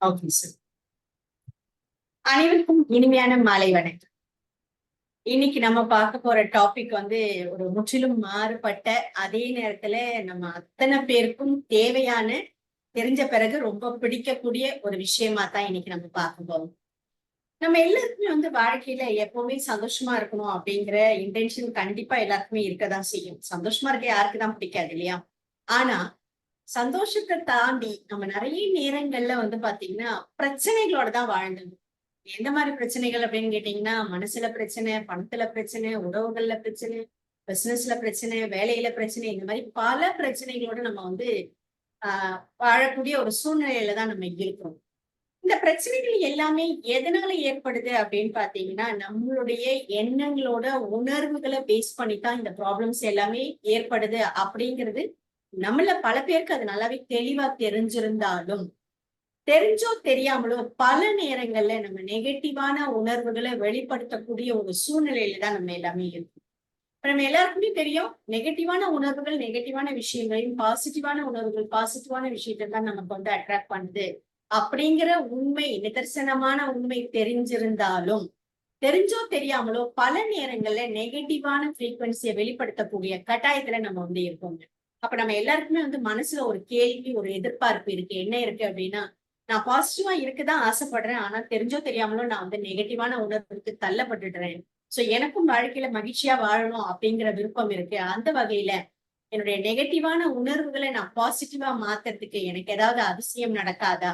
Okay sir. அனைவருக்கும் இனிமையான மாலை வணக்கம். இன்னைக்கு நம்ம பார்க்க போற டாபிக் ஒரு முற்றிலும் மாறுபட்ட, அதே நேரத்துல நம்ம அத்தனை பேருக்கும் தேவையான, தெரிஞ்ச பிறகு ரொம்ப பிடிக்கக்கூடிய ஒரு விஷயமா தான் இன்னைக்கு நம்ம பார்க்க போறோம். நம்ம எல்லாருக்குமே வாழ்க்கையில எப்பவுமே சந்தோஷமா இருக்கணும் அப்படிங்கிற இன்டென்ஷன் கண்டிப்பா எல்லாருக்குமே இருக்கதான் செய்யும். சந்தோஷமா இருக்க யாருக்குதான் பிடிக்காது இல்லையா? ஆனா சந்தோஷத்தை தாண்டி நம்ம நிறைய நேரங்கள்ல பாத்தீங்கன்னா பிரச்சனைகளோட தான் வாழ்ந்தோம். எந்த மாதிரி பிரச்சனைகள் அப்படின்னு கேட்டீங்கன்னா, மனசுல பிரச்சனை, பணத்துல பிரச்சனை, உறவுகள்ல பிரச்சனை, பிசினஸ்ல பிரச்சனை, வேலையில பிரச்சனை, இந்த மாதிரி பல பிரச்சனைகளோட நம்ம வாழக்கூடிய ஒரு சூழ்நிலையில தான் நம்ம இருக்கிறோம். இந்த பிரச்சனைகள் எல்லாமே எதனால ஏற்படுது அப்படின்னு பாத்தீங்கன்னா, நம்மளுடைய எண்ணங்களோட உணர்வுகளை பேஸ் பண்ணி தான் இந்த ப்ராப்ளம்ஸ் எல்லாமே ஏற்படுது அப்படிங்கிறது நம்மள பல பேருக்கு அது நல்லாவே தெளிவா தெரிஞ்சிருந்தாலும், தெரிஞ்சோ தெரியாமலோ பல நேரங்கள்ல நம்ம நெகட்டிவான உணர்வுகளை வெளிப்படுத்தக்கூடிய ஒரு சூழ்நிலையில தான் நம்ம எல்லாமே இருக்கோம். இப்ப நம்ம எல்லாருக்குமே தெரியும், நெகட்டிவான உணர்வுகள் நெகட்டிவான விஷயங்களையும், பாசிட்டிவான உணர்வுகள் பாசிட்டிவான விஷயத்தை தான் நமக்கு அட்ராக்ட் பண்ணுது அப்படிங்கிற உண்மை, நிதர்சனமான உண்மை தெரிஞ்சிருந்தாலும், தெரிஞ்சோ தெரியாமலோ பல நேரங்கள்ல நெகட்டிவான ஃப்ரீக்வன்சியை வெளிப்படுத்தக்கூடிய கட்டாயத்துல நம்ம இருக்கோங்க. அப்ப நம்ம எல்லாருக்குமே மனசுல ஒரு கேள்வி, ஒரு எதிர்பார்ப்பு இருக்கு. என்ன இருக்கு அப்படின்னா, நான் பாசிட்டிவா இருக்கதான் ஆசைப்படுறேன். ஆனா தெரிஞ்சோ தெரியாமலோ நான் நெகட்டிவான உணர்வுக்கு தள்ளப்பட்டுடுறேன். சோ எனக்கும் வாழ்க்கையில மகிழ்ச்சியா வாழணும் அப்படிங்கிற விருப்பம் இருக்கு. அந்த வகையில என்னுடைய நெகட்டிவான உணர்வுகளை நான் பாசிட்டிவா மாத்துறதுக்கு எனக்கு ஏதாவது அதிசயம் நடக்காதா?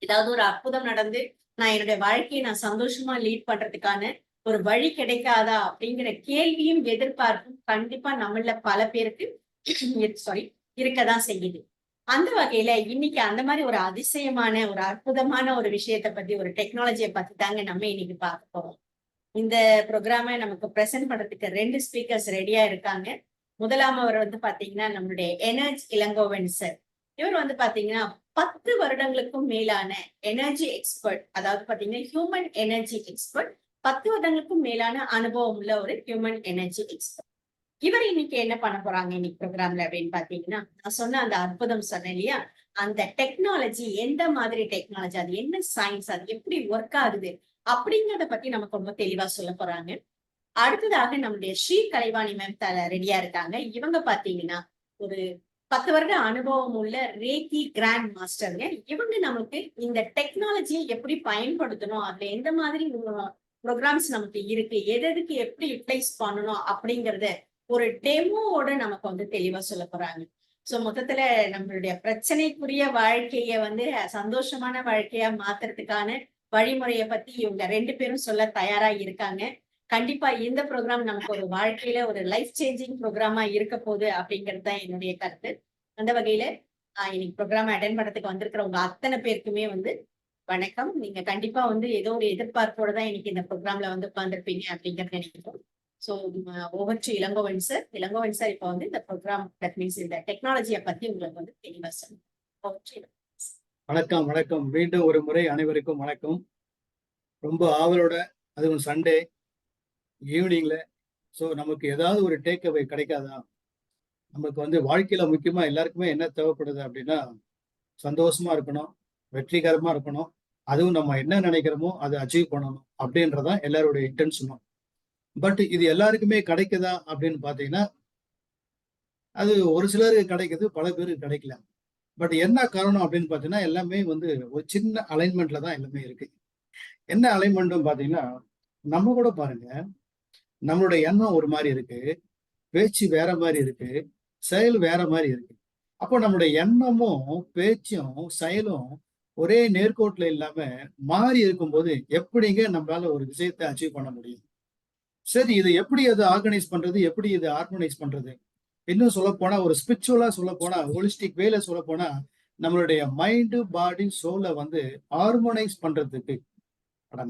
ஏதாவது ஒரு அற்புதம் நடந்து நான் என்னுடைய வாழ்க்கையை நான் சந்தோஷமா லீட் பண்றதுக்கான ஒரு வழி கிடைக்காதா? அப்படிங்கிற கேள்வியும் எதிர்பார்ப்பும் கண்டிப்பா நம்மள பல பேருக்கு சாரி இருக்கதான் செய்யுது. அந்த வகையில இன்னைக்கு அந்த மாதிரி ஒரு அதிசயமான, ஒரு அற்புதமான ஒரு விஷயத்த பத்தி, ஒரு டெக்னாலஜியை பத்தி தாங்க நம்ம இன்னைக்கு பார்க்க போறோம். இந்த ப்ரோக்ராம நமக்கு பிரசன்ட் பண்றதுக்கு 2 ஸ்பீக்கர்ஸ் ரெடியா இருக்காங்க. முதலாமவர் பாத்தீங்கன்னா நம்மளுடைய எனர்ஜி இளங்கோவன் சார். இவர் பாத்தீங்கன்னா 10 வருடங்களுக்கும் மேலான எனர்ஜி எக்ஸ்பர்ட். அதாவது பாத்தீங்கன்னா ஹியூமன் எனர்ஜி எக்ஸ்பர்ட். 10 வருடங்களுக்கும் மேலான அனுபவம் உள்ள ஒரு ஹியூமன் எனர்ஜி எக்ஸ்பர்ட். இவர் இன்னைக்கு என்ன பண்ண போறாங்க இன்னைக்கு ப்ரோக்ராம்ல அப்படின்னு பாத்தீங்கன்னா, நான் சொன்ன அந்த அற்புதம் சொன்னேன் இல்லையா? அந்த டெக்னாலஜி எந்த மாதிரி டெக்னாலஜி, அது என்ன சயின்ஸ், அது எப்படி ஒர்க் ஆகுது அப்படிங்கறத பத்தி நமக்கு ரொம்ப தெளிவா சொல்ல போறாங்க. அடுத்ததாக நம்முடைய ஸ்ரீ கலைவாணி மேம் ரெடியா இருக்காங்க. இவங்க பாத்தீங்கன்னா ஒரு 10 வருட அனுபவம் உள்ள ரேக்கி கிராண்ட் மாஸ்டருங்க. இவங்க நமக்கு இந்த டெக்னாலஜியை எப்படி பயன்படுத்தணும், அதுல எந்த மாதிரி ப்ரோக்ராம்ஸ் நமக்கு இருக்கு, எதுக்கு எப்படி யூட்டிலைஸ் பண்ணணும் அப்படிங்கறத ஒரு டெமோவோட நமக்கு தெளிவா சொல்ல போறாங்க. சோ மொத்தத்துல நம்மளுடைய பிரச்சனைக்குரிய வாழ்க்கைய சந்தோஷமான வாழ்க்கையா மாத்துறதுக்கான வழிமுறைய பத்தி இவங்க 2 பேரும் சொல்ல தயாரா இருக்காங்க. கண்டிப்பா இந்த ப்ரோக்ராம் நமக்கு ஒரு வாழ்க்கையில ஒரு லைஃப் சேஞ்சிங் ப்ரோக்ராமா இருக்க போகுது அப்படிங்கிறது தான் என்னுடைய கருத்து. அந்த வகையில இன்னைக்கு ப்ரோக்ராம் அட்டென்ட் பண்றதுக்கு வந்திருக்கிறவங்க அத்தனை பேருக்குமே வணக்கம். நீங்க கண்டிப்பா ஏதோ ஒரு எதிர்பார்ப்போட தான் இன்னைக்கு இந்த ப்ரோக்ராம்ல உட்கார்ந்துருப்பீங்க அப்படிங்கறது நினைக்கிறோம். So over to Ilangovan sir. Ilangovan sir இப்போ இந்த ப்ரோக்ராம் தட் மீன்ஸ் இந்த டெக்னாலஜியை பத்தி உங்களுக்கு தெளிவா சொல்லுங்க. வணக்கம் வணக்கம். மீண்டும் ஒரு முறை அனைவருக்கும் வணக்கம். ரொம்ப ஆவலோட, அதுவும் சண்டே ஈவினிங்ல ஸோ நமக்கு ஏதாவது ஒரு டேக் அவே கிடைக்காதா? நமக்கு வாழ்க்கையில முக்கியமா எல்லாருக்குமே என்ன தேவைப்படுது அப்படின்னா, சந்தோஷமா இருக்கணும், வெற்றிகரமா இருக்கணும், அதுவும் நம்ம என்ன நினைக்கிறோமோ அதை அச்சீவ் பண்ணணும் அப்படின்றதான் எல்லாருடைய இன்டென்ஷனும். பட் இது எல்லாருக்குமே கிடைக்குதா அப்படின்னு பாத்தீங்கன்னா, அது ஒரு சிலருக்கு கிடைக்குது, பல பேருக்கு கிடைக்கல. பட் என்ன காரணம் அப்படின்னு பாத்தீங்கன்னா, எல்லாமே ஒரு சின்ன அலைன்மெண்ட்ல தான் எல்லாமே இருக்கு. என்ன அலைன்மெண்ட் பாத்தீங்கன்னா, நம்ம கூட பாருங்க, நம்மளுடைய எண்ணம் ஒரு மாதிரி இருக்கு, பேச்சு வேற மாதிரி இருக்கு, செயல் வேற மாதிரி இருக்கு. அப்போ நம்மளுடைய எண்ணமும் பேச்சும் செயலும் ஒரே நேர்கோட்டுல இல்லாம மாறி இருக்கும்போது எப்படிங்க நம்மளால ஒரு விஷயத்தை அச்சீவ் பண்ண முடியும்? சரி, இது எப்படி அது ஆர்கனைஸ் பண்றது, எப்படி இது ஹார்மோனைஸ் பண்றது? இன்னும் சொல்ல போனா, ஒரு ஸ்பிரிச்சுவலா சொல்ல போனா, ஹோலிஸ்டிக் வேல சொல்ல போனா, நம்மளுடைய மைண்ட் பாடி சோலை ஹார்மோனைஸ் பண்றதுக்கு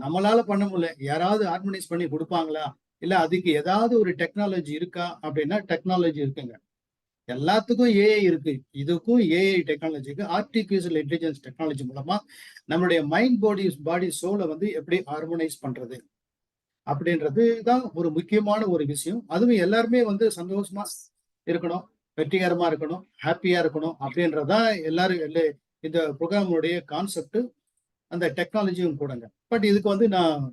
நம்மளால பண்ண முடியல, யாராவது ஹார்மோனைஸ் பண்ணி கொடுப்பாங்களா? இல்ல அதுக்கு ஏதாவது ஒரு டெக்னாலஜி இருக்கா அப்படின்னா, டெக்னாலஜி இருக்குங்க. எல்லாத்துக்கும் ஏஐ இருக்கு. இதுக்கும் ஏஐ டெக்னாலஜி இருக்கு. ஆர்டிபிஷியல் இன்டெலிஜென்ஸ் டெக்னாலஜி மூலமா நம்மளுடைய மைண்ட் பாடி சோலை எப்படி ஹார்மோனைஸ் பண்றது அப்படின்றது தான் ஒரு முக்கியமான ஒரு விஷயம். அதுவும் எல்லாருமே சந்தோஷமா இருக்கணும், வெற்றிகரமா இருக்கணும், ஹாப்பியா இருக்கணும் அப்படின்றதான் எல்லாரும் இந்த ப்ரோக்ராமுடைய கான்செப்ட். அந்த டெக்னாலஜியும் கூடங்க. பட் இதுக்கு வந்து நான்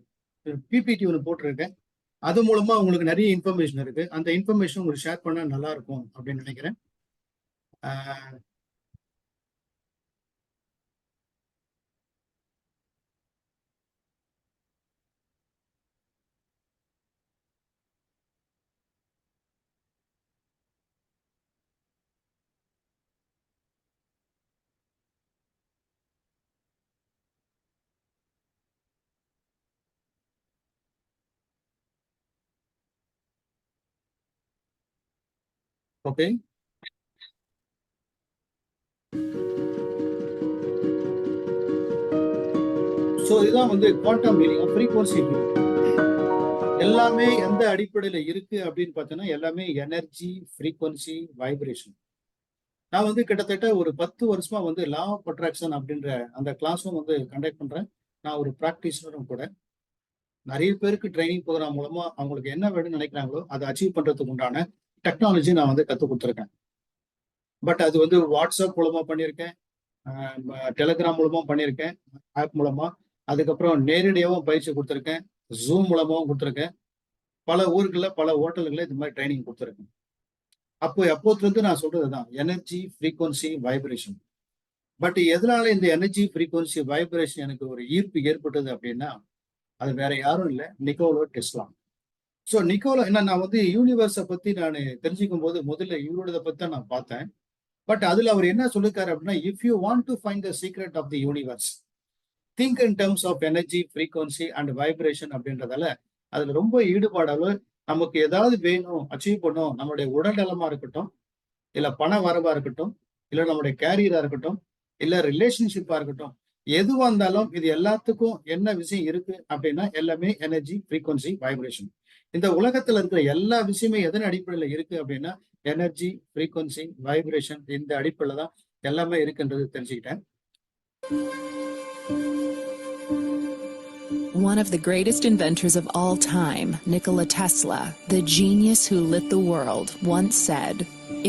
பிபிடி ஒன்று போட்டிருக்கேன். அது மூலமா உங்களுக்கு நிறைய இன்ஃபர்மேஷன் இருக்கு. அந்த இன்ஃபர்மேஷன் உங்களுக்கு ஷேர் பண்ணா நல்லா இருக்கும் அப்படின்னு நினைக்கிறேன். ஓகே. ஸோ இதுதான் வந்து குவாண்டம் ஹீலிங், ஃப்ரீக்வன்சி ஹீலிங். எல்லாமே எந்த அடிப்படையில இருக்கு அப்படின்னு பார்த்தோன்னா எல்லாமே எனர்ஜி, ஃப்ரீக்வன்சி, வைப்ரேஷன். நான் வந்து கிட்டத்தட்ட ஒரு 10 வருஷமா வந்து லா ஆஃப் அட்ராக்ஷன் அப்படின்ற அந்த கிளாஸும் வந்து கண்டக்ட் பண்றேன். நான் ஒரு பிராக்டிஷனரும் கூட. நிறைய பேருக்கு ட்ரைனிங் ப்ரோக்ராம் மூலமா அவங்களுக்கு என்ன வேணும்னு நினைக்கிறாங்களோ அதை அச்சீவ் பண்றதுக்கு உண்டான டெக்னாலஜி நான் வந்து கற்றுக் கொடுத்துருக்கேன். பட் அது வந்து வாட்ஸ்அப் மூலமா பண்ணியிருக்கேன், டெலிகிராம் மூலமா பண்ணியிருக்கேன், ஆப் மூலமா. அதுக்கப்புறம் நேரடியாகவும் பயிற்சி கொடுத்துருக்கேன், ஜூம் மூலமாகவும் கொடுத்துருக்கேன். பல ஊர்களில் பல ஹோட்டல்களில் இது மாதிரி ட்ரைனிங் கொடுத்துருக்கேன். அப்போதுலேருந்து நான் சொல்றதுதான் எனர்ஜி, ஃப்ரீக்வன்சி, வைப்ரேஷன். பட் எதனால இந்த எனர்ஜி, ஃப்ரீக்வன்சி, வைப்ரேஷன் எனக்கு ஒரு ஈர்ப்பு ஏற்பட்டது அப்படின்னா அது வேற யாரும் இல்லை, நிக்கோலா டெஸ்லா. ஸோ நிக்கோலா என்ன, நான் வந்து யூனிவர்ஸை பத்தி நான் தெரிஞ்சுக்கும் போது முதல்ல இவரோட பத்தி தான் நான் பார்த்தேன். பட் அதுல அவர் என்ன சொல்லிருக்காரு அப்படின்னா, if you want to find the secret of the universe, think in terms of energy, frequency and vibration அப்படின்றதால அதுல ரொம்ப ஈடுபாடாக நமக்கு ஏதாவது வேணும், அச்சீவ் பண்ணும், நம்மளுடைய உடல் நலமா இருக்கட்டும், இல்ல பண வரவா இருக்கட்டும், இல்ல நம்மளுடைய கேரியரா இருக்கட்டும், இல்ல ரிலேஷன்ஷிப்பா இருக்கட்டும், எதுவா இருந்தாலும் இது எல்லாத்துக்கும் என்ன விஷயம் இருக்கு அப்படின்னா எல்லாமே எனர்ஜி, ஃப்ரீக்வன்சி, வைப்ரேஷன். இந்த உலகத்துல இருக்கிற எல்லா விஷயமே எதன் அடிப்படையில இருக்கு அப்படின்னா எனர்ஜி, ஃப்ரீக்வன்சி, வைப்ரேஷன், இந்த அடிப்படையில தான் எல்லாமே இருக்குன்றது தெரிஞ்சுக்கிட்டேன். One of the greatest inventors of all time, Nikola Tesla, the genius who lit the world, once said,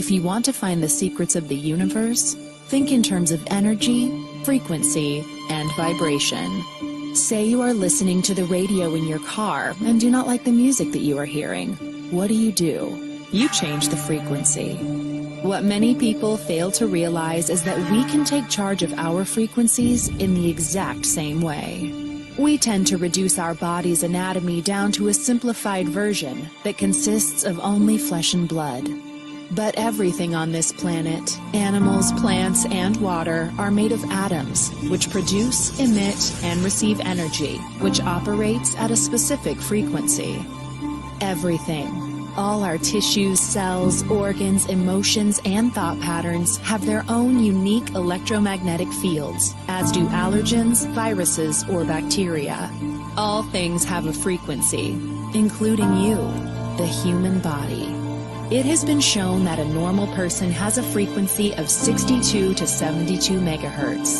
"If you want to find the secrets of the universe, think in terms of energy, frequency, and vibration." Say you are listening to the radio in your car and do not like the music that you are hearing. What do? You change the frequency. What many people fail to realize is that we can take charge of our frequencies in the exact same way. We tend to reduce our body's anatomy down to a simplified version that consists of only flesh and blood. But everything on this planet, animals, plants, and water, are made of atoms, which produce, emit, and receive energy, which operates at a specific frequency. Everything, all our tissues, cells, organs, emotions, and thought patterns have their own unique electromagnetic fields, as do allergens, viruses, or bacteria. All things have a frequency, including you, the human body. It has been shown that a normal person has a frequency of 62 to 72 megahertz.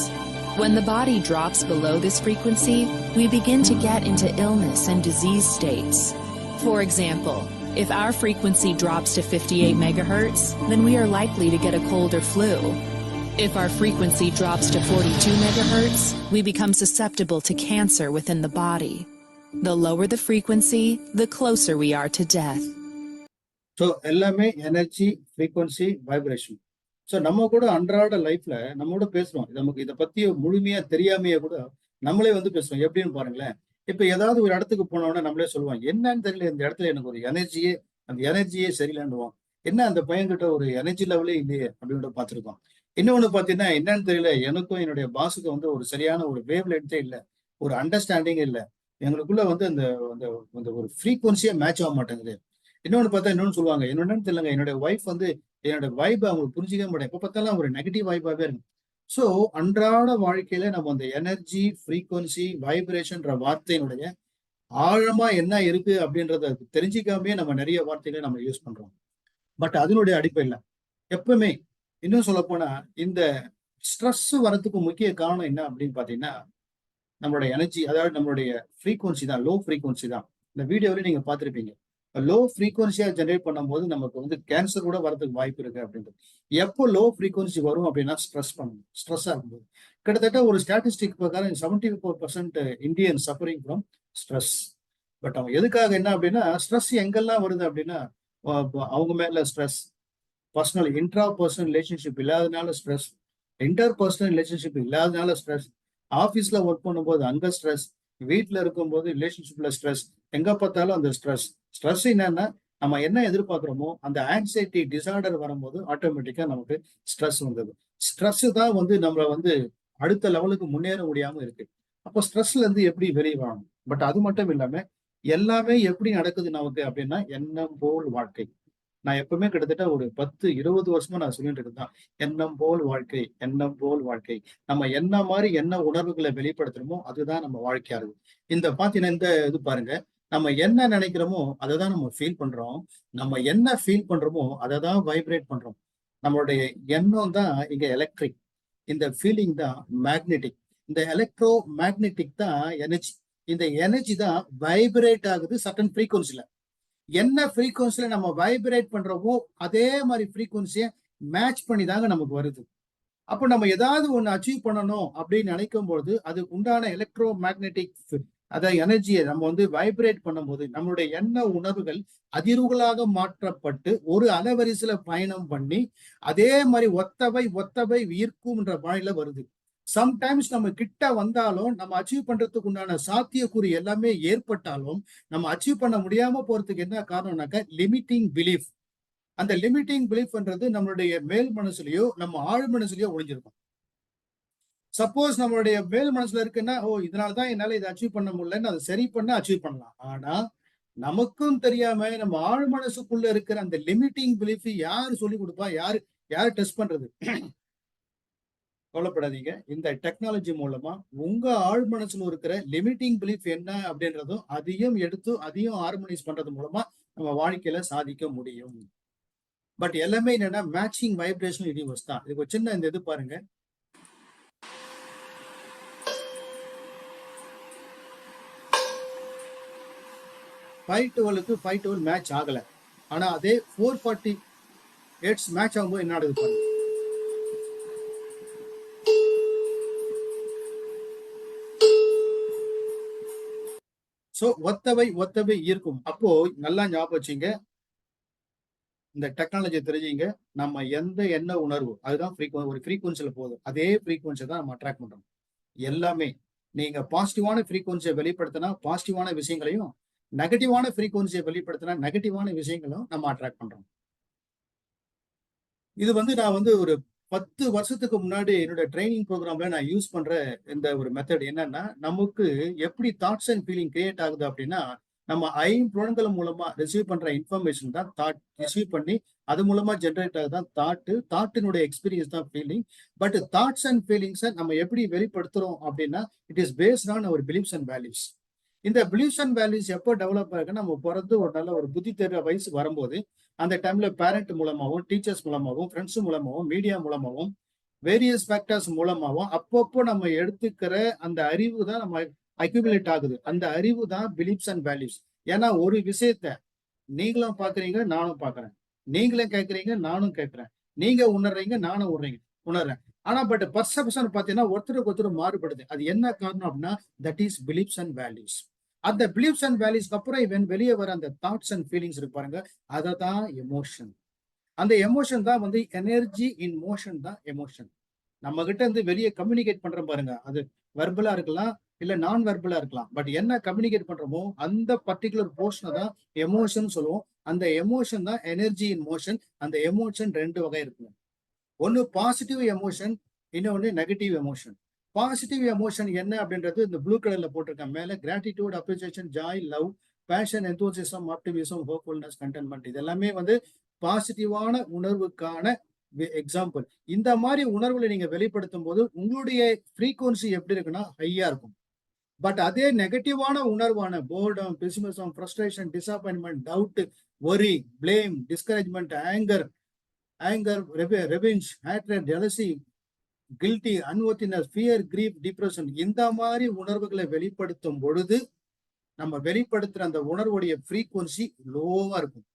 When the body drops below this frequency, we begin to get into illness and disease states. For example, if our frequency drops to 58 megahertz, then we are likely to get a cold or flu. If our frequency drops to 42 megahertz, we become susceptible to cancer within the body. The lower the frequency, the closer we are to death. So எல்லாமே energy, frequency, vibration. So நம்ம கூட அன்றாட லைஃப்ல நம்மளோட பேசுறோம். நமக்கு இதை பத்தி முழுமையா தெரியாமையே கூட நம்மளே வந்து பேசுறோம். எப்படின்னு பாருங்களேன். இப்ப ஏதாவது ஒரு இடத்துக்கு போனோம்னா நம்மளே சொல்லுவோம், என்னன்னு தெரியல, இந்த இடத்துல எனக்கு ஒரு எனர்ஜியே, அந்த எனர்ஜியே சரியில்லைன்னுவோம். என்ன அந்த பையன்கிட்ட ஒரு எனர்ஜி லெவலே இல்லையே அப்படின்னு பார்த்துருக்கோம். இன்னொன்னு பார்த்தீங்கன்னா என்னன்னு தெரியல, எனக்கும் என்னுடைய பாஸுக்கும் வந்து ஒரு சரியான ஒரு வேவ் லென்த்தே இல்லை, ஒரு அண்டர்ஸ்டாண்டிங் இல்லை, எங்களுக்குள்ள வந்து அந்த அந்த ஒரு ஃப்ரீக்வன்சியே மேட்ச் ஆக மாட்டேங்குது. இன்னொன்னு பார்த்தா இன்னொன்னு சொல்லுவாங்க, என்னன்னு தெரியலங்க, என்னுடைய ஒய்ஃப் வந்து என்னோட வைப் அவங்களுக்கு புரிஞ்சிக்கவே மாட்டேன், எப்போ பார்த்தாலும் ஒரு நெகட்டிவ் வைப்பாவே இருக்கு. ஸோ அன்றாட வாழ்க்கையில நம்ம அந்த எனர்ஜி, ஃப்ரீக்வன்சி, வைப்ரேஷன்ற வார்த்தையினுடைய ஆழமா என்ன இருக்கு அப்படின்றத தெரிஞ்சிக்காமே நம்ம நிறைய வார்த்தைகளை நம்ம யூஸ் பண்றோம். பட் அதனுடைய அடிப்படையில் எப்பவுமே இன்னும் சொல்ல போனா இந்த ஸ்ட்ரெஸ் வரதுக்கு முக்கிய காரணம் என்ன அப்படின்னு பாத்தீங்கன்னா நம்மளோட எனர்ஜி, அதாவது நம்மளுடைய ஃப்ரீக்வன்சி தான், லோ ஃப்ரீக்வன்சி தான். இந்த வீடியோவில நீங்க பார்த்துருப்பீங்க, லோ ஃப்ரீக்வன்சியா ஜென்ரேட் பண்ணும்போது நமக்கு வந்து கேன்சர் கூட வரதுக்கு வாய்ப்பு இருக்கு அப்படின்றது. எப்போ லோ ஃப்ரீக்வன்சி வரும் அப்படின்னா ஸ்ட்ரெஸ்ஸா இருக்கும்போது. கிட்டத்தட்ட ஒரு ஸ்டாட்டிஸ்டிக் பிரகாரம் 74% Indian suffering from stress. But அவங்க எதுக்காக என்ன அப்படின்னா, ஸ்ட்ரெஸ் எங்கெல்லாம் வருது அப்படின்னா, அவங்க மேல stress, personal intra personal relationship இல்லாதனால ஸ்ட்ரெஸ், இன்டர் பர்சனல் ரிலேஷன்ஷிப் இல்லாதனால ஸ்ட்ரெஸ், ஆபீஸ்ல ஒர்க் பண்ணும்போது அங்க ஸ்ட்ரெஸ், வீட்டுல இருக்கும்போது ரிலேஷன்ஷிப்ல ஸ்ட்ரெஸ், எங்க பார்த்தாலும் அந்த ஸ்ட்ரெஸ். ஸ்ட்ரெஸ் என்னன்னா, நம்ம என்ன எதிர்பார்க்கிறோமோ அந்த ஆங்ஸைட்டி டிசார்டர் வரும்போது ஆட்டோமேட்டிக்கா நமக்கு ஸ்ட்ரெஸ் வந்தது. ஸ்ட்ரெஸ் தான் வந்து நம்மள வந்து அடுத்த லெவலுக்கு முன்னேற முடியாம இருக்கு. அப்போ ஸ்ட்ரெஸ்ல இருந்து எப்படி வெளியே வரணும்? பட் அது மட்டும் இல்லாம எல்லாமே எப்படி நடக்குது நமக்கு அப்படின்னா, எண்ணம் போல் வாழ்க்கை. நான் எப்பவுமே கிட்டத்தட்ட ஒரு 10, 20 வருஷமா நான் சொல்லிட்டு இருக்கேன். எண்ணம் போல் வாழ்க்கை, எண்ணம் போல் வாழ்க்கை. நம்ம என்ன மாதிரி என்ன உணர்வுகளை வெளிப்படுத்துறோமோ அதுதான் நம்ம வாழ்க்கையா இருக்கு. இந்த பாத்தீங்கன்னா இந்த இது பாருங்க. நம்ம என்ன நினைக்கிறோமோ அதை தான் நம்ம ஃபீல் பண்றோம். நம்ம என்ன ஃபீல் பண்றோமோ அதை தான் வைப்ரேட் பண்றோம். நம்மளுடைய எண்ணம் தான் இங்க எலக்ட்ரிக். இந்த ஃபீலிங் தான் மேக்னெட்டிக். இந்த எலக்ட்ரோ மேக்னெட்டிக் தான் எனர்ஜி. இந்த எனர்ஜி தான் வைப்ரேட் ஆகுது சர்டன் ஃப்ரீக்வன்சில. என்ன ஃப்ரீக்வன்சில நம்ம வைப்ரேட் பண்றோமோ அதே மாதிரி ஃப்ரீக்வன்சியை மேட்ச் பண்ணி தாங்க நமக்கு வருது. அப்போ நம்ம ஏதாவது ஒண்ணு அச்சீவ் பண்ணணும் அப்படின்னு நினைக்கும் பொழுது அதுக்கு உண்டான எலக்ட்ரோ மேக்னெட்டிக் அதாவது எனர்ஜியை நம்ம வந்து வைப்ரேட் பண்ணும்போது நம்மளுடைய எண்ண உணர்வுகள் அதிர்வுகளாக மாற்றப்பட்டு ஒரு அலைவரிசையில பயணம் பண்ணி அதே மாதிரி ஒத்தவை ஈர்க்கும்ன்ற வாயில வருது. சம்டைம்ஸ் நம்ம கிட்ட வந்தாலும் நம்ம அச்சீவ் பண்றதுக்கு உண்டான சாத்தியக்கூறு எல்லாமே ஏற்பட்டாலும் நம்ம அச்சீவ் பண்ண முடியாம போறதுக்கு என்ன காரணம்னாக்க லிமிட்டிங் பிலீஃப். அந்த லிமிட்டிங் பிலீஃப்ன்றது நம்மளுடைய மேல் மனசுலயோ நம்ம ஆழ் மனசுலயோ ஒளிஞ்சிருக்கும். சப்போஸ் நம்மளுடைய மேல் மனசுல இருக்குன்னா, ஓ இதனாலதான் என்னால இதை அச்சீவ் பண்ண முடியலன்னு அதை சரி பண்ண அச்சீவ் பண்ணலாம். ஆனா நமக்கும் தெரியாம நம்ம ஆழ் மனசுக்குள்ள இருக்கிற அந்த லிமிட்டிங் பிலீஃப் யாரு சொல்லி கொடுப்பா, யாரு டெஸ்ட் பண்றது? கவலைப்படாதீங்க. இந்த டெக்னாலஜி மூலமா உங்க ஆழ் மனசுல இருக்கிற லிமிட்டிங் பிலீஃப் என்ன அப்படின்றதும் அதையும் ஹார்மனைஸ் பண்றது மூலமா நம்ம வாழ்க்கையில சாதிக்க முடியும். பட் எல்லாமே என்னன்னா மேட்சிங் வைப்ரேஷன் யூனிவர்ஸ் தான். இது ஒரு சின்ன இந்த இது பாருங்க. 512க்கு 512 மேட்ச் ஆகல. ஆனா அதே 448 மேட்ச் ஆகும்போது என்ன நடக்குது பாருங்க. சோ ஒத்தவை இருக்கும். அப்போ நல்லா ஞாபகம் வச்சுங்க, இந்த டெக்னாலஜி தெரிஞ்சுங்க. நம்ம எந்த எண்ண உணர்வு அதுதான் ஒரு ஃப்ரீக்வன்சில போகுது. அதே ஃப்ரீக்வன்சி தான் நம்ம அட்ராக்ட் பண்றோம். எல்லாமே நீங்க பாசிட்டிவான ஃப்ரீக்வன்சியை வெளிப்படுத்தினா பாசிட்டிவான விஷயங்களையும், நெகட்டிவான ஃப்ரீக்வன்சியை வெளிப்படுத்தினா நெகட்டிவான விஷயங்களும் நம்ம அட்ராக்ட் பண்றோம். இது வந்து நான் வந்து ஒரு 10 வருஷத்துக்கு முன்னாடி என்னோட ட்ரைனிங் ப்ரோக்ராம்ல நான் யூஸ் பண்ற இந்த ஒரு மெத்தட் என்னன்னா, நமக்கு எப்படி தாட்ஸ் அண்ட் ஃபீலிங் கிரியேட் ஆகுது அப்படின்னா, நம்ம ஐம்புலன்கள் மூலமா ரிசீவ் பண்ற இன்ஃபர்மேஷன் தான் தாட். ரிசீவ் பண்ணி அது மூலமா ஜென்ரேட் ஆகுதான் தாட்டினுடைய எக்ஸ்பீரியன்ஸ் தான் ஃபீலிங். பட் தாட்ஸ் அண்ட் ஃபீலிங்ஸை நம்ம எப்படி வெளிப்படுத்துறோம் அப்படின்னா, it is based on our beliefs and values. இந்த பிலீஃப்ஸ் அண்ட் வேல்யூஸ் எப்போ டெவலப் ஆகுதுன்னா, நம்ம பிறந்து ஒரு நல்ல ஒரு புத்தி தெரிற வயசு வரும்போது அந்த டைம்ல பேரண்ட் மூலமாகவும், டீச்சர்ஸ் மூலமாகவும், ஃப்ரெண்ட்ஸ் மூலமாகவும், மீடியா மூலமாகவும், வேரியஸ் ஃபேக்டர்ஸ் மூலமாகவும் அப்பப்போ நம்ம எடுத்துக்கிற அந்த அறிவு தான் நம்ம அக்யூமுலேட் ஆகுது. அந்த அறிவு தான் பிலீஃப்ஸ் அண்ட் வேல்யூஸ். ஏன்னா ஒரு விஷயத்த நீங்களும் பாக்குறீங்க, நானும் பாக்குறேன். நீங்களும் கேட்கறீங்க, நானும் கேட்கிறேன். நீங்க உணர்றீங்க, நானும் உணர்றேன். ஆனா பட் பர்செப்ஷன் பாத்தீங்கன்னா ஒருத்தருக்கு ஒருத்தர் மாறுபடுது. அது என்ன காரணம் அப்படின்னா, that is beliefs and values. அந்த பிலீஃப்ஸ் அண்ட் வேல்யூஸ்க்கு அப்புறம் வெளியே வர அந்த தாட்ஸ் அண்ட் ஃபீலிங்ஸ் இருக்கு பாருங்க, அதை தான் எமோஷன். அந்த எமோஷன் தான் வந்து எனர்ஜி இன் மோஷன் தான் எமோஷன். நம்ம கிட்ட இருந்து வெளியே கம்யூனிகேட் பண்றோம் பாருங்க, அது வெர்பலா இருக்கலாம், இல்ல நான் வெர்பலா இருக்கலாம். பட் என்ன கம்யூனிகேட் பண்றோமோ அந்த பர்டிகுலர் போர்ஷனை தான் எமோஷன் சொல்லுவோம். அந்த எமோஷன் தான் எனர்ஜி இன் மோஷன். அந்த எமோஷன் 2 வகை இருக்கு. ஒன்னு பாசிட்டிவ் எமோஷன், இன்னொன்னு நெகட்டிவ் எமோஷன். பாசிட்டிவ் எமோஷன் என்ன அப்படின்றது இந்த ப்ளூ கலர்ல போட்டிருக்கேன் மேல. Gratitude, appreciation, joy, love, passion, enthusiasm, optimism, hopefulness, contentment. இது எல்லாமே வந்து பாசிட்டிவான உணர்வுக்கான எக்ஸாம்பிள். இந்த மாதிரி உணர்வுகளை நீங்க வெளிப்படுத்தும் போது உங்களுடைய ஃப்ரீக்வன்சி எப்படி இருக்குன்னா ஹையா இருக்கும். பட் அதே நெகட்டிவான உணர்வான boredom, pessimism, frustration, disappointment, doubt, worry, blame, discouragement, anger, revenge, hatred, jealousy, guilty, unworthiness, fear, grief, depression, இந்த மாதிரி உணர்வுகளை வெளிப்படுத்தும் பொழுது நம்ம வெளிப்படுத்துற அந்த உணர்வுடைய ஃப்ரீக்குவன்சி லோவா இருக்கும்.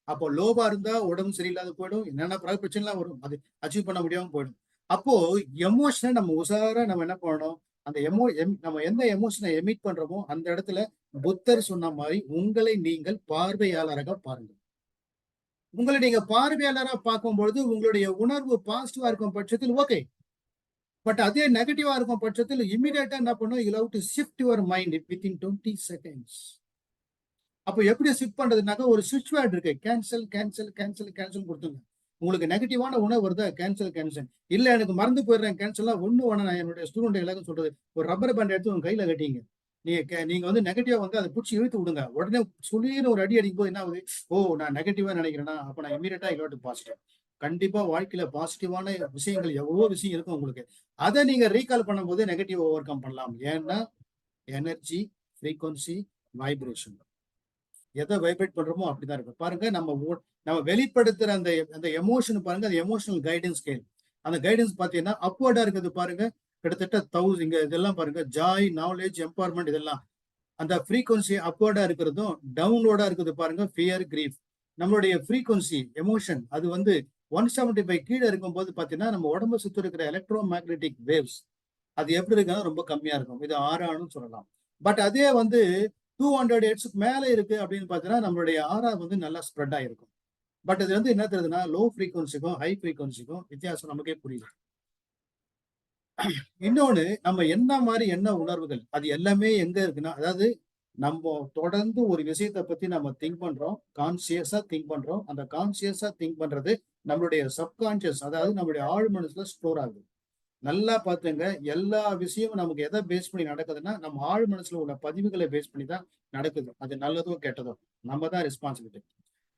அப்போ லோவா இருந்தா உடம்பு சரியில்லாத போயிடும், என்னென்ன பிரச்சனைலாம் வரும், அது அச்சீவ் பண்ண முடியாம போயிடும். அப்போ எமோஷனை நம்ம உசாரா நம்ம என்ன பண்ணணும், அந்த நம்ம எந்த எமோஷனை எமிட் பண்றோமோ அந்த இடத்துல புத்தர் சொன்ன மாதிரி உங்களை நீங்கள் பார்வையாளராக பாருங்க. உங்களை நீங்க பார்வையாளரா பார்க்கும்பொழுது உங்களுடைய உணர்வு பாசிட்டிவா இருக்கும் பட்சத்தில் ஓகே. பட் அதே நெகட்டிவா இருக்கும் பட்சத்தில் இமிடியேட்டா என்ன பண்ணும், you have to shift your mind within 20 seconds. அப்போ எப்படி ஷிஃப்ட் பண்றதுனாக்கா ஒரு சுவிட்ச் வேர்ட் இருக்கு, கேன்சல் கேன்சல் கேன்சல் கேன்சல் கொடுத்துங்க. உங்களுக்கு நெகட்டிவான உணவு வருதா, கேன்சல் கேன்சல். இல்ல எனக்கு மறந்து போயிடுறேன், கேன்சல்லாம் ஒண்ணு வேணாம். நான் என்னுடைய ஸ்டூடெண்ட் எல்லாருக்கும் சொல்றது, ஒரு ரப்பர் பேண்ட் எடுத்து உங்க கையில கட்டிங்க. நீங்க வந்து நெகட்டிவா வந்து அதை பிடிச்சி இழுத்து விடுங்க. உடனே சொல்லின்னு ஒரு அடி அடிக்கும் போது என்ன ஆகுது, ஓ நான் நெகட்டிவா நினைக்கிறேன்னா அப்ப நான் இமீடியட்டா டு பாசிட்டிவ். கண்டிப்பா வாழ்க்கையில பாசிட்டிவான விஷயங்கள் எவ்வளவோ விஷயம் இருக்கும் உங்களுக்கு. அதை நீங்க ரீகால் பண்ணும்போது நெகட்டிவ் ஓவர் கம் பண்ணலாம். ஏன்னா எனர்ஜி, ஃப்ரீக்வன்சி, வைப்ரேஷன், எதை வைப்ரேட் பண்றோமோ அப்படிதான் இருக்கும். பாருங்க நம்ம வெளிப்படுத்துற அந்த அந்த எமோஷன் பாருங்க, அந்த எமோஷனல் கைடன்ஸ் ஸ்கேல். அந்த கைடன்ஸ் பாத்தீங்கன்னா அப்வர்டா இருக்குது பாருங்க, கிட்டத்தட்ட 1000 இங்க இதெல்லாம் பாருங்க, ஜாய், நாலேஜ், எம்பவர்மெண்ட் இதெல்லாம். அந்த ஃப்ரீக்வன்சி அப்வர்டா இருக்கிறதும் டவுன்லோடா இருக்குது பாருங்க, ஃபியர், கிரீஃப். நம்மளுடைய ஃப்ரீக்வன்சி எமோஷன் அது வந்து 175 கீழே இருக்கும்போது பாத்தீங்கன்னா நம்ம உடம்பு சுத்தி இருக்கிற எலக்ட்ரோ மேக்னெட்டிக் வேவ்ஸ் அது எப்படி இருக்குன்னா ரொம்ப கம்மியா இருக்கும். இது ஆறான்னு சொல்லலாம். பட் அதே வந்து 200 ஹெர்ட்ஸ்க்கு மேல இருக்கு அப்படின்னு பாத்தீங்கன்னா நம்மளுடைய ஆறா வந்து நல்லா ஸ்ப்ரெட் ஆயிருக்கும். பட் இது வந்து என்ன தெரியுதுன்னா லோ ஃப்ரீக்வன்சிக்கும் ஹை ஃப்ரீக்வன்சிக்கும் வித்தியாசம் நமக்கே புரியுது. இன்னொன்னு, நம்ம என்ன மாதிரி என்ன உணர்வுகள் அது எல்லாமே எங்க இருக்குன்னா, அதாவது நம்ம தொடர்ந்து ஒரு விஷயத்தை பத்தி நம்ம திங்க் பண்றோம், கான்சியஸா திங்க் பண்றோம். அந்த கான்சியஸா திங்க் பண்றது நம்மளுடைய சப்கான்சியஸ், அதாவது நம்மளுடைய ஆழ் மனசுல ஸ்டோர் ஆகுது. நல்லா பாத்துங்க, எல்லா விஷயமும் நமக்கு எதை பேஸ் பண்ணி நடக்குதுன்னா நம்ம ஆழ் மனசுல உள்ள பதிவுகளை பேஸ் பண்ணி தான் நடக்குது. அது நல்லதோ கெட்டதோ நம்ம தான் ரெஸ்பான்சிபிலிட்டி.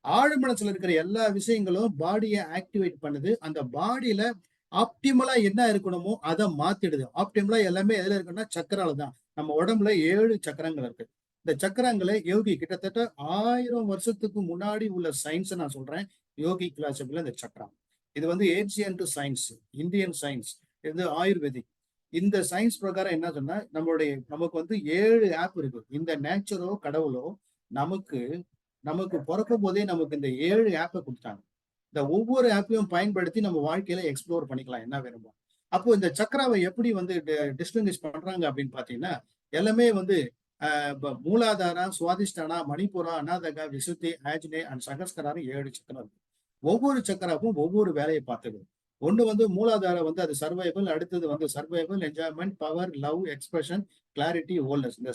ஆழ் மனசுல இருக்கிற எல்லா விஷயங்களும் பாடியை ஆக்டிவேட் பண்ணுது. அந்த பாடியில ஆப்டிமலா என்ன இருக்கணுமோ அதை மாத்திடுது. ஆப்டிமலா எல்லாமே எதுல இருக்குன்னா சக்கரால தான். நம்ம உடம்புல 7 சக்கரங்கள் இருக்கு. இந்த சக்கரங்களை யோகி கிட்டத்தட்ட 1000 வருஷத்துக்கு முன்னாடி உள்ள சயின்ஸ் நான் சொல்றேன். யோகி பிலாசபில இந்த சக்கரம் இது வந்து ஏன்சியன்ட் சயின்ஸ், இந்தியன் சயின்ஸ், இது ஆயுர்வேதிக். இந்த சயின்ஸ் பிரகாரம் என்ன சொன்னா நமக்கு வந்து 7 ஆப் இருக்கு. இந்த நேச்சரோ கடவுளோ நமக்கு நமக்கு பிறக்கும் போதே நமக்கு இந்த 7 ஆப்பை கொடுத்தாங்க. இந்த ஒவ்வொரு ஆப்பையும் பயன்படுத்தி நம்ம வாழ்க்கையில எக்ஸ்ப்ளோர் பண்ணிக்கலாம் என்ன வேணுமோ. அப்போ இந்த சக்கராவை எப்படி வந்து டிஸ்டிங்விஷ் பண்றாங்க அப்படின்னு பாத்தீங்கன்னா, எல்லாமே வந்து மூலாதாரா, சுவாதிஷ்டானா, மணிப்புரா, அநாதகா, விசுத்தி, ஆஜ்னே அண்ட் சகஸ்கராரு 7 சக்கரம் இருக்கு. ஒவ்வொரு சக்கராவும் ஒவ்வொரு வேலையை பார்த்தது. ஒண்ணு வந்து மூலாதாரம் வந்து அது சர்வைவல், அடுத்தது வந்து survival, enjoyment, power, love, expression, clarity, wholeness. இந்த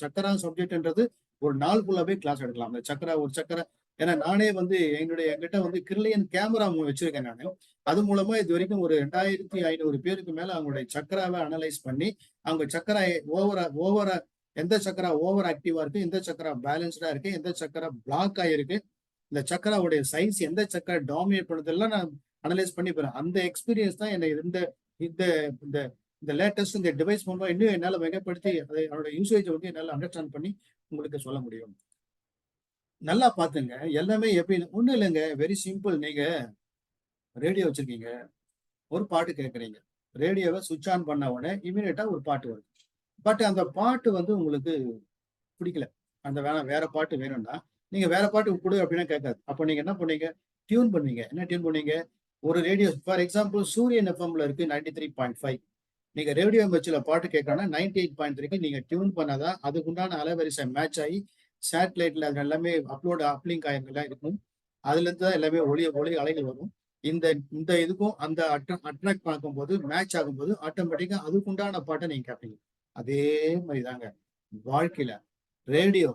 சக்கரா சப்ஜெக்ட்ன்றது ஒரு நாள் ஃபுல்லாவே கிளாஸ் எடுக்கலாம். அந்த சக்கரா ஒரு சக்கர, ஏன்னா நானே வந்து என்கிட்ட வந்து கிரில்லியன் கேமரா வச்சிருக்கேன் நானு. அது மூலமா இது வரைக்கும் ஒரு 2500 பேருக்கு மேல அவங்களுடைய சக்கராவை அனலைஸ் பண்ணி அவங்க சக்கரா ஓவரா எந்த சக்கரா ஓவர் ஆக்டிவா இருக்கு, எந்த சக்கரா பேலன்ஸ்டா இருக்கு, எந்த சக்கரா பிளாக் ஆயிருக்கு, இந்த சக்கராவுடைய சைஸ் எந்த சக்கரா டாமினேட் பண்ணதெல்லாம் நான் அனலைஸ் பண்ணி போறேன். அந்த எக்ஸ்பீரியன்ஸ் தான் என்னை இந்த இந்த இந்த இந்த லேட்டஸ்ட் இந்த டிவைஸ் மூலமா இன்னும் என்னால மிகப்படுத்தி அதை அதோட யூசேஜ் வந்து என்னால அண்டர்ஸ்டாண்ட் பண்ணி உங்களுக்கு சொல்ல முடியும். நல்லா பாத்துங்க, எல்லாமே எப்படி ஒண்ணும் இல்லைங்க, வெரி சிம்பிள். நீங்க ரேடியோ வச்சிருக்கீங்க, ஒரு பாட்டு கேட்கறீங்க, ரேடியோவை சுவிட்ச் ஆன் பண்ண உடனே இமீடியட்டா ஒரு பாட்டு வருது. பட் அந்த பாட்டு வந்து உங்களுக்கு பிடிக்கல, அந்த வேற பாட்டு வேணும்னா நீங்க வேற பாட்டு கொடு அப்படின்னா கேட்காது. அப்போ நீங்க என்ன பண்ணீங்க, டியூன் பண்ணுவீங்க. என்ன டியூன் பண்ணீங்க, ஒரு ரேடியோ ஃபார் எக்ஸாம்பிள் சூரியன் எஃப்எம்ல இருக்கு 93.5. நீங்க ரேடியோ வச்சுல பாட்டு கேட்கறோம்னா 98.3க்கு நீங்க டியூன் பண்ணாதான் அதுக்குண்டான அலைவரிசை மேட்ச் ஆகி சேட்டலைட்ல அது எல்லாமே அப்லிங்க் ஆயிருக்கலாம் இருக்கும். அதுல இருந்து தான் எல்லாமே ஒளி அலைகள் வரும். இந்த இந்த இதுக்கும் அந்த அட்ராக்ட் பார்க்கும்போது மேட்ச் ஆகும்போது ஆட்டோமேட்டிக்கா அதுக்குண்டான பாட்டை நீங்க கேட்பீங்க. அதே மாதிரி தாங்க வாழ்க்கையில ரேடியோ,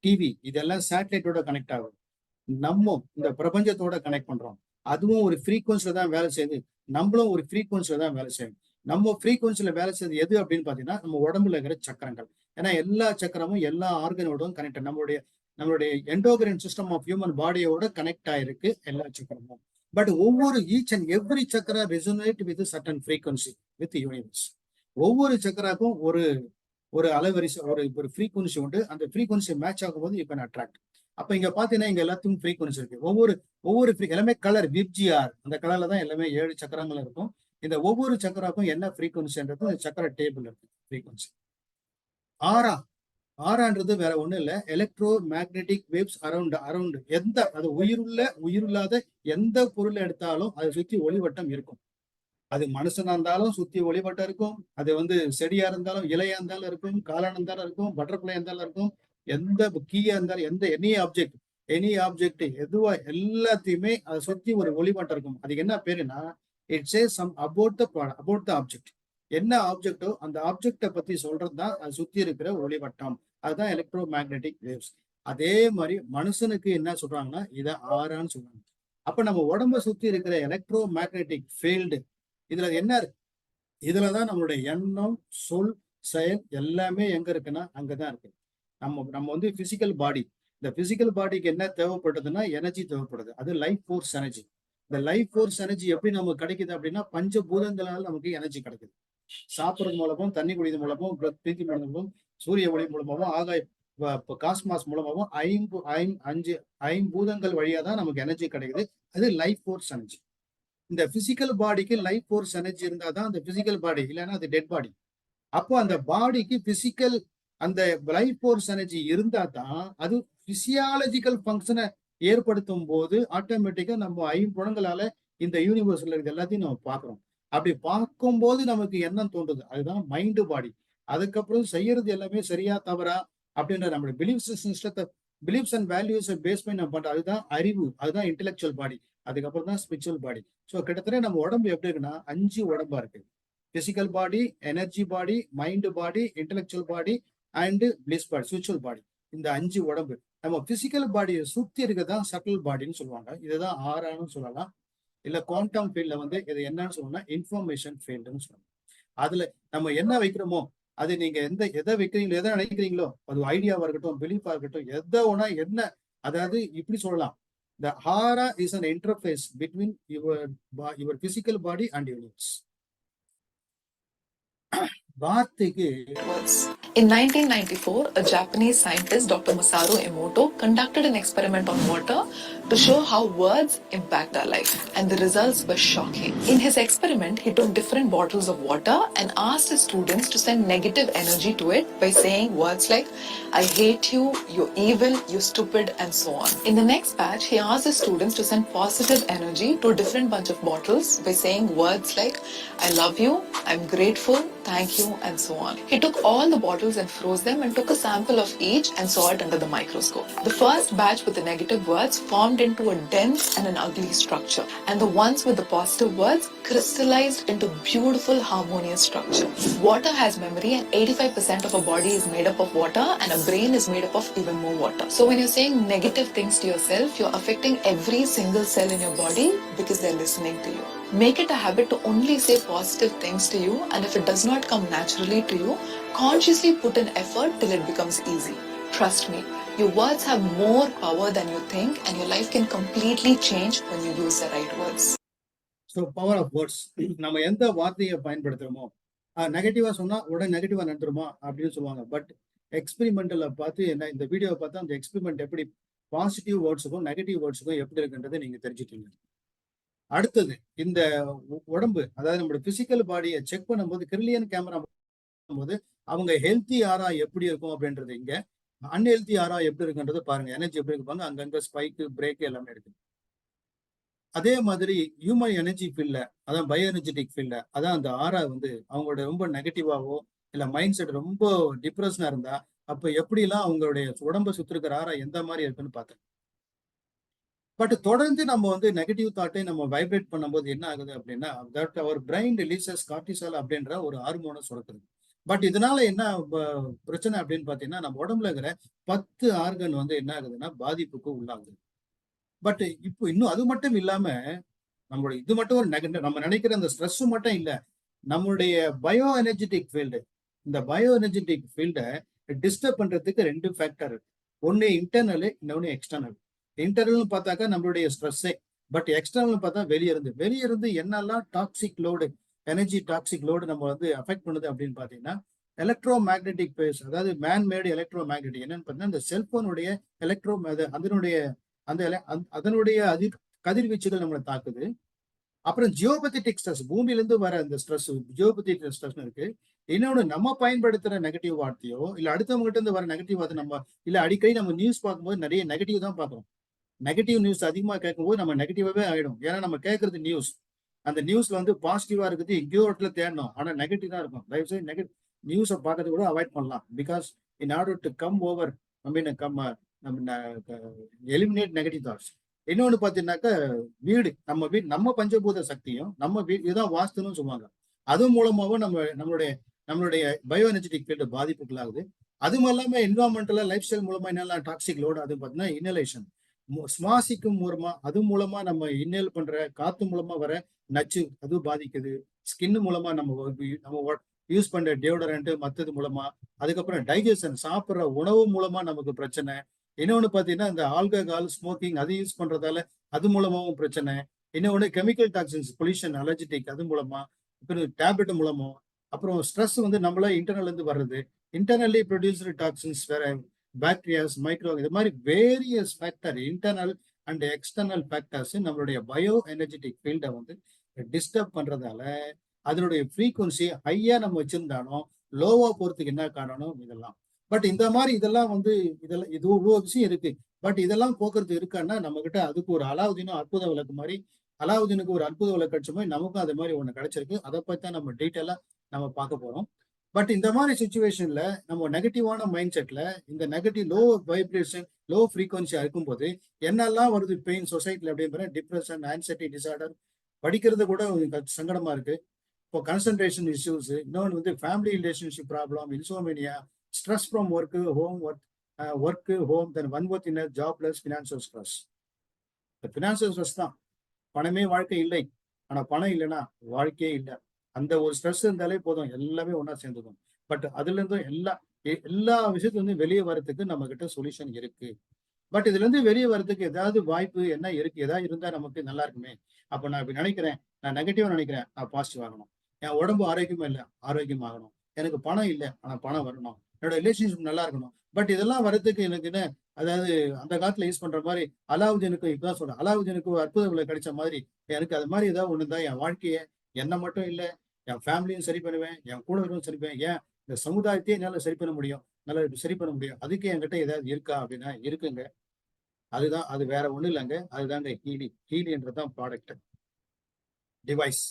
டிவி இதெல்லாம் சேட்டலைட்டோட கனெக்ட் ஆகும். நம்ம இந்த பிரபஞ்சத்தோட கனெக்ட் பண்றோம். அதுவும் ஒரு ஃப்ரீக்வன்சில தான் வேலை செய்யுது, நம்மளும் ஒரு ஃப்ரீக்வன்சில தான் வேலை செய்யும். நம்ம ஃப்ரீக்வன்சில வேலை செய்யுது எது அப்படின்னு பாத்தீங்கன்னா நம்ம உடம்புல இருக்கிற சக்கரங்கள். ஏன்னா எல்லா சக்கரமும் எல்லா ஆர்கனோடும் கனெக்ட், நம்மளுடைய எண்டோகிரைன் சிஸ்டம் ஆஃப் ஹியூமன் பாடியோட கனெக்ட் ஆயிருக்கு எல்லா சக்கரமும். பட் ஒவ்வொரு each and every chakra resonate with certain frequency with universe. ஒவ்வொரு சக்கராக்கும் ஒரு அலைவரிசை ஒரு ஃப்ரீக்வன்சி உண்டு. அந்த ஃப்ரீக்வன்சி மேட்ச் ஆகும்போது யூ கேன் அட்ராக்ட். அப்ப இங்க பாத்தீங்கன்னா இங்க எல்லாத்துக்கும் ஃப்ரீக்வன்சி இருக்கு. ஒவ்வொரு எல்லாமே கலர் விப்ஜிஆர், அந்த கலர்ல தான் எல்லாமே 7 சக்கரங்கள் இருக்கும். இந்த ஒவ்வொரு சக்கராக்கும் என்ன ஃப்ரீக்வன்சின்றது சக்கர டேபிள் இருக்கு. ஃப்ரீக்வன்சி ஆறா ஆறான்றது வேற ஒண்ணும் இல்ல, எலக்ட்ரோ மேக்னெட்டிக் வேவ்ஸ் அரௌண்ட் எந்த அது உயிருள்ளாத எந்த பொருள் எடுத்தாலும் அதை சுத்தி ஒளிவட்டம் இருக்கும். அது மனுஷனா இருந்தாலும் சுத்தி ஒளிவட்டம் இருக்கும். அது செடியா இருந்தாலும், இலையா இருந்தாலும் இருக்கும், காளானா இருந்தாலும் இருக்கும், பட்டர்ஃபிளையா இருந்தாலும் இருக்கும், எந்த கீயா இருந்தாலும், எனி ஆப்ஜெக்ட் எதுவா எல்லாத்தையுமே அதை சுத்தி ஒரு ஒளிவட்டம் இருக்கும். அதுக்கு என்ன பேருன்னா, it says some about the object. என்ன ஆப்ஜெக்டோ அந்த ஆப்ஜெக்டை பத்தி சொல்றதுதான் அது சுத்தி இருக்கிற ஒளிவட்டம். அதுதான் எலக்ட்ரோ மேக்னெட்டிக் வேவ்ஸ். அதே மாதிரி மனுஷனுக்கு என்ன சொல்றாங்கன்னா இதை ஆறான்னு சொல்றாங்க. அப்ப நம்ம உடம்ப சுத்தி இருக்கிற எலக்ட்ரோ மேக்னெட்டிக் ஃபீல்டு இதுல என்ன இருக்கு? இதுலதான் நம்மளுடைய எண்ணம், சொல், செயல் எல்லாமே எங்க இருக்குன்னா அங்கதான் இருக்கு. நம்ம பிசிக்கல் பாடி. இந்த பிசிக்கல் பாடிக்கு என்ன தேவைப்படுதுன்னா எனர்ஜி தேவைப்படுது. அது லைஃப் ஃபோர்ஸ் எனர்ஜி. இந்த லைஃப் ஃபோர்ஸ் எனர்ஜி எப்படி நமக்கு கிடைக்குது அப்படின்னா பஞ்சபூதங்களால நமக்கு எனர்ஜி கிடைக்குது. சாப்பிடுறது மூலமும், தண்ணி குடிக்கிறது மூலமும், பிரீத்தி மூலமும், சூரிய ஒளி மூலமாகவும், ஆகாய காஸ்மாஸ் மூலமாகவும் ஐம்பூதங்கள் வழியா தான் நமக்கு எனர்ஜி கிடைக்குது. அது லைஃப் ஃபோர்ஸ் எனர்ஜி. இந்த பிசிக்கல் பாடிக்கு லைஃப் ஃபோர்ஸ் எனர்ஜி இருந்தா தான் அந்த பிசிக்கல் பாடி, இல்லைன்னா அது டெட் பாடி. அப்போ அந்த பாடிக்கு பிசிக்கல் அந்த லைஃப் ஃபோர்ஸ் எனர்ஜி இருந்தா தான் அது பிசியாலஜிக்கல் ஃபங்க்ஷனை ஏற்படுத்தும் போது ஆட்டோமேட்டிக்கா நம்ம ஐம்புலங்களால இந்த யூனிவர்ஸ்ல இருக்கிறது எல்லாத்தையும் நம்ம பார்க்கிறோம். அப்படி பார்க்கும்போது நமக்கு என்ன தோன்றுது? அதுதான் மைண்டு பாடி. அதுக்கப்புறம் செய்யறது எல்லாமே சரியா தவறா அப்படின்ற நம்மளுடைய பிலீஃப்ஸ் அண்ட் வேல்யூஸை பேஸ் பண்ணி நம்ம பண்றோம். அதுதான் அறிவு, அதுதான் இன்டெலெக்சுவல் பாடி. அதுக்கப்புறம் தான் ஸ்பிரிச்சுவல் பாடி. ஸோ கிட்டத்தட்ட நம்ம உடம்பு எப்படி இருக்குன்னா 5 உடம்பா இருக்கு. Physical body, energy body, mind body, intellectual body and bliss body, spiritual பாடி. இந்த 5 உடம்பு நம்ம பிசிக்கல் பாடியை சுத்தி இருக்கதான் சட்டில் பாடின்னு சொல்லுவாங்க. இதுதான் ஆறான்னு சொல்லலாம். இல்ல குவாண்டம் ஃபீல்ட்ல இது என்னன்னு சொல்லணும்னா இன்ஃபர்மேஷன் ஃபீல்டுன்னு சொல்லணும். அதுல நம்ம என்ன வைக்கிறோமோ அது நீங்க எதை வைக்கிறீங்களோ, எதை நினைக்கிறீங்களோ, அது ஐடியாவா இருக்கட்டும், பிலீஃபா இருக்கட்டும், எதை ஒன்னா என்ன, அதாவது இப்படி சொல்லலாம். The aura is an interface between your physical body and universe. வார்த்தைக்கு In 1994, a Japanese scientist, Dr. Masaru Emoto, conducted an experiment on water to show how words impact our life, and the results were shocking. In his experiment, he took different bottles of water and asked his students to send negative energy to it by saying words like, "I hate you, you're evil, you're stupid," and so on. In the next batch, he asked his students to send positive energy to a different bunch of bottles by saying words like, "I love you, I'm grateful, thank you," and so on. He took all the bottles and froze them and took a sample of each and saw it under the microscope. The first batch with the negative words formed into a dense and an ugly structure, and the ones with the positive words crystallized into beautiful harmonious structure. Water has memory, and 85% of our body is made up of water, and our brain is made up of even more water. So when you're saying negative things to yourself, you're affecting every single cell in your body because they're listening to you. Make it a habit to only say positive things to you, and if it does not come naturally to you, consciously put in effort till it becomes easy. Trust me, your words have more power than you think, and your life can completely change when you use the right words. So power of words. நம்ம எந்த வார்த்தையை பயன்படுத்துறோமோ நெகட்டிவா சொன்னா உடனே நெகட்டிவா நடந்துருமா அப்படின்னு சொல்லுவாங்க. But எக்ஸ்பெரிமெண்டல பார்த்து என்ன இந்த வீடியோவை பார்த்தா அந்த எக்ஸ்பெரிமெண்ட் எப்படி பாசிட்டிவ் வேர்ட்ஸுக்கும் நெகட்டிவ் வேர்ட்ஸுக்கும் எப்படி இருக்குன்றதை நீங்க தெரிஞ்சுட்டீங்க. அடுத்தது இந்த உடம்பு, அதாவது நம்மளோட பிசிக்கல் பாடியை செக் பண்ணும்போது கிரில்லியன் கேமரா போது அவங்க ஹெல்த்தி ஆரா எப்படி இருக்கும் அப்படின்றது இங்க, அன்ஹெல்த்தி ஆரா எப்படி இருக்குன்றது பாருங்க. எனர்ஜி எப்படி இருப்பாங்க, அங்கங்க ஸ்பைக்கு, பிரேக் எல்லாமே இருக்கு. அதே மாதிரி ஹியூமன் எனர்ஜி ஃபீல்ட்ல, அதான் பயோ எனர்ஜெட்டிக் ஃபீல்ட்ல, அதான் அந்த ஆரா அவங்களோட ரொம்ப நெகட்டிவாவோ இல்ல மைண்ட் செட் ரொம்ப டிப்ரெஷனா இருந்தா அப்ப எப்படிலாம் அவங்களுடைய உடம்பை சுத்தி இருக்கிற ஆரா எந்த மாதிரி இருக்குன்னு பார்த்தேன். பட் தொடர்ந்து நம்ம நெகட்டிவ் தாட்டை நம்ம வைப்ரேட் பண்ணும்போது என்ன ஆகுது அப்படின்னா that our brain releases cortisol அப்படின்ற ஒரு ஹார்மோனை சுரக்குது. பட் இதனால என்ன பிரச்சனை அப்படின்னு பாத்தீங்கன்னா நம்ம உடம்புல இருக்கிற 10 ஆர்கன் என்ன ஆகுதுன்னா பாதிப்புக்கு உள்ளாகுது. பட் இப்போ இன்னும் அது மட்டும் இல்லாம நம்மளுடைய இது மட்டும் ஒரு நம்ம நினைக்கிற அந்த ஸ்ட்ரெஸ் மட்டும் இல்ல, நம்மளுடைய பயோ எனர்ஜெட்டிக் ஃபீல்டு, இந்த பயோ எனர்ஜெட்டிக் ஃபீல்டை டிஸ்டர்ப் பண்றதுக்கு 2 ஃபேக்டர் இருக்கு. ஒன்னு இன்டர்னல், இன்னொன்னு எக்ஸ்டர்னல். இன்டர்னல் பார்த்தாக்கா நம்மளுடைய ஸ்ட்ரெஸ்ஸே, பட் எக்ஸ்டர்னல் பார்த்தா வெளியிருந்து என்னெல்லாம் toxic load, energy toxic load நம்ம அஃபெக்ட் பண்ணுது அப்படின்னு பாத்தீங்கன்னா எலக்ட்ரோ மேக்னெட்டிக் பேஸ், அதாவது மேன்மேடு எலக்ட்ரோ மேக்னெட்டிக். என்னன்னு பார்த்தீங்கன்னா இந்த செல்போனுடைய எலக்ட்ரோ அதனுடைய கதிர்வீச்சுகள் நம்மளை தாக்குது. அப்புறம் ஜியோபத்திக் ஸ்ட்ரெஸ், பூமியிலிருந்து வர அந்த ஸ்ட்ரெஸ் ஜியோபத்திக் ஸ்ட்ரெஸ் இருக்கு. இன்னொன்னு நம்ம பயன்படுத்துற நெகட்டிவ் வார்த்தையோ இல்ல அடுத்தவங்க கிட்ட இருந்து வர நெகட்டிவ் வார்த்தை நம்ம இல்ல அடிக்கடி நம்ம நியூஸ் பார்க்கும்போது நிறைய நெகட்டிவ் தான் பார்க்கறோம். நெகட்டிவ் நியூஸ் அதிகமா கேட்கும்போது நம்ம நெகட்டிவாவே ஆயிடும். ஏன்னா நம்ம கேட்கறது நியூஸ். அந்த நியூஸ்ல வந்து பாசிட்டிவா இருக்குது எங்கேயோ இடத்துல தேடணும். ஆனா நெகட்டிவ் தான் இருக்கும். தயவுசெய்து நெகட்டிவ் நியூஸை பார்க்கறது கூட அவாய்ட் பண்ணலாம். Because in order to come over I mean நம்ம எலிமினேட் நெகட்டிவ் தாட்ஸ். இன்னொன்னு பாத்தீங்கன்னாக்கா நம்ம பஞ்சபூத சக்தியும் நம்ம இதுதான் வாஸ்துன்னு சொல்லுவாங்க. அது மூலமாவும் நம்மளுடைய பயோ எனர்ஜெட்டிக் ஃபீல்டு பாதிப்புகளாகுது. அதுவும் இல்லாம என்வரான்மெண்டலா லைஃப் ஸ்டைல் மூலமா என்னெல்லாம் டாக்ஸிக் லோடு அது பார்த்தீங்கன்னா இன்ஹலேஷன் சுவாசிக்கும் மூலமா அது மூலமா நம்ம இன்னேல் பண்ற காத்து மூலமா வர நச்சு அது பாதிக்குது. ஸ்கின் மூலமா நம்ம யூஸ் பண்ற டியோடரண்ட் மத்தது மூலமா, அதுக்கப்புறம் டைஜஷன் சாப்பிட்ற உணவு மூலமா நமக்கு பிரச்சனை. இன்னொன்னு பாத்தீங்கன்னா இந்த ஆல்கஹால் ஸ்மோக்கிங் அது யூஸ் பண்றதால அது மூலமாவும் பிரச்சனை. இன்னொன்னு கெமிக்கல் டாக்ஸின்ஸ் பொல்யூஷன் அலர்ஜிட்டிக் அது மூலமா, அப்புறம் டேப்லெட் மூலமா, அப்புறம் ஸ்ட்ரெஸ் வந்து நம்மள இன்டர்னல் இருந்து வர்றது, இன்டர்னலி ப்ரொடியூஸ்டு டாக்ஸின்ஸ் வேற பாக்டீரியாஸ் மைக்ரோ இது மாதிரி various factor internal and external factors நம்மளுடைய பயோ எனர்ஜெட்டிக் ஃபீல்டை வந்து டிஸ்டர்ப் பண்றதால அதனுடைய ஃப்ரீக்குவன்சி ஹையா நம்ம வச்சிருந்தாலும் லோவா போறதுக்கு என்ன காரணம் இதெல்லாம். பட் இந்த மாதிரி இதெல்லாம் வந்து இது இவ்வளோ விஷயம் இருக்கு. பட் இதெல்லாம் போக்குறது இருக்கான்னா நம்ம கிட்ட அதுக்கு ஒரு அலாவுதீனும் அற்புத விளக்கு மாதிரி அலாவுதீனுக்கு ஒரு அற்புத விளக்கு கிடைச்ச மாதிரி நமக்கும் அது மாதிரி ஒண்ணு கிடைச்சிருக்கு. அதை பத்தி தான் நம்ம டீட்டெயிலா நம்ம பார்க்க போறோம். பட் இந்த மாதிரி சுச்சுவேஷன்ல நம்ம நெகட்டிவான மைண்ட் செட்ல இந்த நெகட்டிவ் லோ வைப்ரேஷன் லோ ஃப்ரீக்வன்சியா இருக்கும்போது என்னெல்லாம் வருது பெயின் சொசைட்டில அப்படிங்கிற டிப்ரெஷன் ஆன்சைட்டி டிசார்டர் படிக்கிறது கூட சங்கடமா இருக்கு. இப்போ கன்சன்ட்ரேஷன் இஷ்யூஸ், இன்னொன்று வந்து family relationship problem, insomnia, stress from work home then unworthiness jobless financial stress. இந்த ஃபினான்சியல் ஸ்ட்ரெஸ் தான். பணமே வாழ்க்கை இல்லை, ஆனா பணம் இல்லைன்னா வாழ்க்கையே இல்லை. அந்த ஒரு ஸ்ட்ரெஸ் இருந்தாலே போதும் எல்லாமே ஒன்னா சேர்ந்துக்கும். பட் அதுல இருந்தும் எல்லா விஷயத்துல இருந்து வெளியே வர்றதுக்கு நம்ம கிட்ட சொல்யூஷன் இருக்கு. பட் இதுல இருந்து வெளியே வர்றதுக்கு ஏதாவது வாய்ப்பு என்ன இருக்கு? ஏதாவது இருந்தா நமக்கு நல்லா இருக்குமே. அப்ப நான் இப்படி நினைக்கிறேன், நான் நெகட்டிவா நினைக்கிறேன், நான் பாசிட்டிவ் ஆகணும். என் உடம்பு ஆரோக்கியமா இல்லை, ஆரோக்கியம் ஆகணும். எனக்கு பணம் இல்லை, ஆனா பணம் வரணும். என்னோட ரிலேஷன்ஷிப் நல்லா இருக்கணும். பட் இதெல்லாம் வர்றதுக்கு எனக்கு என்ன, அதாவது அந்த காலத்துல யூஸ் பண்ற மாதிரி அலாவுதீனுக்கு இப்பதான் சொல்றேன், அலாவுதீனுக்கு ஒரு அற்புத விலை கிடைச்ச மாதிரி எனக்கு அது மாதிரி ஏதாவது ஒண்ணு தான் என் வாழ்க்கையை என்ன மட்டும் இல்லை என் ஃபேமிலியும் சரி பண்ணுவேன், என் கூட இருக்கவும் சரி பண்ணுவேன், ஏன் இந்த சமுதாயத்தையே என்னால சரி பண்ண முடியும், நல்லா சரி பண்ண முடியும். அதுக்கு என்கிட்ட ஏதாவது இருக்கா அப்படின்னா இருக்குங்க. அதுதான், அது வேற ஒண்ணும் இல்லைங்க. அதுதாங்க ஹீலின்றதுதான் product device.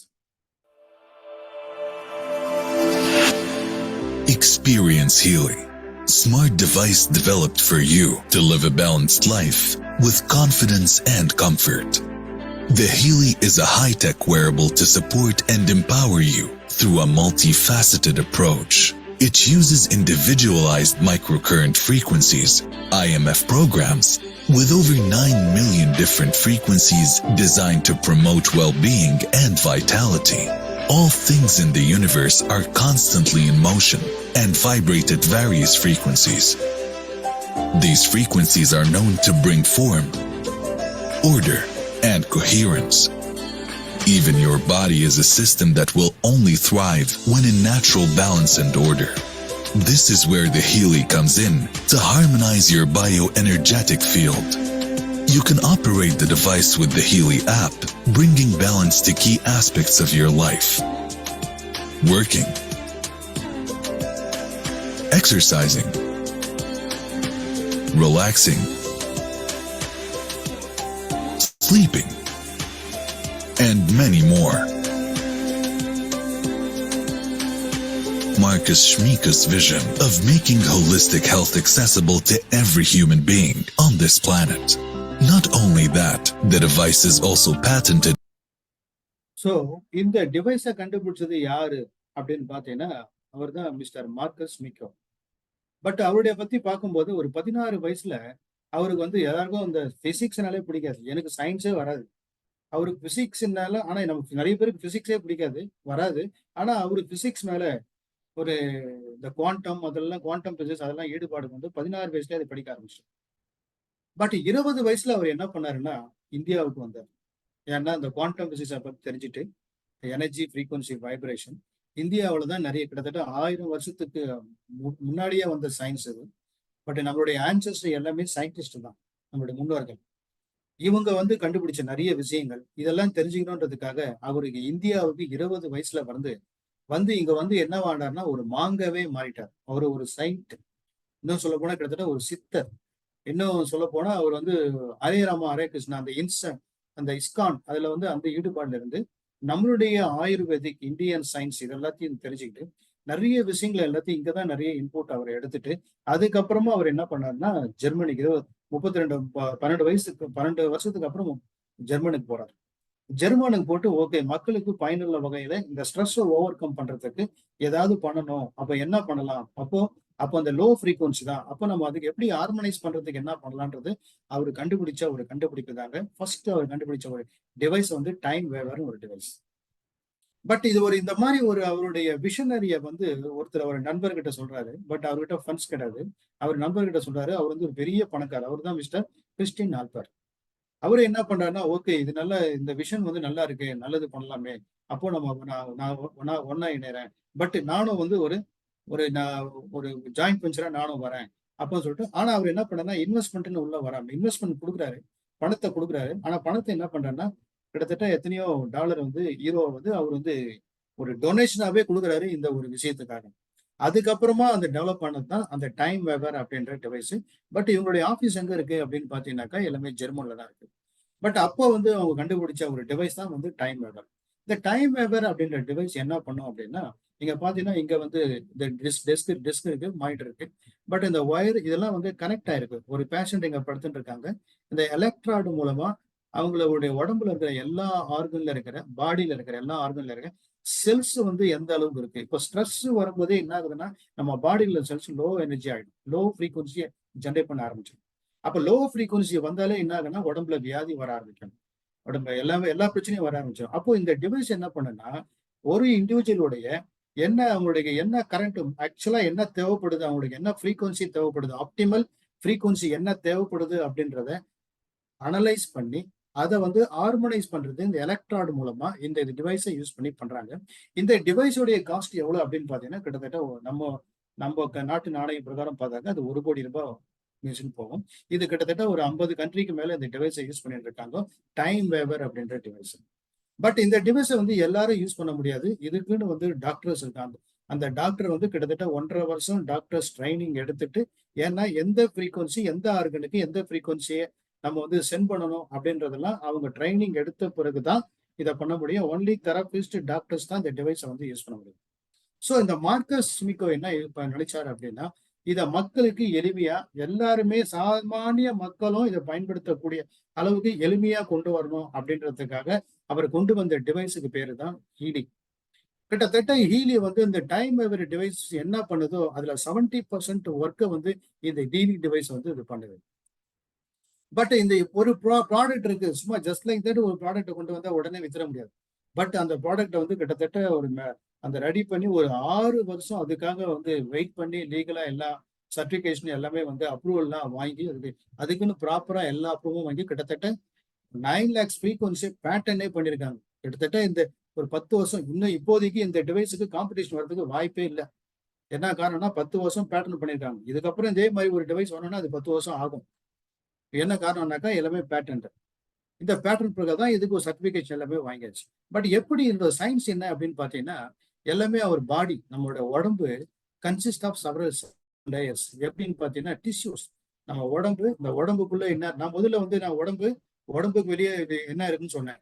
Experience Healy, smart device developed for you to live a balanced life with confidence and comfort. The Healy is a high-tech wearable to support and empower you through a multifaceted approach. It uses individualized microcurrent frequencies, IMF programs, with over 9 million different frequencies designed to promote well-being and vitality. All things in the universe are constantly in motion and vibrate at various frequencies. These frequencies are known to bring form, order, and coherence. Even your body is a system that will only thrive when in natural balance and order. This is where the Healy comes in to harmonize your bioenergetic field. You can operate the device with the Healy app, bringing balance to key aspects of your life. Working, exercising, relaxing, sleeping, and many more. Marcus Schmieka's vision of making holistic health accessible to every human being on this planet. Not only that, the device is also patented. So இந்த டிவைஸை கண்டுபிடிச்சது யாரு அப்படின்னு பார்த்தீங்கன்னா அவர் தான் mister Marcus மீக்கோ. But அவருடைய பத்தி பார்க்கும்போது ஒரு 16 வயசுல அவருக்கு வந்து எல்லாருக்கும் இந்த பிசிக்ஸ்னாலே பிடிக்காது. எனக்கு சயின்ஸே வராது. அவருக்கு பிசிக்ஸ்னால, ஆனா நமக்கு நிறைய பேருக்கு பிசிக்ஸே பிடிக்காது, வராது. ஆனா அவருக்கு பிசிக்ஸ் மேல ஒரு இந்த குவாண்டம் குவாண்டம் பிசிக்ஸ் அதெல்லாம் ஈடுபாடு கொண்டு 16 வயசுல அதை படிக்க ஆரம்பிச்சிட்டார். பட் 20 வயசுல அவர் என்ன பண்ணாருன்னா இந்தியாவுக்கு வந்தார். ஏன்னா இந்த குவாண்டம் பிசிக்ஸை பத்தி தெரிஞ்சுட்டு எனர்ஜி ஃப்ரீக்வன்சி வைப்ரேஷன் இந்தியாவில் தான் நிறைய கிட்டத்தட்ட 1000 வருஷத்துக்கு முன்னாடியே வந்த சயின்ஸ் இது. பட் நம்மளுடைய ஆன்சஸ்டர் எல்லாமே சயின்டிஸ்ட் தான், நம்மளுடைய முன்னோர்கள். இவங்க வந்து கண்டுபிடிச்ச நிறைய விஷயங்கள் இதெல்லாம் தெரிஞ்சுக்கணுன்றதுக்காக அவருக்கு இந்தியாவுக்கு 20 வயசுல வந்து வந்து இங்க வந்து என்ன வாண்டாருன்னா ஒரு மாங்கவே மாறிட்டார். அவரு ஒரு சயின்ட். இன்னும் சொல்ல போனா கிட்டத்தட்ட ஒரு சித்தர். இன்னும் சொல்ல போனா அவர் வந்து ஹரே ராமா ஹரே கிருஷ்ணா அந்த அந்த இஸ்கான் அதுல வந்து அந்த ஈடுபாடுல இருந்து நம்மளுடைய ஆயுர்வேதிக் இந்தியன் சயின்ஸ் இது எல்லாத்தையும் தெரிஞ்சுக்கிட்டு நிறைய விஷயங்கள் எல்லாத்தையும் இங்கதான் நிறைய இன்புட் அவர் எடுத்துட்டு அதுக்கப்புறமா அவர் என்ன பண்ணாருன்னா ஜெர்மனிக்கு 32 12 வருஷத்துக்கு அப்புறம் ஜெர்மனுக்கு போறாரு. ஜெர்மனுக்கு போட்டு ஓகே மக்களுக்கு பயனுள்ள வகையில இந்த ஸ்ட்ரெஸ் ஓவர் கம் பண்றதுக்கு ஏதாவது பண்ணணும். அப்ப என்ன பண்ணலாம்? அப்போ அந்த லோ ஃப்ரீக்வன்சி தான். அப்போ நம்ம அதுக்கு எப்படி ஹார்மனைஸ் பண்றதுக்கு என்ன பண்ணலான்றது அவர் கண்டுபிடிச்ச ஒரு கண்டுபிடிப்பு தாங்க. ஃபர்ஸ்ட் அவர் கண்டுபிடிச்ச ஒரு டிவைஸ் வந்து டைம் வேவர்னு ஒரு டிவைஸ். பட் இது ஒரு இந்த மாதிரி ஒரு அவருடைய விஷனரிய வந்து ஒருத்தர் அவர் நண்பர்கிட்ட சொல்றாரு. பட் அவர்கிட்ட ஃபண்ட்ஸ் கிடையாது. அவர் நண்பர்கிட்ட சொல்றாரு. அவர் வந்து ஒரு பெரிய பணக்காரர். அவர் தான் மிஸ்டர் கிறிஸ்டின் ஆல்பர். அவரு என்ன பண்றாருன்னா ஓகே இது நல்ல இந்த விஷன் வந்து நல்லா இருக்கு நல்லது பண்ணலாமே. அப்போ நம்ம நான் ஒன்னா இணைறேன். பட் நானும் வந்து ஒரு ஒரு நான் ஒரு ஜாயிண்ட் வெஞ்சரா நானும் வரேன் அப்படின்னு சொல்லிட்டு. ஆனா அவர் என்ன பண்ணாருன்னா இன்வெஸ்ட்மெண்ட்னு உள்ள வராம இன்வெஸ்ட்மெண்ட் கொடுக்குறாரு, பணத்தை கொடுக்குறாரு. ஆனா பணத்தை என்ன பண்றாருன்னா கிட்டத்தட்ட எத்தனையோ டாலர் வந்து ஈரோ வந்து அவர் வந்து ஒரு டொனேஷனாவே கொடுக்குறாரு இந்த ஒரு விஷயத்துக்காக. அதுக்கப்புறமா அந்த டெவலப் ஆனது தான் அந்த டைம் வேவர் அப்படின்ற டிவைஸ். பட் இவங்களுடைய ஆஃபீஸ் எங்க இருக்கு அப்படின்னு பாத்தீங்கன்னாக்கா எல்லாமே ஜெர்மன்ல தான் இருக்கு. பட் அப்போ வந்து அவங்க கண்டுபிடிச்ச ஒரு டிவைஸ் தான் வந்து டைம் வேவர். இந்த டைம் வேவர் அப்படின்ற டிவைஸ் என்ன பண்ணும் அப்படின்னா நீங்க பாத்தீங்கன்னா இங்க வந்து இந்த டெஸ்க் இருக்கு, மானிட்டர் இருக்கு. பட் இந்த ஒயர் இதெல்லாம் வந்து கனெக்ட் ஆயிருக்கு. ஒரு பேஷண்ட் இங்க படுத்துட்டு இருக்காங்க. இந்த எலக்ட்ராய்டு மூலமா அவங்களுடைய உடம்புல இருக்கிற எல்லா ஆர்கன்ல இருக்கிற பாடியில இருக்கிற எல்லா ஆர்கன்ல இருக்கிற செல்ஸ் வந்து எந்த அளவுக்கு இருக்கு. இப்போ ஸ்ட்ரெஸ் வரும்போதே என்ன ஆகுதுன்னா நம்ம பாடியில செல்ஸ் லோ எனர்ஜி ஆயிடும், லோ ஃப்ரீக்வன்சியை ஜென்ரேட் பண்ண ஆரம்பிச்சிடும். அப்ப லோ ஃப்ரீக்வன்சி வந்தாலே என்ன ஆகுன்னா உடம்புல வியாதி வர ஆரம்பிக்கும், உடம்புல எல்லா பிரச்சனையும் வர ஆரம்பிச்சிடும். அப்போ இந்த டிவைஸ் என்ன பண்ணுன்னா ஒரு இண்டிவிஜுவலுடைய அவங்களுடைய என்ன கரண்ட் ஆக்சுவலா என்ன தேவைப்படுது, அவங்களுக்கு என்ன ஃப்ரீக்வன்சி தேவைப்படுது, ஆப்டிமல் ஃப்ரீக்வன்சி என்ன தேவைப்படுது அப்படின்றத அனலைஸ் பண்ணி அதை வந்து ஹார்மோனைஸ் பண்றது இந்த எலக்ட்ராய்டு மூலமா இந்த டிவைஸை யூஸ் பண்ணி பண்றாங்க. இந்த டிவைஸோடைய காஸ்ட் எவ்வளவு அப்படின்னு பாத்தீங்கன்னா கிட்டத்தட்ட நம்ம நாட்டு நாணய பிரகாரம் பார்த்தாங்க அது 1 கோடி ரூபாய் மிஷின் போகும். இது கிட்டத்தட்ட ஒரு 50 கண்ட்ரிக்கு மேல இந்த டிவைஸை யூஸ் பண்ணிட்டு இருக்காங்க, டைம் வேவர் அப்படின்ற டிவைஸ். பட் இந்த டிவைஸை வந்து எல்லாரும் யூஸ் பண்ண முடியாது. இதுக்குன்னு வந்து டாக்டர்ஸ் இருக்காங்க. அந்த டாக்டர் வந்து கிட்டத்தட்ட 1.5 வருஷம் டாக்டர்ஸ் ட்ரைனிங் எடுத்துட்டு ஏன்னா எந்த ஃப்ரீக்வன்சி எந்த ஆர்கனுக்கு எந்த ஃப்ரீக்வன்சியை நம்ம வந்து சென்ட் பண்ணணும் அப்படின்றதெல்லாம் அவங்க ட்ரைனிங் எடுத்த பிறகுதான் இதை பண்ண முடியும். ஒன்லி தெரபிஸ்ட் டாக்டர்ஸ் தான் இந்த டிவைஸை வந்து யூஸ் பண்ண முடியும். ஸோ இந்த மார்க்கஸ் ஸ்மிகோ என்ன நினைச்சாரு அப்படின்னா இதை மக்களுக்கு எளிமையா எல்லாருமே சாமானிய மக்களும் இதை பயன்படுத்தக்கூடிய அளவுக்கு எளிமையா கொண்டு வரணும் அப்படின்றதுக்காக அவர் கொண்டு வந்த டிவைஸுக்கு பேரு தான் ஹீலி. கிட்டத்தட்ட ஹீலி வந்து இந்த டைம் வேவர் டிவைஸ் என்ன பண்ணுதோ அதுல 70% ஒர்க்கை வந்து இந்த ஹீலி டிவைஸ் வந்து இது பண்ணுது. பட் இந்த ஒரு ப்ராடக்ட் இருக்கு, சும்மா ஜஸ்ட் லைக் தட் ஒரு ப்ராடக்ட்டை கொண்டு வந்தா உடனே வித்துற முடியாது. பட் அந்த ப்ராடக்ட்டை வந்து கிட்டத்தட்ட ஒரு அந்த ரெடி பண்ணி ஒரு 6 வருஷம் அதுக்காக வந்து வெயிட் பண்ணி லீகலா எல்லா சர்டிபிகேஷன் எல்லாமே வந்து அப்ரூவல்லாம் வாங்கி அதுக்குன்னு ப்ராப்பரா எல்லா அப்ரூவும் வாங்கி கிட்டத்தட்ட 9 lakhs ஃப்ரீக்வன்சி பேட்டர்னே பண்ணியிருக்காங்க. கிட்டத்தட்ட இந்த ஒரு 10 வருஷம் இன்னும் இப்போதைக்கு இந்த டிவைஸுக்கு காம்படிஷன் வர்றதுக்கு வாய்ப்பே இல்லை. என்ன காரணம்னா 10 வருஷம் பேட்டர்ன் பண்ணியிருக்காங்க. இதுக்கப்புறம் இதே மாதிரி ஒரு டிவைஸ் வரணும்னா அது 10 வருஷம் ஆகும். என்ன காரணம்னாக்கா எல்லாமே பேட்டன்ட். இந்த பேட்டர்ன் பிறகு தான் இதுக்கு ஒரு சர்டிபிகேஷன் எல்லாமே வாங்கியாச்சு. பட் எப்படி இந்த சயின்ஸ் என்ன அப்படின்னு பாத்தீங்கன்னா எல்லாமே அவர் பாடி நம்மளோட உடம்பு கன்சிஸ்ட் ஆஃப் செவரல் லேயர்ஸ். எப்படின்னு பாத்தீங்கன்னா டிஷ்யூஸ். நம்ம உடம்பு இந்த உடம்புக்குள்ள என்ன நான் முதல்ல வந்து நான் உடம்புக்கு வெளியே இது என்ன இருக்குன்னு சொன்னேன்.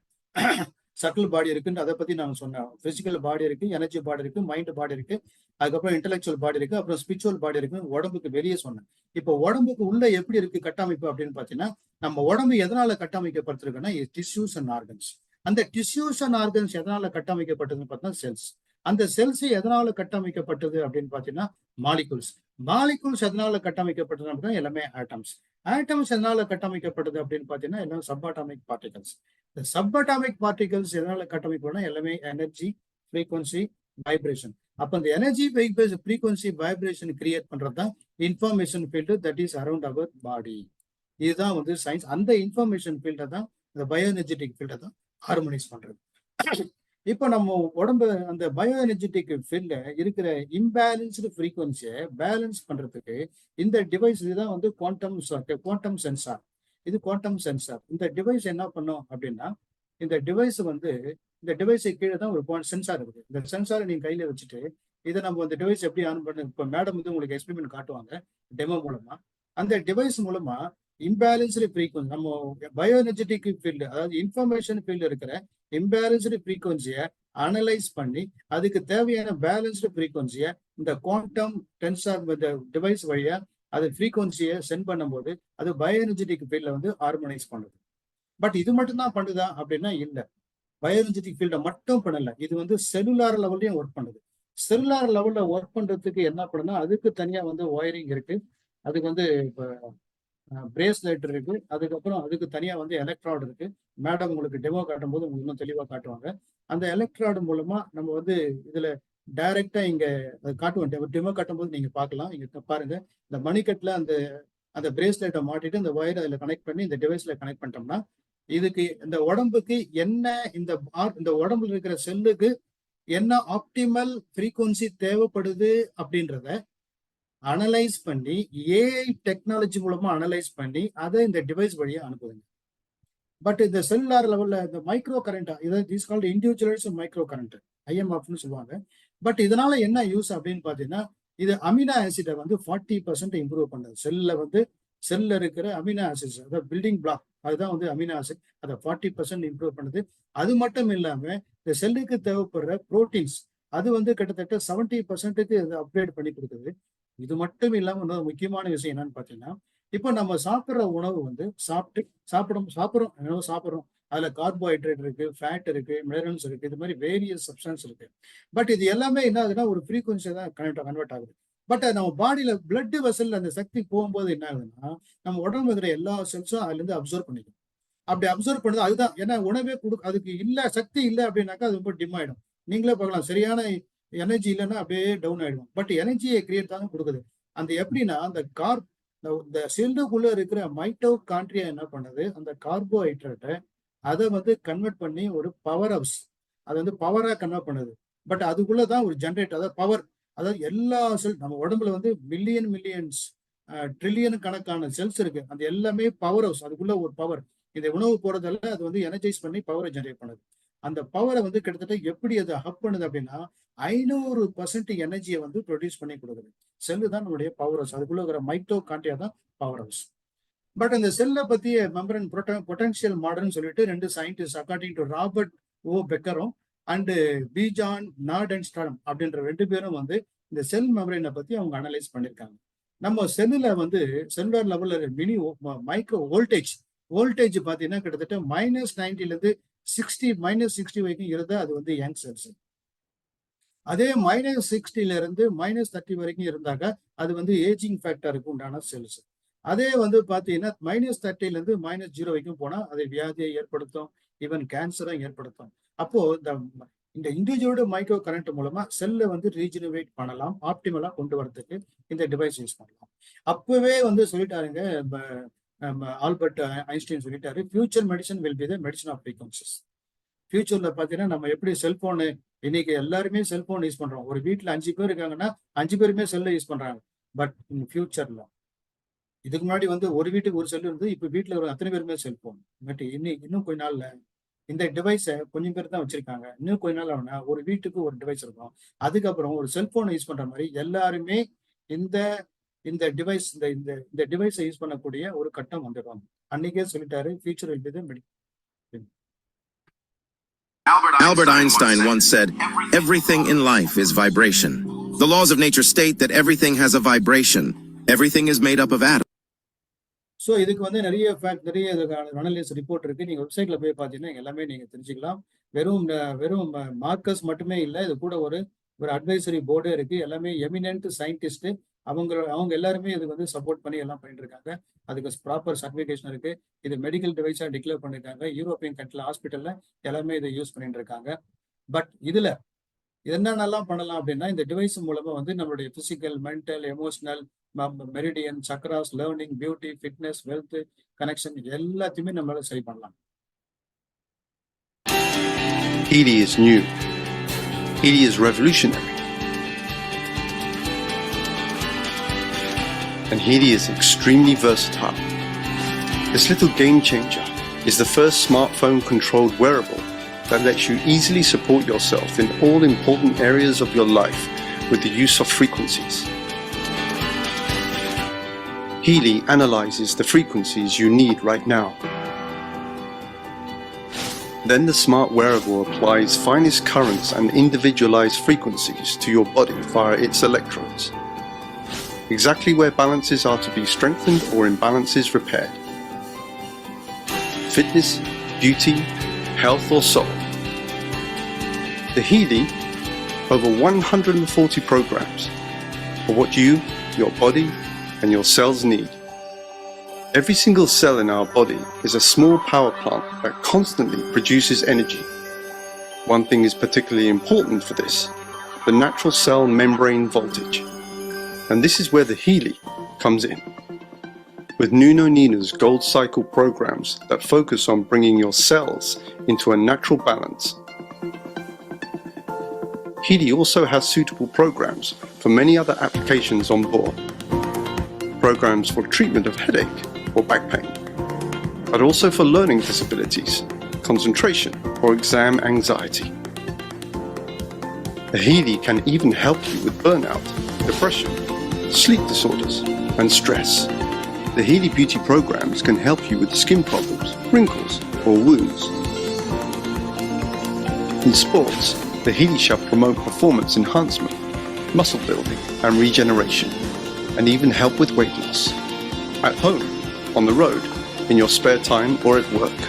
சட்டில் பாடி இருக்குன்னு அதை பத்தி நான் சொன்னேன். பிசிக்கல் பாடி இருக்கு, எனர்ஜி பாடி இருக்கு, மைண்ட் பாடி இருக்கு, அதுக்கப்புறம் இன்டெலெக்சுவல் பாடி இருக்கு, அப்புறம் ஸ்பிரிச்சுவல் பாடி இருக்குன்னு உடம்புக்கு வெளியே சொன்னேன். இப்போ உடம்புக்கு உள்ள எப்படி இருக்கு கட்டமைப்பு அப்படின்னு பாத்தீங்கன்னா நம்ம உடம்பு எதனால கட்டமைக்கப்பட்டிருக்குன்னா டிஷ்யூஸ் அண்ட் ஆர்கன்ஸ். அந்த டிஷ்யூஸ் அண்ட் ஆர்கன்ஸ் எதனால கட்டமைக்கப்பட்டதுன்னு பார்த்தா செல்ஸ். அந்த செல்ஸ் எதனால கட்டமைக்கப்பட்டது அப்படின்னு பாத்தீங்கன்னா மாலிகுல்ஸ் எதனால கட்டமைக்கப்பட்டது அப்படின்னா எல்லாமே ஆட்டம்ஸ் எதனால கட்டமைக்கப்பட்டது அப்படின்னு பாத்தீங்கன்னா எல்லாம் சப்பாட்டாமிக் பார்ட்டிகல்ஸ். இந்த சப்பாட்டாமிக் பார்ட்டிகல்ஸ் எதனால கட்டமைக்கப்படும் எல்லாமே எனர்ஜி, ஃப்ரீக்வன்சி, வைப்ரேஷன். அப்ப அந்த எனர்ஜி, ஃப்ரீக்வன்சி, வைப்ரேஷன் கிரியேட் பண்றதுதான் information field that is around our body. இதுதான் வந்து சயின்ஸ். அந்த இன்ஃபர்மேஷன் ஃபீல்டை தான் இந்த பயோ எனர்ஜெட்டிக் ஃபீல்டை தான் ஹார்மோனைஸ் பண்றது. இப்போ நம்ம உடம்பு அந்த பயோ எனர்ஜெட்டிக் ஃபீல்ட்ல இருக்கிற இம்பேலன்ஸ்டு ஃப்ரீக்வன்சியை பேலன்ஸ் பண்றதுக்கு இந்த டிவைஸ் இதுதான் வந்து குவாண்டம் சென்சார். இது குவாண்டம் சென்சார். இந்த டிவைஸ் என்ன பண்ணும் அப்படின்னா இந்த டிவைஸ் வந்து இந்த டிவைஸை கீழே தான் ஒரு பாயிண்ட் சென்சார் இருக்குது. இந்த சென்சாரை நீங்க கையில வச்சுட்டு இதை நம்ம அந்த டிவைஸ் எப்படி ஆன் பண்ண, இப்போ மேடம் வந்து உங்களுக்கு எக்ஸ்பெரிமெண்ட் காட்டுவாங்க டெமோ மூலமா. அந்த டிவைஸ் மூலமா இம்பேலன்ஸ்டு ஃப்ரீக்வன்சி, நம்ம பயோ எனர்ஜெட்டிக் ஃபீல்டு, அதாவது இன்ஃபர்மேஷன் ஃபீல்டு இருக்கிற இம்பேலன்ஸ்டு ஃப்ரீக்வன்சியை அனலைஸ் பண்ணி அதுக்கு தேவையான பேலன்ஸ்டு ஃப்ரீக்வன்சியை இந்த குவாண்டம் டென்சார் டிவைஸ் வழியா அது ஃப்ரீக்வன்சியை சென்ட் பண்ணும்போது அது பயோ எனர்ஜெட்டிக் ஃபீல்டில் வந்து ஹார்மோனைஸ் பண்ணுது. பட் இது மட்டும் தான் பண்ணுதா அப்படின்னா இல்லை. பயோ எனர்ஜெட்டிக் ஃபீல்டை மட்டும் பண்ணல, இது வந்து செல்லுலார் லெவல்லையும் ஒர்க் பண்ணுது. செல்லுலார் லெவல்ல ஒர்க் பண்றதுக்கு என்ன பண்ணுன்னா அதுக்கு தனியா வந்து ஒயரிங் இருக்கு. அதுக்கு வந்து இப்போ பிரேஸ்லெட் இருக்கு. அதுக்கப்புறம் அதுக்கு தனியா வந்து எலக்ட்ராய்டு இருக்கு. மேடம் உங்களுக்கு டெமோ காட்டும் போது உங்களுக்கு இன்னும் தெளிவா காட்டுவாங்க. அந்த எலக்ட்ராய்டு மூலமா நம்ம வந்து இதுல டைரக்டா இங்க காட்டுவோம். டெமோ காட்டும் போது நீங்க பார்க்கலாம். இங்க பாருங்க, இந்த மணிக்கட்டில் அந்த பிரேஸ்லெட்டை மாட்டிட்டு இந்த ஒயர் அதுல கனெக்ட் பண்ணி இந்த டிவைஸ்ல கனெக்ட் பண்ணிட்டோம்னா இதுக்கு இந்த உடம்புக்கு என்ன, இந்த உடம்புல இருக்கிற செல்லுக்கு என்ன ஆப்டிமல் ஃப்ரீக்வன்சி தேவைப்படுது அப்படின்றத அனலைஸ் பண்ணி ஏஐ டெக்னாலஜி மூலமா அனலைஸ் பண்ணி அதை இந்த டிவைஸ் வழியா அனுப்புதுங்க. பட் இந்த செல்லுலார் லெவல்ல இந்த micro current, is called individuals micro current, IMFன்னு சொல்லுவாங்க. பட் இதனால என்ன யூஸ் அப்படின்னு பாத்தீங்கன்னா இது அமினோ ஆசிடை வந்து 40% இம்ப்ரூவ் பண்ணுது. செல்ல இருக்கிற அமினோ ஆசிட்ஸ், அதாவது பில்டிங் பிளாக், அதுதான் வந்து அமினோ ஆசிட், அதை 40% இம்ப்ரூவ் பண்ணுது. அது மட்டும் இல்லாம இந்த செல்லுக்கு தேவைப்படுற புரோட்டீன்ஸ் அது வந்து கிட்டத்தட்ட 70%க்கு அப்கிரேட் பண்ணி கொடுக்குது. இது மட்டும் இல்லாம இன்னொரு முக்கியமான விஷயம் என்னன்னு பாத்தீங்கன்னா, இப்போ நம்ம சாப்பிட்ற உணவு வந்து சாப்பிட்றோம், அதுல கார்போஹைட்ரேட் இருக்கு, ஃபேட் இருக்கு, மினரல்ஸ் இருக்கு, இது மாதிரி வேரியஸ் சப்ஸ்டன்ஸ் இருக்கு. பட் இது எல்லாமே என்ன ஆகுதுன்னா ஒரு ஃப்ரீக்வன்சியை தான் கன்வெர்ட் ஆகுது. பட் நம்ம பாடியில பிளட் வெசல்ல அந்த சக்தி போகும்போது என்ன ஆகுதுன்னா நம்ம உடம்புல இருக்கிற எல்லா செல்ஸும் அதுல இருந்து அப்சர்வ் பண்ணிக்கும். அப்படி அப்சர்வ் பண்ணுது. அதுதான் ஏன்னா உணவே அதுக்கு இல்ல, சக்தி இல்லை அப்படின்னாக்கா அது ரொம்ப டிம் ஆயிடும். நீங்களே பார்க்கலாம், சரியான எனர்ஜி இல்லைன்னா அப்படியே டவுன் ஆயிடும். பட் எனர்ஜியை கிரியேட் தான் கொடுக்குது. அந்த எப்படின்னா இந்த செல்லுக்குள்ள இருக்கிற மைட்டோகாண்ட்ரியா என்ன பண்ணுது, அந்த கார்போஹைட்ரேட்டை அதை வந்து கன்வெர்ட் பண்ணி ஒரு பவர் ஹவுஸ், அதை வந்து பவரா கன்வெர்ட் பண்ணுது. பட் அதுக்குள்ளதான் ஒரு ஜென்ரேட், அதாவது பவர், அதாவது எல்லா செல், நம்ம உடம்புல வந்து மில்லியன்ஸ் ட்ரில்லியன் கணக்கான செல்ஸ் இருக்கு. அந்த எல்லாமே பவர் ஹவுஸ், அதுக்குள்ள ஒரு பவர். இந்த உணவு போறதால அது வந்து எனர்ஜைஸ் பண்ணி பவரை ஜென்ரேட் பண்ணுது. அந்த பவரை வந்து கிட்டத்தட்ட எப்படி அதை ஹப் பண்ணுது அப்படின்னா 500% எனர்ஜியை வந்து ப்ரொடியூஸ் பண்ணி கொடுக்குது. செல்லு தான் நம்மளுடைய பவர் ஹவுஸ், அதுக்குள்ள இருக்கிற மைட்டோகாண்ட்ரியா தான் பவர் ஹவுஸ். பட் அந்த செல்லை பத்திய மெம்பரன் பொட்டன்ஷியல் மாடல்னு சொல்லிட்டு 2 scientist according to Robert O பெக்கரும் அண்ட் பீஜான் நார்டன்ஸ்டாரம் அப்படின்ற 2 பேரும் வந்து இந்த செல் மெம்பரனை பத்தி அவங்க அனலைஸ் பண்ணியிருக்காங்க. நம்ம செல்லுல வந்து செல்லுலர் லெவல்ல மைக்ரோ வோல்டேஜ் பாத்தீங்கன்னா கிட்டத்தட்ட -90 இருந்து -60 வரைக்கும் இருந்தா அது வந்து யங் செல்ஸ். அதே -60 இருந்து -30 வரைக்கும் இருந்தாக்க அது வந்து ஏஜிங் ஃபேக்டருக்கு உண்டான செல்ஸ். அதே வந்து பாத்தீங்கன்னா -30 இருந்து -0 வரைக்கும் போனா அது வியாதியை ஏற்படுத்தும், ஈவன் கேன்சரை ஏற்படுத்தும். அப்போ இந்த இண்டிவிஜுவல் மைக்ரோ கரண்ட் மூலமா செல்லை வந்து ரீஜெனரேட் பண்ணலாம், ஆப்டிமலா கொண்டு வரதுக்கு இந்த டிவைஸ் யூஸ் பண்ணலாம். அப்பவே வந்து சொல்லிட்டாருங்க ஆல்பர்ட் ஐன்ஸ்டைன் சொல்லிட்டாரு, future medicine will be the medicine of frequencies. ஃபியூச்சர்ல பாத்தீங்கன்னா நம்ம எப்படி செல்போனு, இன்னைக்கு எல்லாருமே செல்போன் யூஸ் பண்றோம். ஒரு வீட்டுல 5 பேர் இருக்காங்கன்னா 5 பேருமே செல்ல யூஸ் பண்றாங்க. பட் இன் ஃபியூச்சர்ல, இதுக்கு முன்னாடி வந்து ஒரு வீட்டுக்கு ஒரு செல் இருந்து இப்ப வீட்டுல ஒரு அத்தனை பேருமே செல்போன். பட் இன்னும் கொஞ்ச நாள்ல இந்த டிவைஸை கொஞ்சம் பேர் தான் வச்சிருக்காங்க. இன்னும் கொஞ்ச நாள் ஆகுனா ஒரு வீட்டுக்கு ஒரு டிவைஸ் இருக்கும். அதுக்கப்புறம் ஒரு செல்போனை யூஸ் பண்ற மாதிரி எல்லாருமே இந்த டிவைஸை யூஸ் பண்ணக்கூடிய ஒரு கட்டம் வந்துடும். அன்னைக்கே சொல்லிட்டாரு, future will be the medicine. Albert Einstein once said, "Everything in life is vibration. The laws of nature state that everything has a vibration. Everything is made up of atoms." So இதுக்கு வந்து நிறைய Annalise report இருக்கு. நீங்க வெப்சைட்ல போய் பார்த்தீங்கன்னா எல்லாமே நீங்க தெரிஞ்சுக்கலாம். வெறும் மார்க்கர்ஸ் மட்டுமே இல்லை, இது கூட ஒரு அட்வைசரி போர்டே இருக்கு. எல்லாமே எமினன்ட் சயின்டிஸ்ட், அவங்க எல்லாருமே இதுக்கு வந்து சப்போர்ட் பண்ணி எல்லாம் பண்ணிட்டு இருக்காங்க. அதுக்கு ப்ராப்பர் சர்டிஃபிகேஷன் இருக்கு. இது மெடிக்கல் டிவைஸா டிக்ளேர் பண்ணிருக்காங்க. யூரோப்பியன் கண்ட்ரில ஹாஸ்பிட்டல்ல எல்லாமே இதை யூஸ் பண்ணிட்டு இருக்காங்க. பட் இதுல என்னென்னலாம் பண்ணலாம் அப்படின்னா, இந்த டிவைஸ் மூலமா வந்து நம்மளுடைய physical, mental, emotional, meridian, chakras, learning, beauty, fitness, wealth, connection எல்லாத்தையுமே நம்மளால சரி பண்ணலாம். Healy is new. Healy is revolutionary. And Healy is extremely versatile. This little game changer is the first smartphone controlled wearable that lets you easily support yourself in all important areas of your life with the use of frequencies. Healy analyzes the frequencies you need right now. Then the smart wearable applies finest currents and individualized frequencies to your body via its electrodes, exactly where balances are to be strengthened or imbalances repaired. Fitness, beauty, health or soul. The Healy, over 140 programs for what you, your body and your cells need. Every single cell in our body is a small power plant that constantly produces energy. One thing is particularly important for this, the natural cell membrane voltage. And this is where the Healy comes in. With Nuno Nina's Gold Cycle programs that focus on bringing your cells into a natural balance. Healy also has suitable programs for many other applications on board. Programs for treatment of headache or back pain, but also for learning disabilities, concentration or exam anxiety. The Healy can even help you with burnout, depression, sleep disorders and stress. The Healy Beauty programs can help you with skin problems, wrinkles or wounds. In sports, the Healy shall promote performance enhancement, muscle building and regeneration, and even help with weight loss. At home, on the road, in your spare time or at work.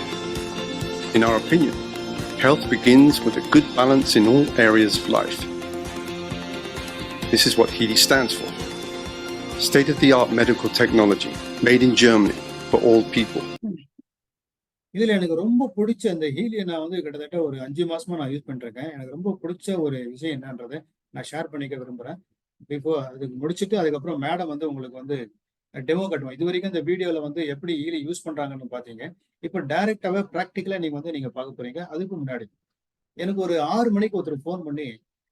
In our opinion, health begins with a good balance in all areas of life. This is what Healy stands for. State-of-the-art medical technology made in Germany for all people. இதுல எனக்கு ரொம்ப பிடிச்ச இந்த ஹீலியை நான் வந்து கிட்டத்தட்ட ஒரு 5 மாசமா நான் யூஸ் பண்ணிருக்கேன். எனக்கு ரொம்ப பிடிச்ச ஒரு விஷயம் என்னன்றதை நான் ஷேர் பண்ணிக்க விரும்புறேன். இப்போ அதுக்கு முடிச்சுட்டு அதுக்கப்புறம் மேடம் வந்து உங்களுக்கு வந்து டெமோ காட்டுவோம். இது வரைக்கும் இந்த வீடியோல வந்து எப்படி ஹீலி யூஸ் பண்றாங்கன்னு பாத்தீங்க. இப்போ டைரக்டாவே பிராக்டிக்கலா நீங்க பார்க்க போறீங்க. அதுக்கு முன்னாடி எனக்கு ஒரு 6 மணிக்கு ஒருத்தர் ஃபோன் பண்ணி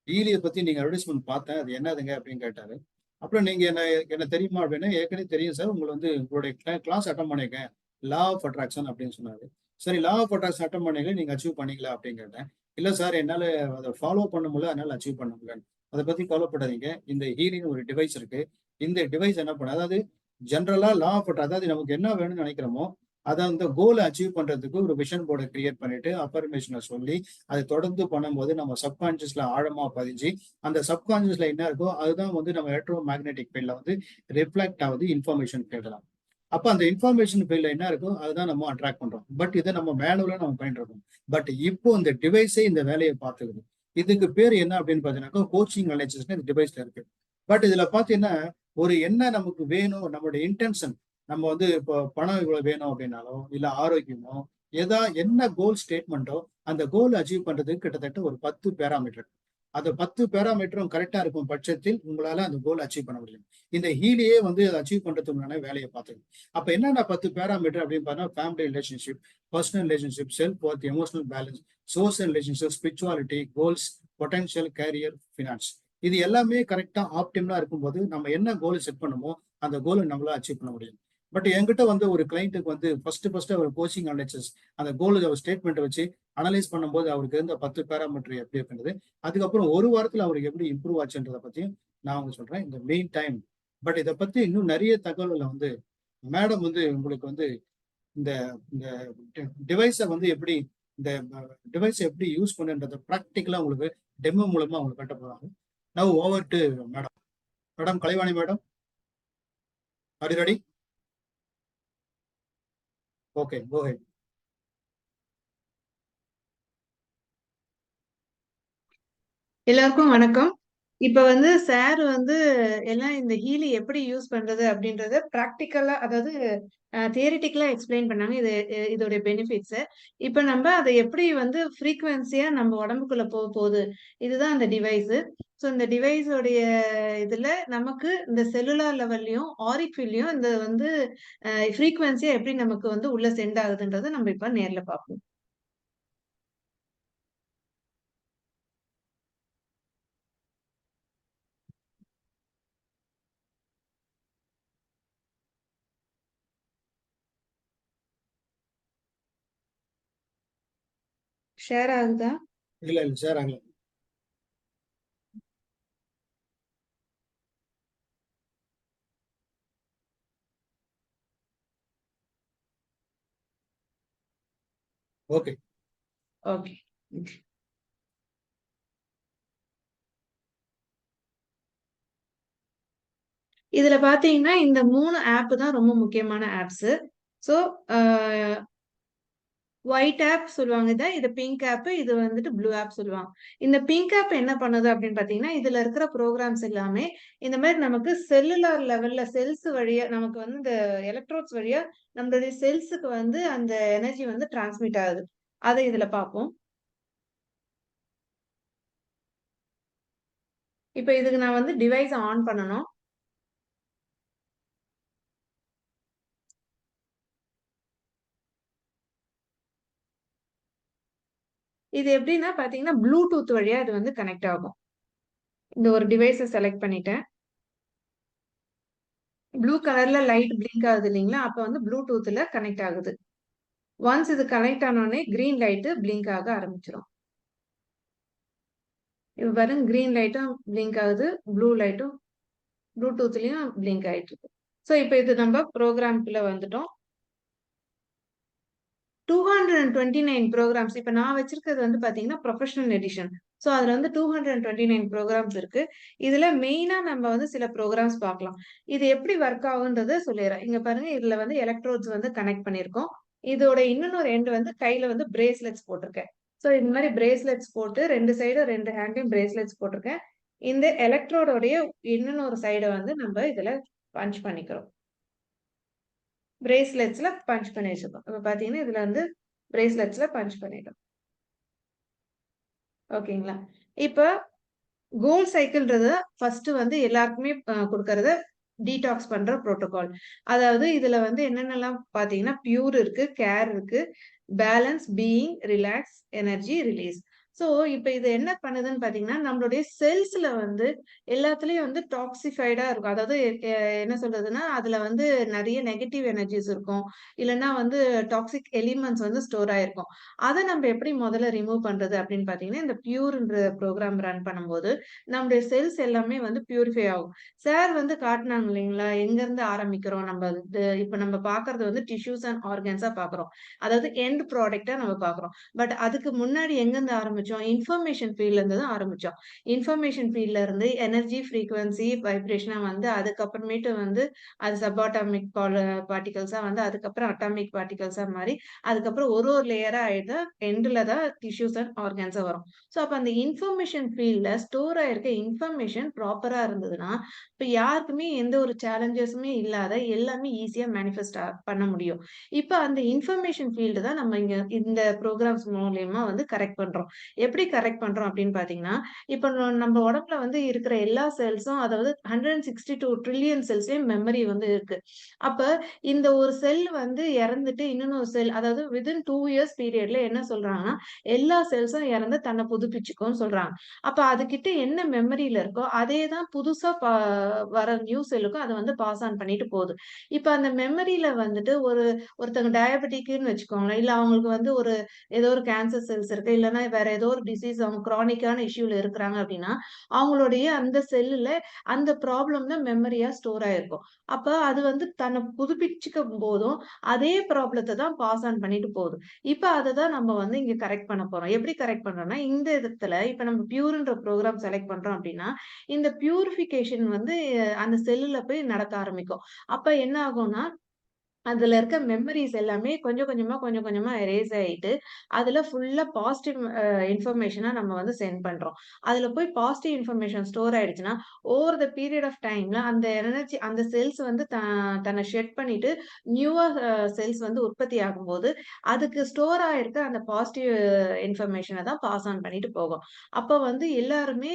ஹீலியை பத்தி நீங்க அட்வர்டைஸ்மெண்ட் பார்த்தேன், அது என்னதுங்க அப்படின்னு கேட்டாரு. அப்புறம் நீங்க என்ன தெரியுமா அப்படின்னா, ஏற்கனவே தெரியும் சார், உங்களை வந்து உங்களுடைய கிளாஸ் அட்டன் பண்ணிருக்கேன், லா ஆஃப் அட்ராக்ஷன் அப்படின்னு சொன்னாரு. சரி, லா ஆஃப் அட்ராக்ஷன் அட்டன் பண்ணீங்க, நீங்க அச்சீவ் பண்ணீங்களா அப்படின்னு கேட்டேன். இல்ல சார், என்னால அதை ஃபாலோ பண்ண முடியல, அதனால அச்சீவ் பண்ண முடியல. அதை பத்தி கவலைப்படாதீங்க, இந்த ஹீலின்னு ஒரு டிவைஸ் இருக்கு. இந்த டிவைஸ் என்ன பண்ண, அதாவது ஜென்ரலா லா ஆஃப் அதாவது நமக்கு என்ன வேணும்னு நினைக்கிறோமோ அதை அந்த கோலை அச்சீவ் பண்றதுக்கு ஒரு விஷன் போர்டை கிரியேட் பண்ணிட்டு அஃபர்மேஷனை சொல்லி அதை தொடர்ந்து பண்ணும்போது நம்ம சப்கான்சியஸ்ல ஆழமா பதிஞ்சு அந்த சப்கான்சியஸ்ல என்ன இருக்கோ அதுதான் வந்து நம்ம எலக்ட்ரோ மேக்னெட்டிக் ஃபீல்ட்ல வந்து ரிஃப்ளெக்ட் ஆகுது இன்ஃபர்மேஷன் ஃபீல்ட்லாம். அப்ப அந்த இன்ஃபர்மேஷன் ஃபீல்ட்ல என்ன இருக்கோ அதுதான் நம்ம அட்ராக்ட் பண்றோம். பட் இதை நம்ம மேனுவலா நம்ம பண்ணிருக்கோம். பட் இப்போ இந்த டிவைஸே இந்த வேலையை பார்த்துக்குது. இதுக்கு பேர் என்ன அப்படின்னு பாத்தீங்கன்னாக்கா கோச்சிங் அனலைசிஸ் இந்த டிவைஸ்ல இருக்கு. பட் இதுல பாத்தீங்கன்னா ஒரு என்ன நமக்கு வேணும், நம்மளுடைய இன்டென்ஷன், நம்ம வந்து இப்போ பணம் இவ்வளவு வேணும் அப்படின்னாலோ இல்ல ஆரோக்கியமோ என்ன கோல் ஸ்டேட்மெண்ட்டோ அந்த கோல் அச்சீவ் பண்றதுக்கு கிட்டத்தட்ட ஒரு 10 பேராமீட்டர். அந்த 10 பேராமீட்டரும் கரெக்டா இருக்கும் பட்சத்தில் உங்களால அந்த கோல் அச்சீவ் பண்ண முடியும். இந்த ஹீலியே வந்து அதை அச்சீவ் பண்றதுக்கான வேலையை பார்த்துது. அப்ப என்னென்ன 10 பேராமீட்டர் அப்படின்னு பார்த்தா, family relationship, personal relationship, self worth, emotional balance, social relationship, spirituality, goals, potential, career, finance. இது எல்லாமே கரெக்டா ஆப்டிமலா இருக்கும்போது நம்ம என்ன கோல் செட் பண்ணுமோ அந்த கோலை நம்மளால அச்சீவ் பண்ண முடியும். பட் என்கிட்ட வந்து ஒரு கிளைண்ட்டுக்கு வந்து ஃபர்ஸ்ட் அவர் கோச்சிங் அனலைசிஸ் அந்த கோல் அவர் ஸ்டேட்மெண்ட் வச்சு அனலைஸ் பண்ணும்போது அவருக்கு இருந்த 10 பேராமீட்டர் எப்படி அப்படின்றது, அதுக்கப்புறம் ஒரு வாரத்துல அவருக்கு எப்படி இம்ப்ரூவ் ஆச்சுன்றதை பத்தியும் நான் உங்களுக்கு சொல்றேன் இந்த மெயின் டைம். பட் இதை பத்தி இன்னும் நிறைய தகவல்களை வந்து மேடம் வந்து உங்களுக்கு வந்து இந்த இந்த டிவைஸை வந்து எப்படி இந்த டிவைஸை எப்படி யூஸ் பண்ணுன்றத ப்ராக்டிக்கலா உங்களுக்கு டெமோ மூலமா உங்களுக்கு கட்ட போறாங்க. Now over to madam. Madam Kalaivani madam, are you ready? Okay, go ahead. எல்லாருக்கும் வணக்கம். இப்ப வந்து சார் வந்து எல்லாம் இந்த ஹீலி எப்படி யூஸ் பண்றது அப்படின்றத பிராக்டிக்கலா, அதாவது தியரிட்டிக்கலா எக்ஸ்பிளைன் பண்ணாங்க. இதோட பெனிஃபிட்ஸ். இப்ப நம்ம அதை எப்படி வந்து ஃப்ரீக்வன்சியா நம்ம உடம்புக்குள்ள போகுது, இதுதான் அந்த டிவைஸ். ஸோ இந்த டிவைஸோடைய இதுல நமக்கு இந்த செல்லுலார் லெவல்லையும் ஆரிக் ஃபீல்ட்லயும் இந்த வந்து ஃப்ரீக்வன்சியா எப்படி நமக்கு வந்து உள்ள சென்ட் ஆகுதுன்றதை நம்ம இப்ப நேர்ல பார்ப்போம். ஷேர் ஆகுதா? இல்ல இல்ல சார் ஆகல. ஓகே. ஓகே. இதுல பாத்தீங்கன்னா இந்த 3 ஆப் தான் ரொம்ப முக்கியமான ஆப்ஸ். ஸோ ஒயிட் ஆப் சொல்லுவாங்க இத. இது பிங்க் ஆப். இது வந்துட்டு ப்ளூ ஆப் சொல்லுவாங்க. இந்த பிங்க் ஆப் என்ன பண்ணுது அப்படின்னு பாத்தீங்கன்னா, இதுல இருக்கிற ப்ரோகிராம்ஸ் எல்லாமே இந்த மாதிரி நமக்கு செல்லுலார் லெவல்ல செல்ஸ் வழியா நமக்கு வந்து இந்த எலக்ட்ரோட்ஸ் வழியா நம்மளுடைய செல்ஸுக்கு வந்து அந்த எனர்ஜி வந்து டிரான்ஸ்மிட் ஆகுது. அதை இதுல பார்ப்போம். இப்ப இதுக்கு நான் வந்து டிவைஸ் ஆன் பண்ணணும். இது எப்படின்னா பாத்தீங்கன்னா ப்ளூடூத் வழியா இது வந்து கனெக்ட் ஆகும். இந்த ஒரு டிவைஸை செலக்ட் பண்ணிட்டேன். ப்ளூ கலர்ல லைட் பிளிங்க் ஆகுது இல்லைங்களா? அப்ப வந்து ப்ளூடூத்ல கனெக்ட் ஆகுது. ஒன்ஸ் இது கனெக்ட் ஆனோடனே கிரீன் லைட் பிளிங்க் ஆக ஆரம்பிச்சிடும். இப்ப பாருங்க கிரீன் லைட்டும் பிளிங்க் ஆகுது, ப்ளூ லைட்டும் ப்ளூடூத்லயும் பிளிங்க் ஆயிட்டு இருக்கு. ஸோ இப்போ இது நம்ம ப்ரோக்ராம்குள்ள வந்துட்டோம். 229 ப்ரோக்ராம்ஸ். இப்ப நான் வச்சிருக்கிறது வந்து பாத்தீங்கன்னா ப்ரொஃபஷனல் எடிஷன். ஸோ அதுல வந்து 229 ப்ரோக்ராம்ஸ் இருக்கு. இதுல மெயினா நம்ம வந்து சில ப்ரோக்ராம்ஸ் பார்க்கலாம். இது எப்படி ஒர்க் ஆகுன்றத சொல்லிடுறேன். இங்க பாருங்க இதுல வந்து எலக்ட்ரோட்ஸ் வந்து கனெக்ட் பண்ணியிருக்கோம். இதோட இன்னொரு எண்ட் வந்து கையில வந்து பிரேஸ்லெட்ஸ் போட்டிருக்கேன். ஸோ இந்த மாதிரி பிரேஸ்லெட்ஸ் போட்டு 2 சைடும் 2 ஹேண்ட்லயும் பிரேஸ்லெட்ஸ் போட்டிருக்கேன். இந்த எலக்ட்ரோடோடைய இன்னொரு சைடை வந்து நம்ம இதுல பஞ்ச் பண்ணிக்கிறோம். பிரேஸ்லெட்ஸ்ல பஞ்ச் பண்ணி வச்சிருக்கோம். இப்ப பாத்தீங்கன்னா இதுல வந்து பிரேஸ்லெட்ஸ்ல பஞ்ச் பண்ணிட்டோம். ஓகேங்களா? இப்ப கோல் சைக்கிள்ன்றது ஃபர்ஸ்ட் வந்து எல்லாருக்குமே கொடுக்கறது டீடாக்ஸ் பண்ற புரோட்டோகால். அதாவது இதுல வந்து என்னென்னலாம் பாத்தீங்கன்னா பியூர் இருக்கு, கேர் இருக்கு, balance, being, relax, energy, release. So இப்ப இது என்ன பண்ணுதுன்னு பாத்தீங்கன்னா நம்மளுடைய செல்ஸ்ல வந்து எல்லாத்துலயும் வந்து டாக்ஸிஃபைடா இருக்கும். அதாவது என்ன சொல்றதுன்னா அதுல வந்து நிறைய நெகட்டிவ் எனர்ஜிஸ் இருக்கும். இல்லைன்னா வந்து டாக்ஸிக் எலிமெண்ட்ஸ் வந்து ஸ்டோர் ஆயிருக்கும். அதை நம்ம எப்படி முதல்ல ரிமூவ் பண்றது அப்படின்னு பாத்தீங்கன்னா இந்த பியூர்ன்ற ப்ரோக்ராம் ரன் பண்ணும்போது நம்மளுடைய செல்ஸ் எல்லாமே வந்து பியூரிஃபை ஆகும். சார் வந்து காட்டினாங்க இல்லைங்களா? எங்க இருந்து ஆரம்பிக்கிறோம் நம்ம இப்ப நம்ம பாக்குறது வந்து டிஷ்யூஸ் அண்ட் ஆர்கன்ஸா பாக்குறோம். அதாவது எண்ட் ப்ராடக்டா நம்ம பாக்குறோம். பட் அதுக்கு முன்னாடி எங்க இருந்து ஆரம்பிச்சோம்? இன்ஃபர்மேஷன் ஃபீல்ட்ல இருந்து தான் ஆரம்பிச்சோம். இன்ஃபர்மேஷன் ஃபீல்ட்ல இருந்து எனர்ஜி, ஃப்ரீக்வன்சி, வைப்ரேஷனா வந்து அதுக்கப்புறமேட்டு வந்து அது சப்பாட்டாமிக் பார்ட்டிகல்ஸா வந்து அதுக்கப்புறம் அட்டாமிக் பார்ட்டிகல்ஸா மாறி அதுக்கப்புறம் ஒரு லேயரா ஆயிட்டு எண்ட்ல தான் டிஷ்யூஸ் அண்ட் ஆர்கன்ஸா வரும். ஸோ அப்ப அந்த இன்ஃபர்மேஷன் ஃபீல்ட்ல ஸ்டோர் ஆயிருக்க இன்ஃபர்மேஷன் ப்ராப்பரா இருந்ததுன்னா இப்ப யாருக்குமே எந்த ஒரு சேலஞ்சஸுமே இல்லாத எல்லாமே ஈஸியா மேனிஃபெஸ்ட் பண்ண முடியும். இப்ப அந்த இன்ஃபர்மேஷன் ஃபீல்டு தான் நம்ம இங்க இந்த ப்ரோக்ராம்ஸ் மூலியமா வந்து கரெக்ட் பண்றோம். எப்படி கரெக்ட் பண்றோம் அப்படின்னு பாத்தீங்கன்னா, இப்ப நம்ம உடம்புல வந்து இருக்கிற எல்லா செல்ஸும் அதாவது 162 ட்ரில்லியன் செல்ஸ்லயும் மெமரி வந்து இருக்கு. அப்ப இந்த ஒரு செல் வந்து இறந்துட்டு இன்னொரு செல் அதாவது வித்தின் 2 இயர்ஸ் பீரியட்ல என்ன சொல்றாங்கன்னா எல்லா செல்ஸும் இறந்து தன்னை புதுப்பிச்சுக்கோன்னு சொல்றாங்க. அப்ப அதுகிட்ட என்ன மெமரியில இருக்கோ அதே தான் புதுசா வர நியூ செல்லுக்கும் அதை வந்து பாஸ் ஆன் பண்ணிட்டு போகுது. இப்ப அந்த மெமரியில வந்துட்டு ஒருத்தங்க டயபெட்டிக்னு வச்சுக்கோங்களேன். இல்ல அவங்களுக்கு வந்து ஏதோ ஒரு கேன்சர் செல்ஸ் இருக்கு. இல்லைன்னா வேற ஏதோ ஒரு டிசீஸ் அவங்க கிரானிக்கான இஷ்யூல இருக்கிறாங்க அப்படின்னா அவங்களுடைய அந்த செல்லுல அந்த ப்ராப்ளம் தான் மெமரியா ஸ்டோர் ஆயிருக்கும். அப்ப அது வந்து தன்னை புதுப்பிச்சுக்கும் போதும் அதே ப்ராப்ளத்தை தான் பாஸ் ஆன் பண்ணிட்டு போகுது. இப்ப அதை தான் நம்ம வந்து இங்க கரெக்ட் பண்ண போறோம். எப்படி கரெக்ட் பண்றோம்னா இந்த இடத்துல இப்ப நம்ம பியூர்ன்ற ப்ரோக்ராம் செலக்ட் பண்றோம் அப்படின்னா இந்த பியூரிஃபிகேஷன் வந்து அந்த செல்லுல போய் நடக்க ஆரம்பிக்கும். அப்ப என்ன ஆகும்னா அதுல இருக்க மெமரிஸ் எல்லாமே கொஞ்சம் கொஞ்சமா எரேஸ் ஆயிட்டு அதுல ஃபுல்லா பாசிட்டிவ் இன்ஃபர்மேஷனா நம்ம வந்து சென்ட் பண்றோம். அதுல போய் பாசிட்டிவ் இன்ஃபர்மேஷன் ஸ்டோர் ஆயிடுச்சுன்னா ஓவர் த பீரியட் ஆஃப் டைம்ல அந்த எனர்ஜி அந்த செல்ஸ் வந்து தன்னை ஷெட் பண்ணிட்டு நியூவா செல்ஸ் வந்து உற்பத்தி ஆகும்போது அதுக்கு ஸ்டோர் ஆயிருக்க அந்த பாசிட்டிவ் இன்ஃபர்மேஷனை தான் பாஸ் ஆன் பண்ணிட்டு போகும். அப்ப வந்து எல்லாருமே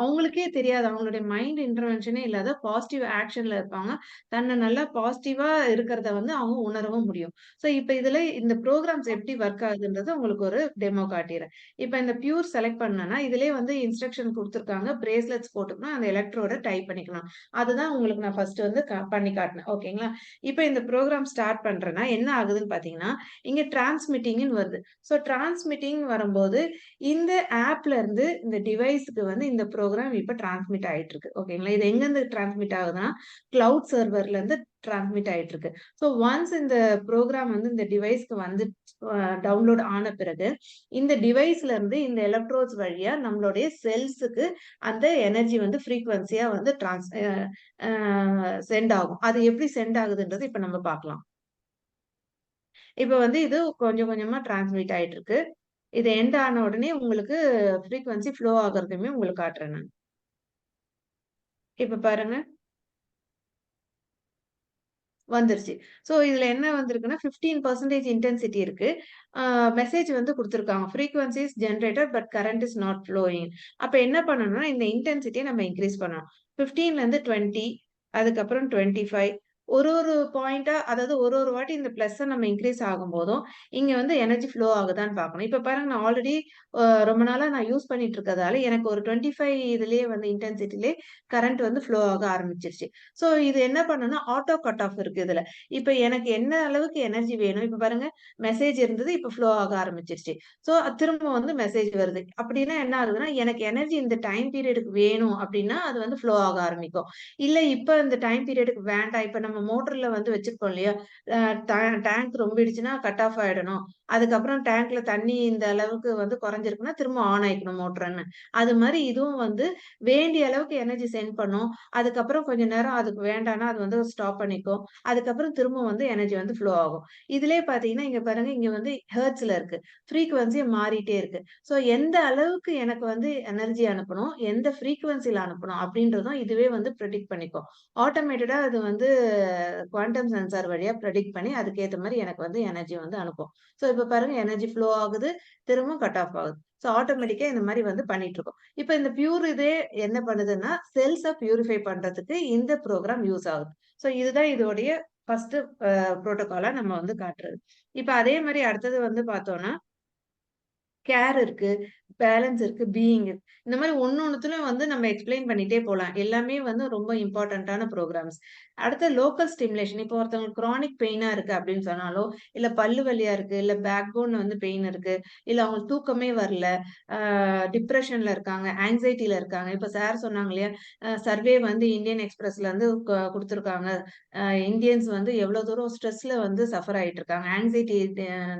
அவங்களுக்கே தெரியாது அவங்களுடைய மைண்ட் இன்டர்வென்ஷனே இல்லாத பாசிட்டிவ் ஆக்ஷன்ல இருப்பாங்க. தன்னை நல்லா பாசிட்டிவா இருக்கிற இருக்குங்கிறத வந்து அவங்க உணரவும் முடியும். ஸோ இப்ப இதுல இந்த ப்ரோகிராம்ஸ் எப்படி ஒர்க் ஆகுதுன்றது உங்களுக்கு ஒரு டெமோ காட்டிறேன். இப்ப இந்த பியூர் செலக்ட் பண்ணேன்னா, இதுலயே வந்து இன்ஸ்ட்ரக்ஷன் குடுத்துருக்காங்க. பிரேஸ்லெட்ஸ் போட்டுக்கணும். அந்த எலக்ட்ரோட டைப் பண்ணிக்கலாம். அதுதான் உங்களுக்கு நான் ஃபர்ஸ்ட் வந்து பண்ணி காட்டினேன். ஓகேங்களா? இப்ப இந்த ப்ரோகிராம் ஸ்டார்ட் பண்றேன்னா, என்ன ஆகுதுன்னு பார்த்தீங்கன்னா, இங்க டிரான்ஸ்மிட்டிங்ன்னு வருது. ஸோ டிரான்ஸ்மிட்டிங் வரும்போது, இந்த ஆப்ல இருந்து இந்த டிவைஸ்க்கு வந்து இந்த ப்ரோகிராம் இப்ப டிரான்ஸ்மிட் ஆயிட்டு இருக்கு. ஓகேங்களா? இது எங்கேருந்து டிரான்ஸ்மிட் ஆகுதுன்னா, கிளவுட் சர்வர்ல இருந்து டிரான்ஸ்மிட் ஆயிட்டு இருக்கு. ஸோ ஒன்ஸ் இந்த ப்ரோகிராம் வந்து இந்த டிவைஸ்க்கு வந்து டவுன்லோட் ஆன பிறகு, இந்த டிவைஸ்ல இருந்து இந்த எலக்ட்ரோட்ஸ் வழியா நம்மளுடைய செல்ஸுக்கு அந்த எனர்ஜி வந்து ஃப்ரீக்வன்சியா வந்து சென்ட் ஆகும். அது எப்படி சென்ட் ஆகுதுன்றது இப்ப நம்ம பார்க்கலாம். இப்ப வந்து இது கொஞ்சம் கொஞ்சமா டிரான்ஸ்மிட் ஆயிட்டு இருக்கு. இது எண்ட் ஆன உடனே உங்களுக்கு ஃப்ரீக்வன்சி ஃப்ளோ ஆகுறதுமே உங்களுக்கு காட்டுறேன் நான். இப்ப பாருங்க. வந்துருச்சு. ஸோ இதுல என்ன வந்திருக்குன்னா 15% இன்டென்சிட்டி இருக்கு. மெசேஜ் வந்து குடுத்துருக்காங்க. Frequency is generated but current is not flowing. அப்ப என்ன பண்ணணும்னா, இந்த இன்டென்சிட்டிய நம்ம இன்கிரீஸ் பண்ணணும். 15ல 20 அதுக்கப்புறம் 25 ஒரு பாயிண்டா அதாவது ஒரு வாட்டி இந்த பிளஸ்ஸ நம்ம இன்கிரீஸ் ஆகும்போதும், இங்க வந்து எனர்ஜி ஃப்ளோ ஆகுதான்னு பார்க்கணும். இப்ப பாருங்க நான் ஆல்ரெடி ரொம்ப நாளா நான் யூஸ் பண்ணிட்டு இருக்கறதால எனக்கு ஒரு 25 இதுலயே வந்து இன்டென்சிட்டிலே கரண்ட் வந்து ஃப்ளோ ஆக ஆரம்பிச்சிருச்சு. ஸோ இது என்ன பண்ணும்னா, ஆட்டோ கட் ஆஃப் இருக்கு இதுல. இப்ப எனக்கு என்ன அளவுக்கு எனர்ஜி வேணும், இப்ப பாருங்க மெசேஜ் இருந்தது, இப்ப ஃப்ளோ ஆக ஆரம்பிச்சிருச்சு. ஸோ திரும்ப வந்து மெசேஜ் வருது. அப்படின்னா என்ன ஆகுதுன்னா, எனக்கு எனர்ஜி இந்த டைம் பீரியடுக்கு வேணும் அப்படின்னா, அது வந்து ஃப்ளோ ஆக ஆரம்பிக்கும். இல்ல இப்ப இந்த டைம் பீரியடுக்கு வேண்டாம். இப்ப நம்ம மோட்டர்ல வந்து வச்சிருக்கோம் இல்லையா? அ டேங்க் ரொம்பிடுச்சுன்னா கட் ஆஃப் ஆயிடணும். அதுக்கப்புறம் டேங்க்ல தண்ணி இந்த அளவுக்கு வந்து குறைஞ்சிருக்குன்னா, திரும்ப ஆன் ஆயிக்கணும் மோட்டர்ன்னு. அது மாரி இதுவும் வந்து வேண்டிய அளவுக்கு எனர்ஜி சென்ட் பண்ணும். அதுக்கப்புறம் கொஞ்ச நேரம் அதுக்கு வேண்டான்னா, அது வந்து ஸ்டாப் பண்ணிக்கும். அதுக்கப்புறம் திரும்ப வந்து எனர்ஜி வந்து ஃப்ளோ ஆகும். இதுலயே பார்த்தீங்கன்னா, இங்க பாருங்க, இங்க வந்து ஹெர்ட்ஸ்ல இருக்கு. ஃப்ரீக்வன்சி மாறிட்டே இருக்கு. ஸோ எந்த அளவுக்கு எனக்கு வந்து எனர்ஜி அனுப்பணும், எந்த ஃப்ரீக்வன்சில அனுப்பணும் அப்படின்றதும் இதுவே வந்து பிரெடிக்ட் பண்ணிக்கும். ஆட்டோமேட்டடா அது வந்து குவாண்டம் சென்சார் வழியா பிரெடிக்ட் பண்ணி அதுக்கேத்த மாரி எனக்கு வந்து எனர்ஜி வந்து அனுப்பும். ஸோ இப்ப பாருங்க எனர்ஜி ஃப்ளோ ஆகுது, திரும்ப கட் ஆஃப் ஆகுது. ஸோ ஆட்டோமேட்டிக்கா இந்த மாரி வந்து பண்ணிட்டு இருக்கோம். இப்ப இந்த பியூர் இதே என்ன பண்ணுதுன்னா, செல்ஸ பியூரிஃபை பண்றதுக்கு இந்த ப்ரோகிராம் யூஸ் ஆகுது. ஸோ இதுதான் இதோடைய ஃபர்ஸ்ட் புரோட்டோகாலா நம்ம வந்து காட்டுறது. இப்ப அதே மாரி அடுத்தது வந்து பார்த்தோம்னா, கேர் இருக்கு, பேலன்ஸ் இருக்கு, பீயிங் இருக்கு. இந்த மாரி ஒண்ணுத்துலயும் வந்து நம்ம எக்ஸ்ப்ளைன் பண்ணிட்டே போலாம். எல்லாமே வந்து ரொம்ப இம்பார்ட்டன்ட்டான புரோகிராம்ஸ். அடுத்து லோக்கல் ஸ்டிமுலேஷன். இப்போ ஒருத்தவங்களுக்கு கிரானிக் பெயினா இருக்கு அப்படின்னு சொன்னாலோ, இல்ல பல்லு வலியா இருக்கு, இல்ல பேக் போன்ல வந்து பெயின் இருக்கு, இல்ல அவங்களுக்கு தூக்கமே வரல, டிப்ரஷன்ல இருக்காங்க, ஆங்ஸைட்டில இருக்காங்க. இப்ப சார் சொன்னாங்க இல்லையா? சர்வே வந்து இந்தியன் எக்ஸ்பிரஸ்ல வந்து குடுத்துருக்காங்க. இந்தியன்ஸ் வந்து எவ்வளோ தூரம் ஸ்ட்ரெஸ்ல வந்து சஃபர் ஆயிட்டு இருக்காங்க. ஆங்ஸைட்டி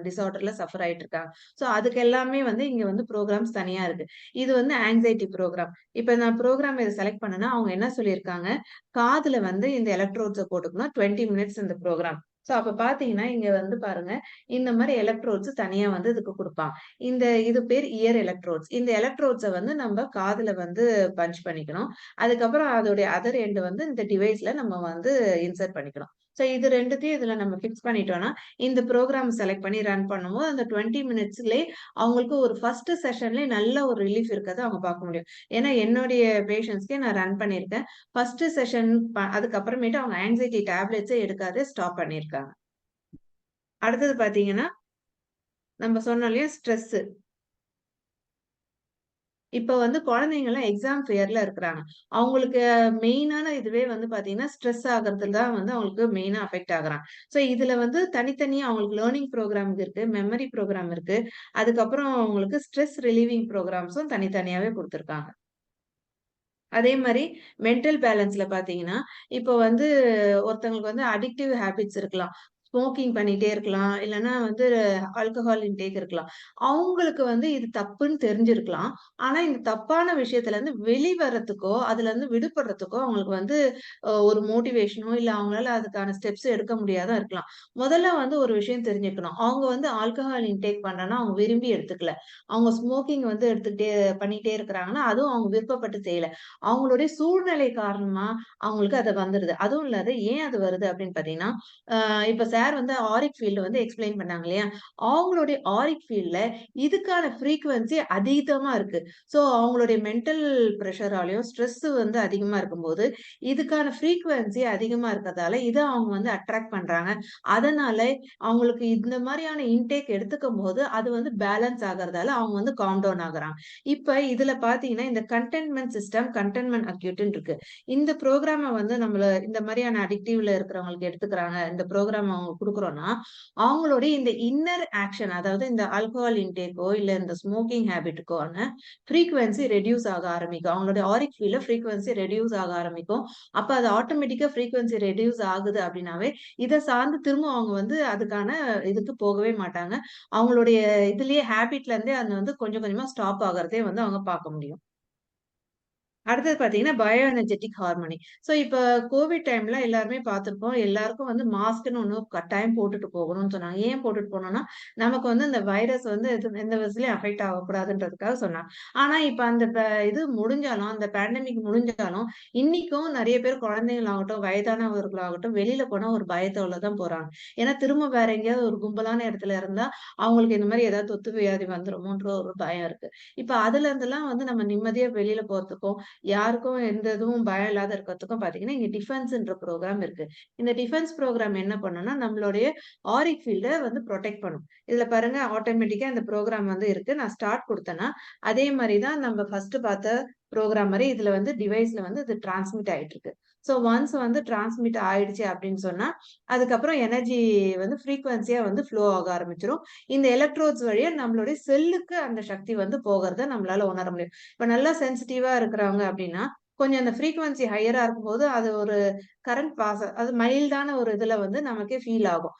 டிஸார்டர்ல சஃபர் ஆயிட்டு இருக்காங்க. ஸோ அதுக்கு எல்லாமே வந்து இங்க வந்து புரோகிராம்ஸ் தனியா இருக்கு. இது வந்து ஆங்ஸைட்டி புரோகிராம். இப்ப நான் புரோகிராம் இத செலக்ட் பண்ணேன்னா, அவங்க என்ன சொல்லியிருக்காங்க, காதுல வந்து இந்த எலக்ட்ரோட்ஸ போட்டுக்கணும். 20 மினிட்ஸ் இந்த புரோகிராம். ஸோ அப்ப பார்த்தீங்கன்னா, இங்க வந்து பாருங்க, இந்த மாரி எலக்ட்ரோட்ஸ் தனியா வந்து இதுக்கு குடுப்பான். இது பேர் இயர் எலக்ட்ரோட்ஸ். இந்த எலக்ட்ரோட்ஸ வந்து நம்ம காதுல வந்து பஞ்ச் பண்ணிக்கணும். அதுக்கப்புறம் அதோடைய அதர் எண்ட் வந்து இந்த டிவைஸ்ல நம்ம வந்து இன்சர்ட் பண்ணிக்கணும். ஸோ இது 2த்தையும் இதுல நம்ம ஃபிக்ஸ் பண்ணிட்டோம்னா, இந்த புரோகிராம் செலக்ட் பண்ணி ரன் பண்ணும்போது, அந்த 20 மினிட்ஸ்லயே அவங்களுக்கு ஒரு ஃபர்ஸ்ட் செஷன்லயே நல்ல ஒரு ரிலீஃப் இருக்கத அவங்க பார்க்க முடியும். ஏன்னா என்னுடைய பேஷண்ட்ஸ்க்கே நான் ரன் பண்ணியிருக்கேன். ஃபர்ஸ்ட் செஷன் அதுக்கப்புறமேட்டு அவங்க ஆங்ஸைட்டி டேப்லெட்ஸே எடுக்காத ஸ்டாப் பண்ணியிருக்காங்க. அடுத்தது பார்த்தீங்கன்னா, நம்ம சொன்னோம் இல்லையா ஸ்ட்ரெஸ். இப்ப வந்து குழந்தைங்கலாம் எக்ஸாம் ஃபியர்ல இருக்கிறாங்க. அவங்களுக்கு மெயினான இதுவே வந்து பார்த்தீங்கன்னா, ஸ்ட்ரெஸ் ஆகுறதுல தான் வந்து அவங்களுக்கு மெயினா அஃபெக்ட் ஆகுறாங்க. ஸோ இதுல வந்து தனித்தனியா அவங்களுக்கு லேர்னிங் ப்ரோகிராம் இருக்கு, மெமரி ப்ரோகிராம் இருக்கு. அதுக்கப்புறம் அவங்களுக்கு ஸ்ட்ரெஸ் ரிலீவிங் ப்ரோகிராம்ஸும் தனித்தனியாவே குடுத்துருக்காங்க. அதே மாரி மென்டல் பேலன்ஸ்ல பார்த்தீங்கன்னா, இப்போ வந்து ஒருத்தவங்களுக்கு வந்து அடிக்டிவ் ஹேபிட்ஸ் இருக்கலாம். ஸ்மோக்கிங் பண்ணிட்டே இருக்கலாம். இல்லன்னா வந்து ஆல்கஹால் இன்டேக் இருக்கலாம். அவங்களுக்கு வந்து இது தப்புன்னு தெரிஞ்சிருக்கலாம். ஆனா இந்த தப்பான விஷயத்துலருந்து வெளிவர்றதுக்கோ, அதுலருந்து விடுபடுறதுக்கோ அவங்களுக்கு வந்து ஒரு மோட்டிவேஷனோ, இல்ல அவங்களால அதுக்கான ஸ்டெப்ஸ் எடுக்க முடியாத இருக்கலாம். முதல்ல வந்து ஒரு விஷயம் தெரிஞ்சுக்கணும். அவங்க வந்து ஆல்கஹால் இன்டேக் பண்றேன்னா, அவங்க விரும்பி எடுத்துக்கல. அவங்க ஸ்மோக்கிங் வந்து பண்ணிட்டே இருக்கிறாங்கன்னா, அதுவும் அவங்க விருப்பப்பட்டு செய்யல. அவங்களுடைய சூழ்நிலை காரணமா அவங்களுக்கு அது வந்துருது. அதுவும் இல்லாத ஏன் அது வருது அப்படின்னு பார்த்தீங்கன்னா, இப்ப சார் வந்து ஆரிக் ஃபீல்டு வந்து எக்ஸ்பிளைன் பண்ணாங்க இல்லையா? அவங்களுடைய ஆரிக் ஃபீல்ட்ல இதுக்கான ஃப்ரீக்வன்சி அதீதமா இருக்கு. ஸோ அவங்களுடைய மென்டல் ப்ரெஷராலயும் ஸ்ட்ரெஸ் வந்து அதிகமா இருக்கும்போது, இதுக்கான ஃப்ரீக்வன்சி அதிகமா இருக்கறதால, இத அவங்க வந்து அட்ராக்ட் பண்றாங்க. அதனால அவங்களுக்கு இந்த மாரியான இன்டேக் எடுத்துக்கும்போது, அது வந்து பேலன்ஸ் ஆகறதால அவங்க வந்து காம் டவுன் ஆகுறாங்க. இப்ப இதுல பார்த்தீங்கன்னா, இந்த கன்டென்ட்மென்ட் சிஸ்டம், கன்டென்ட்மென்ட் அக்யூட்ன்னு இருக்கு. இந்த புரோகிராம வந்து நம்மள இந்த மாரியான அடிக்டிவ்ல இருக்கிறவங்களுக்கு எடுத்துக்கிறாங்க. இந்த புரோகிராம் அவங்க குடுக்குறோம்னா, அவங்களுடைய இந்த இன்னர் ஆக்ஷன் அதாவது இந்த ஆல்கஹால் இன்டேக்கோ, இல்ல இந்த ஸ்மோக்கிங் ஹேபிட்டுக்கான ஃப்ரீக்வன்சி ரெட்யூஸ் ஆக ஆரம்பிக்கும். அவங்களுடைய ஆரிக் ஃபீல்ட்ல ஃப்ரீக்வன்சி ரெட்யூஸ் ஆக ஆரம்பிக்கும். அப்ப அது ஆட்டோமேட்டிக்கா ஃப்ரீக்வன்சி ரெட்யூஸ் ஆகுது அப்படின்னாவே, இத சார்ந்து திரும்ப அவங்க வந்து அதுக்கான இதுக்கு போகவே மாட்டாங்க. அவங்களுடைய இதுலயே ஹேபிட்ல இருந்தே அது வந்து கொஞ்சம் கொஞ்சமா ஸ்டாப் ஆகுறதே வந்து அவங்க பார்க்க முடியும். அடுத்தது பார்த்தீங்கன்னா, பயோ எனர்ஜெட்டிக் ஹார்மோனி. ஸோ இப்ப கோவிட் டைம்ல எல்லாருமே பார்த்திருப்போம். எல்லாருக்கும் வந்து மாஸ்க்ன்னு ஒண்ணு கட்டாயம் போட்டுட்டு போகணும்னு சொன்னாங்க. ஏன் போட்டுட்டு போனோம்னா, நமக்கு வந்து இந்த வைரஸ் வந்து எந்த விதத்துலயும் அஃபெக்ட் ஆகக்கூடாதுன்றதுக்காக சொன்னாங்க. ஆனா இப்ப அந்த இது முடிஞ்சாலும், அந்த பேண்டமிக் முடிஞ்சாலும், இன்னிக்கும் நெறைய பேர் குழந்தைங்களாகட்டும், வயதானவர்களாகட்டும், வெளியில போனா ஒரு பயத்தோட தான் போறாங்க. ஏன்னா திரும்ப வேற எங்கேயாவது ஒரு கும்பலான இடத்துல இருந்தா, அவங்களுக்கு இந்த மாரி ஏதாவது தொத்து வியாதி வந்துருமோன்ற ஒரு பயம் இருக்கு. இப்ப அதுல இருந்தெல்லாம் வந்து நம்ம நிம்மதியா வெளியில போறதுக்கும், யாருக்கும் எந்த இதுவும் பயம் இல்லாத இருக்கிறதுக்கும் பார்த்தீங்கன்னா, இங்க டிஃபென்ஸ்ன்ற ப்ரோகிராம் இருக்கு. இந்த டிஃபென்ஸ் ப்ரோகிராம் என்ன பண்ணும்னா, நம்மளுடைய ஆரிக் ஃபீல்ட வந்து புரொடெக்ட் பண்ணும். இதுல பாருங்க ஆட்டோமேட்டிக்கா இந்த ப்ரோகிராம் வந்து இருக்கு. நான் ஸ்டார்ட் குடுத்தேன்னா, அதே மாரி தான் நம்ம ஃபர்ஸ்ட் பார்த்த ப்ரோகிராம் மாரி இதுல வந்து டிவைஸ்ல வந்து இது டிரான்ஸ்மிட் ஆயிட்டு இருக்கு. ஸோ ஒன்ஸ் வந்து டிரான்ஸ்மிட் ஆயிடுச்சு அப்படின்னு சொன்னா, அதுக்கப்புறம் எனர்ஜி வந்து ஃப்ரீக்வன்சியா வந்து ஃப்ளோ ஆக ஆரம்பிச்சுரும். இந்த எலக்ட்ரோட்ஸ் வழியா நம்மளுடைய செல்லுக்கு அந்த சக்தி வந்து போகறத நம்மளால உணர முடியும். இப்ப நல்லா சென்சிட்டிவா இருக்கிறவங்க அப்படின்னா, கொஞ்சம் அந்த ஃப்ரீக்வன்சி ஹையரா இருக்கும்போது, அது ஒரு கரண்ட் பாஸ் அது மைல்டான ஒரு இதுல வந்து நமக்கே ஃபீல் ஆகும்.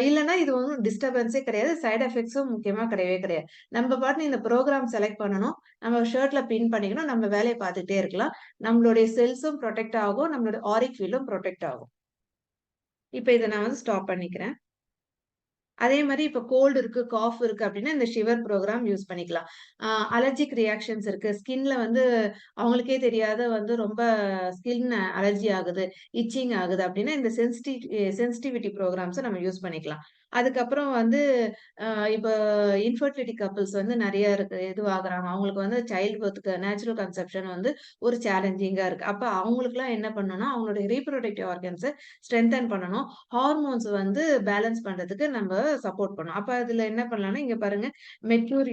இல்லன்னா இது ஒண்ணும் டிஸ்டர்பன்ஸே கிடையாது. சைட் எஃபெக்ட்ஸும் முக்கியமா கிடையவே கிடையாது. நம்ம பாட்டுன்னு இந்த ப்ரோகிராம் செலக்ட் பண்ணணும். நம்ம ஷர்ட்ல பின் பண்ணிக்கணும். நம்ம வேலைய பார்த்துட்டே இருக்கலாம். நம்மளுடைய செல்ஸும் புரொடெக்ட் ஆகும். நம்மளுடைய ஆரிக் ஃபீல்டும் புரொடெக்ட் ஆகும். இப்ப இத நான் வந்து ஸ்டாப் பண்ணிக்கிறேன். அதே மாரி இப்ப கோல்டு இருக்கு, காஃப் இருக்கு அப்டின்னா, இந்த ஷிவர் ப்ரோகிராம் யூஸ் பண்ணிக்கலாம். அலர்ஜிக் ரியாக்ஷன்ஸ் இருக்கு. ஸ்கின்ல வந்து அவங்களுக்கே தெரியாத வந்து ரொம்ப ஸ்கின் அலர்ஜி ஆகுது, இச்சிங் ஆகுது அப்டின்னா, இந்த சென்சிட்டிவிட்டி ப்ரோகிராம்ஸ நம்ம யூஸ் பண்ணிக்கலாம். அதுக்கப்புறம் வந்து அ இப்ப இன்ஃபெர்டிலிட்டி கப்பிள்ஸ் வந்து நெறைய இதுவாகுறாங்க. அவங்களுக்கு வந்து சைல்ட் பர்த்க்கு நேச்சுரல் கன்செப்ஷன் வந்து ஒரு சேலஞ்சிங்கா இருக்கு. அப்ப அவங்களுக்குலாம் என்ன பண்ணணும்னா, அவங்களுடைய ரீப்ரொடக்டிவ் ஆர்கன்ஸ ஸ்ட்ரெங்தன் பண்ணணும். ஹார்மோன்ஸ் வந்து பேலன்ஸ் பண்றதுக்கு நம்ம சப்போர்ட் பண்ணணும். அப்ப அதுல என்ன பண்ணலாம்னா, இங்க பாருங்க மெச்சூர்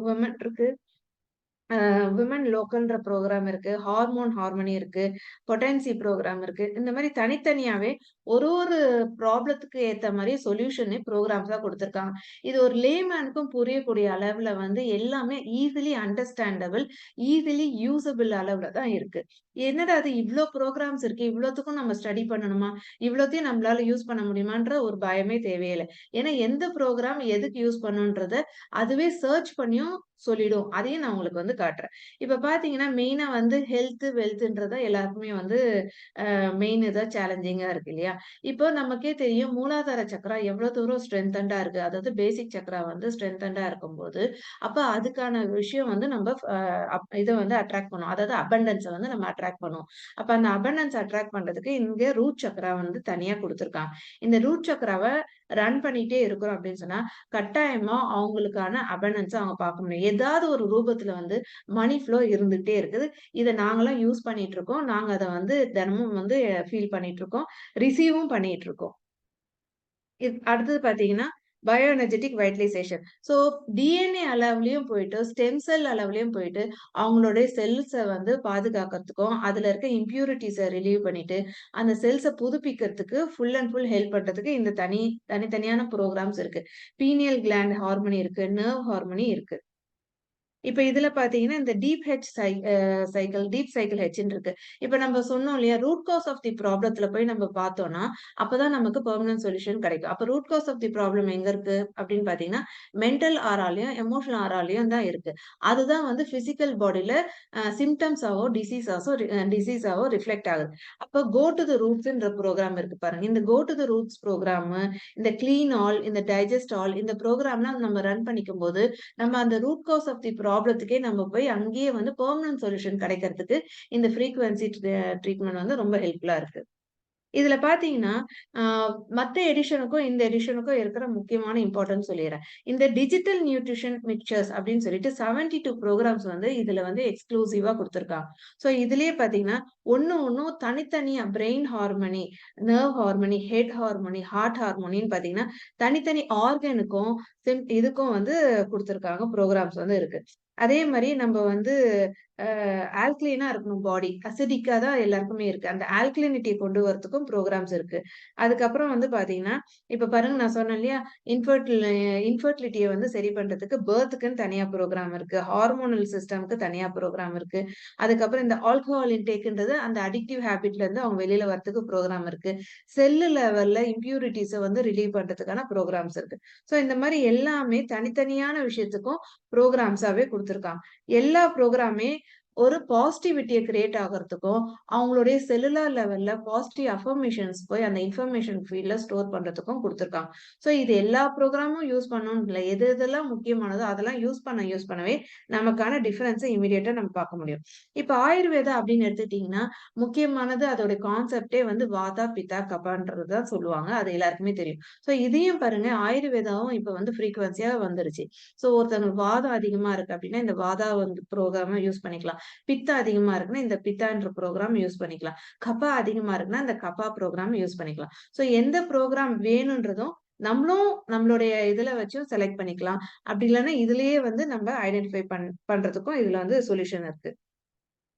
வுமன் இருக்கு. விமன் லோக்கல்ன்ற ப்ரோகிராம் இருக்கு. ஹார்மோனி இருக்கு. பொட்டன்சி ப்ரோகிராம் இருக்கு. இந்த மாரி தனித்தனியாவே ஒரு ப்ராப்ளத்துக்கு ஏத்த மாரி சொல்யூஷனே ப்ரோகிராம்ஸா குடுத்துருக்காங்க. இது ஒரு லேமேனுக்கும் புரியக்கூடிய அளவுல வந்து எல்லாமே ஈசிலி அண்டர்ஸ்டாண்டபிள், ஈசிலி யூசபிள் அளவுல தான் இருக்கு. என்னடா இது இவ்ளோ ப்ரோகிராம்ஸ் இருக்கு. இவ்ளோத்துக்கும் நம்ம ஸ்டடி பண்ணணுமா? இவ்ளோத்தையும் நம்மளால யூஸ் பண்ண முடியுமான்ற ஒரு பயமே தேவையே இல்ல. ஏன்னா எந்த ப்ரோகிராம் எதுக்கு யூஸ் பண்ணணுன்றத அதுவே சர்ச் பண்ணியும் சொல்லிடும். அதையும் நான் உங்களுக்கு வந்து காட்டுறேன். இப்ப பார்த்தீங்கன்னா, மெயினா வந்து வெல்த்ன்றத எல்லாருக்குமே வந்து மெயின் இதா சேலஞ்சிங்கா இருக்கு இல்லையா? இப்போ நமக்கே தெரியும் மூலாதார சக்ரா எவ்வளோ தூரம் ஸ்ட்ரென்தன்டா இருக்கு. அதாவது பேசிக் சக்ரா வந்து ஸ்ட்ரென்தன்டா இருக்கும்போது, அப்ப அதுக்கான விஷயம் வந்து நம்ம இத வந்து அட்ராக்ட் பண்ணும். அதாவது அபண்டன்ஸ வந்து நம்ம அட்ராக்ட் பண்ணுவோம். அப்ப அந்த அபண்டன்ஸ் அட்ராக்ட் பண்றதுக்கு இங்க ரூட் சக்ரா வந்து தனியா குடுத்துருக்காங்க. இந்த ரூட் சக்ராவ ரன் பண்ணிட்டே இருக்கிறோம் அப்படின்னு சொன்னா, கட்டாயமா அவங்களுக்கான அபண்டன்ஸ அவங்க பார்க்க முடியும். ஏதாவது ஒரு ரூபத்துல வந்து மனி ஃப்ளோ இருந்துட்டே இருக்குது. இத நாங்கலாம் யூஸ் பண்ணிட்டு இருக்கோம். நாங்க அத வந்து தினமும் வந்து ஃபீல் பண்ணிட்டு இருக்கோம். ரிசீவும் பண்ணிட்டு இருக்கோம். அடுத்தது பார்த்தீங்கன்னா, பயோ எனர்ஜெட்டிக் வைட்டலைசேஷன். ஸோ டிஎன்ஏ அளவுலயும் போயிட்டு, ஸ்டெம் செல் அளவுலயும் போயிட்டு, அவங்களுடைய செல்ஸ வந்து பாதுகாக்கிறதுக்கும், அதுல இருக்க இம்ப்யூரிட்டீஸ ரிலீவ் பண்ணிட்டு, அந்த செல்ஸ புதுப்பிக்கிறதுக்கு ஃபுல் அண்ட் ஃபுல் ஹெல்ப் பண்றதுக்கு இந்த தனித்தனியான புரோகிராம்ஸ் இருக்கு. பீனியல் கிளாண்ட் ஹார்மோனி இருக்கு. நர்வ் ஹார்மோனி இருக்கு. இப்ப இதுல பாத்தீங்கன்னா, இந்த டீப் சைக்கிள் ஹெச்ன்னு இருக்கு. இப்ப நம்ம சொன்னோம் இல்லையா? ரூட் காஸ் ஆஃப் தி ப்ராப்ளத்துல போய் நம்ம பார்த்தோம்னா, அப்பதான் நமக்கு பெர்மனன்ட் சொல்யூஷன் கிடைக்கும். அப்ப root cause of the problem எங்க இருக்கு அப்படின்னு பார்த்தீங்கன்னா, மென்டல் ஆராலயும், எமோஷனல் ஆராலயும் தான் இருக்கு. அதுதான் வந்து பிசிக்கல் பாடியில சிம்ப்டம்ஸாவோ, டிசீஸாவோ ரிஃப்ளெக்ட் ஆகுது. அப்ப கோ டூ த ரூட்ஸ்ன்ற ப்ரோகிராம் இருக்கு பாருங்க. இந்த கோ டூ த ரூட்ஸ் ப்ரோகிராம், இந்த கிளீன் ஆல், இந்த டைஜஸ்ட் ஆல் இந்த ப்ரோகிராம்லாம் நம்ம ரன் பண்ணிக்கும்போது, நம்ம அந்த ரூட் காஸ் ஆஃப் தி ப்ராப்ளத்துக்கே நம்ம போய் அங்கேயே வந்து பெர்மனன்ட் சொல்யூஷன் கிடைக்கிறதுக்கு இந்த ஃப்ரீக்வன்சி ட்ரீட்மெண்ட் வந்து ரொம்ப ஹெல்ப்ஃபுல்லா இருக்கு. இதுல பாத்தீங்கன்னா, மத்த எடிஷனுக்கும் இந்த எடிஷனுக்கும் இருக்கிற முக்கியமான இம்பார்ட்டன்ஸ் சொல்லிர்றேன். இந்த டிஜிட்டல் நியூட்ரிஷன் மிக்சர்ஸ் அப்படின்னு சொல்லிட்டு 72 ப்ரோகிராம்ஸ் வந்து இதுல வந்து எக்ஸ்க்ளூசிவா குடுத்துருக்காங்க. ஸோ இதுலயே பாத்தீங்கன்னா, ஒண்ணும் தனித்தனியா brain harmony, nerve harmony, head harmony, heart ஹார்மோனின்னு பாத்தீங்கன்னா, தனித்தனி ஆர்கனுக்கும் இதுக்கும் வந்து குடுத்துருக்காங்க. ப்ரோகிராம்ஸ் வந்து இருக்கு. அதே மாரி நம்ம வந்து ஆல்கலைனா இருக்கணும் பாடி. அசிடிக்கா தான் எல்லாருக்குமே இருக்கு. அந்த ஆல்கலினிட்டிய கொண்டு வரதுக்கும் ப்ரோகிராம்ஸ் இருக்கு. அதுக்கப்புறம் வந்து பாத்தீங்கன்னா, இப்ப பாருங்க நான் சொன்னேன் இல்லையா? இன்ஃபெர்டிலிட்டிய வந்து சரி பண்றதுக்கு பர்த்க்குன்னு தனியா ப்ரோகிராம் இருக்கு. ஹார்மோனல் சிஸ்டம்க்கு தனியா ப்ரோகிராம் இருக்கு. அதுக்கப்புறம் இந்த ஆல்கஹால் இன்டேக்ன்றது அந்த அடிக்டிவ் ஹேபிட்ல இருந்து அவங்க வெளில வரதுக்கு ப்ரோகிராம் இருக்கு. செல்லு லெவல்ல இம்ப்யூரிட்டீஸ வந்து ரிலீவ் பண்றதுக்கான ப்ரோகிராம்ஸ் இருக்கு. ஸோ இந்த மாரி எல்லாமே தனித்தனியான விஷயத்துக்கும் ப்ரோகிராம்ஸாவே குடுத்துருக்காங்க. எல்லா ப்ரோகிராமே ஒரு பாசிட்டிவிட்டிய கிரியேட் ஆகுறதுக்கும், அவங்களுடைய செல்லுலார் லெவல்ல பாசிட்டிவ் அஃபர்மேஷன்ஸ் போய் அந்த இன்ஃபர்மேஷன் ஃபீல்ட்ல ஸ்டோர் பண்றதுக்கும் குடுத்துருக்காங்க. ஸோ இது எல்லா ப்ரோகிராமும் யூஸ் பண்ணணும்னு இல்ல. எது எதெல்லாம் முக்கியமானதோ அதெல்லாம் யூஸ் பண்ணவே நமக்கான டிஃபரன்ஸ இமிடியேட்டா நம்ம பார்க்க முடியும். இப்ப ஆயுர்வேதா அப்படின்னு எடுத்துக்கிட்டீங்கன்னா, முக்கியமானது அதோட கான்செப்ட்டே வந்து வாதா, பித்தா, கபான்றது தான் சொல்லுவாங்க. அது எல்லாருக்குமே தெரியும். ஸோ இதையும் பாருங்க ஆயுர்வேதாவும் இப்ப வந்து ஃப்ரீக்வன்சியா வந்துருச்சு. ஸோ ஒருத்தவங்களுக்கு வாதம் அதிகமா இருக்கு அப்படின்னா, இந்த வாதா வந்து ப்ரோகிராம யூஸ் பண்ணிக்கலாம். பித்தம் அதிகமா இருக்குன்னா, இந்த பித்தான்ற ப்ரோகிராம் யூஸ் பண்ணிக்கலாம். கபா அதிகமா இருக்குன்னா, இந்த கபா ப்ரோகிராம் யூஸ் பண்ணிக்கலாம். ஸோ எந்த ப்ரோகிராம் வேணுன்றதும் நம்மளும் நம்மளுடைய இதுல வச்சும் செலக்ட் பண்ணிக்கலாம். அப்படி இல்லன்னா இதுலயே வந்து நம்ம ஐடென்டிஃபை பண்றதுக்கும் இதுல வந்து சொல்யூஷன் இருக்கு.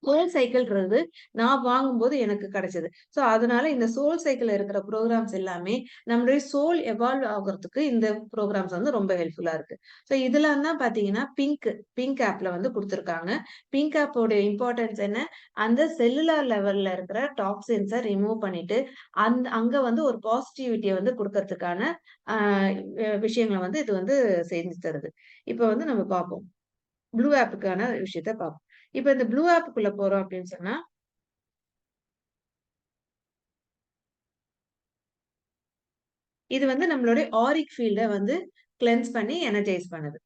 சோல் சைக்கிள்ன்றது நான் வாங்கும்போது எனக்கு கிடைச்சது. ஸோ அதனால இந்த சோல் சைக்கிள்ல இருக்கிற ப்ரோகிராம்ஸ் எல்லாமே நம்மளுடைய சோல் எவால்வ் ஆகுறதுக்கு இந்த ப்ரோகிராம்ஸ் வந்து ரொம்ப ஹெல்ப்ஃபுல்லா இருக்கு. ஸோ இதெல்லாம் தான் பார்த்தீங்கன்னா, பிங்க் ஆப்ல வந்து குடுத்துருக்காங்க. பிங்க் ஆப்போட இம்பார்ட்டன்ஸ் என்ன? அந்த செல்லுலார் லெவல்ல இருக்கிற டாக்ஸின்ஸ ரிமூவ் பண்ணிட்டு, அங்க வந்து ஒரு பாசிட்டிவிட்டிய வந்து குடுக்கறதுக்கான அ விஷயங்கள வந்து இது வந்து செஞ்சு தருது. இப்ப வந்து நம்ம பார்ப்போம். ப்ளூ ஆப்புக்கான விஷயத்த பார்ப்போம். இப்ப இந்த ப்ளூ ஆப்புக்குள்ள போறோம் அப்படின்னு சொன்னா, இது வந்து நம்மளுடைய ஆரிக் ஃபீல்ட வந்து கிளென்ஸ் பண்ணி எனர்ஜைஸ் பண்ணுது.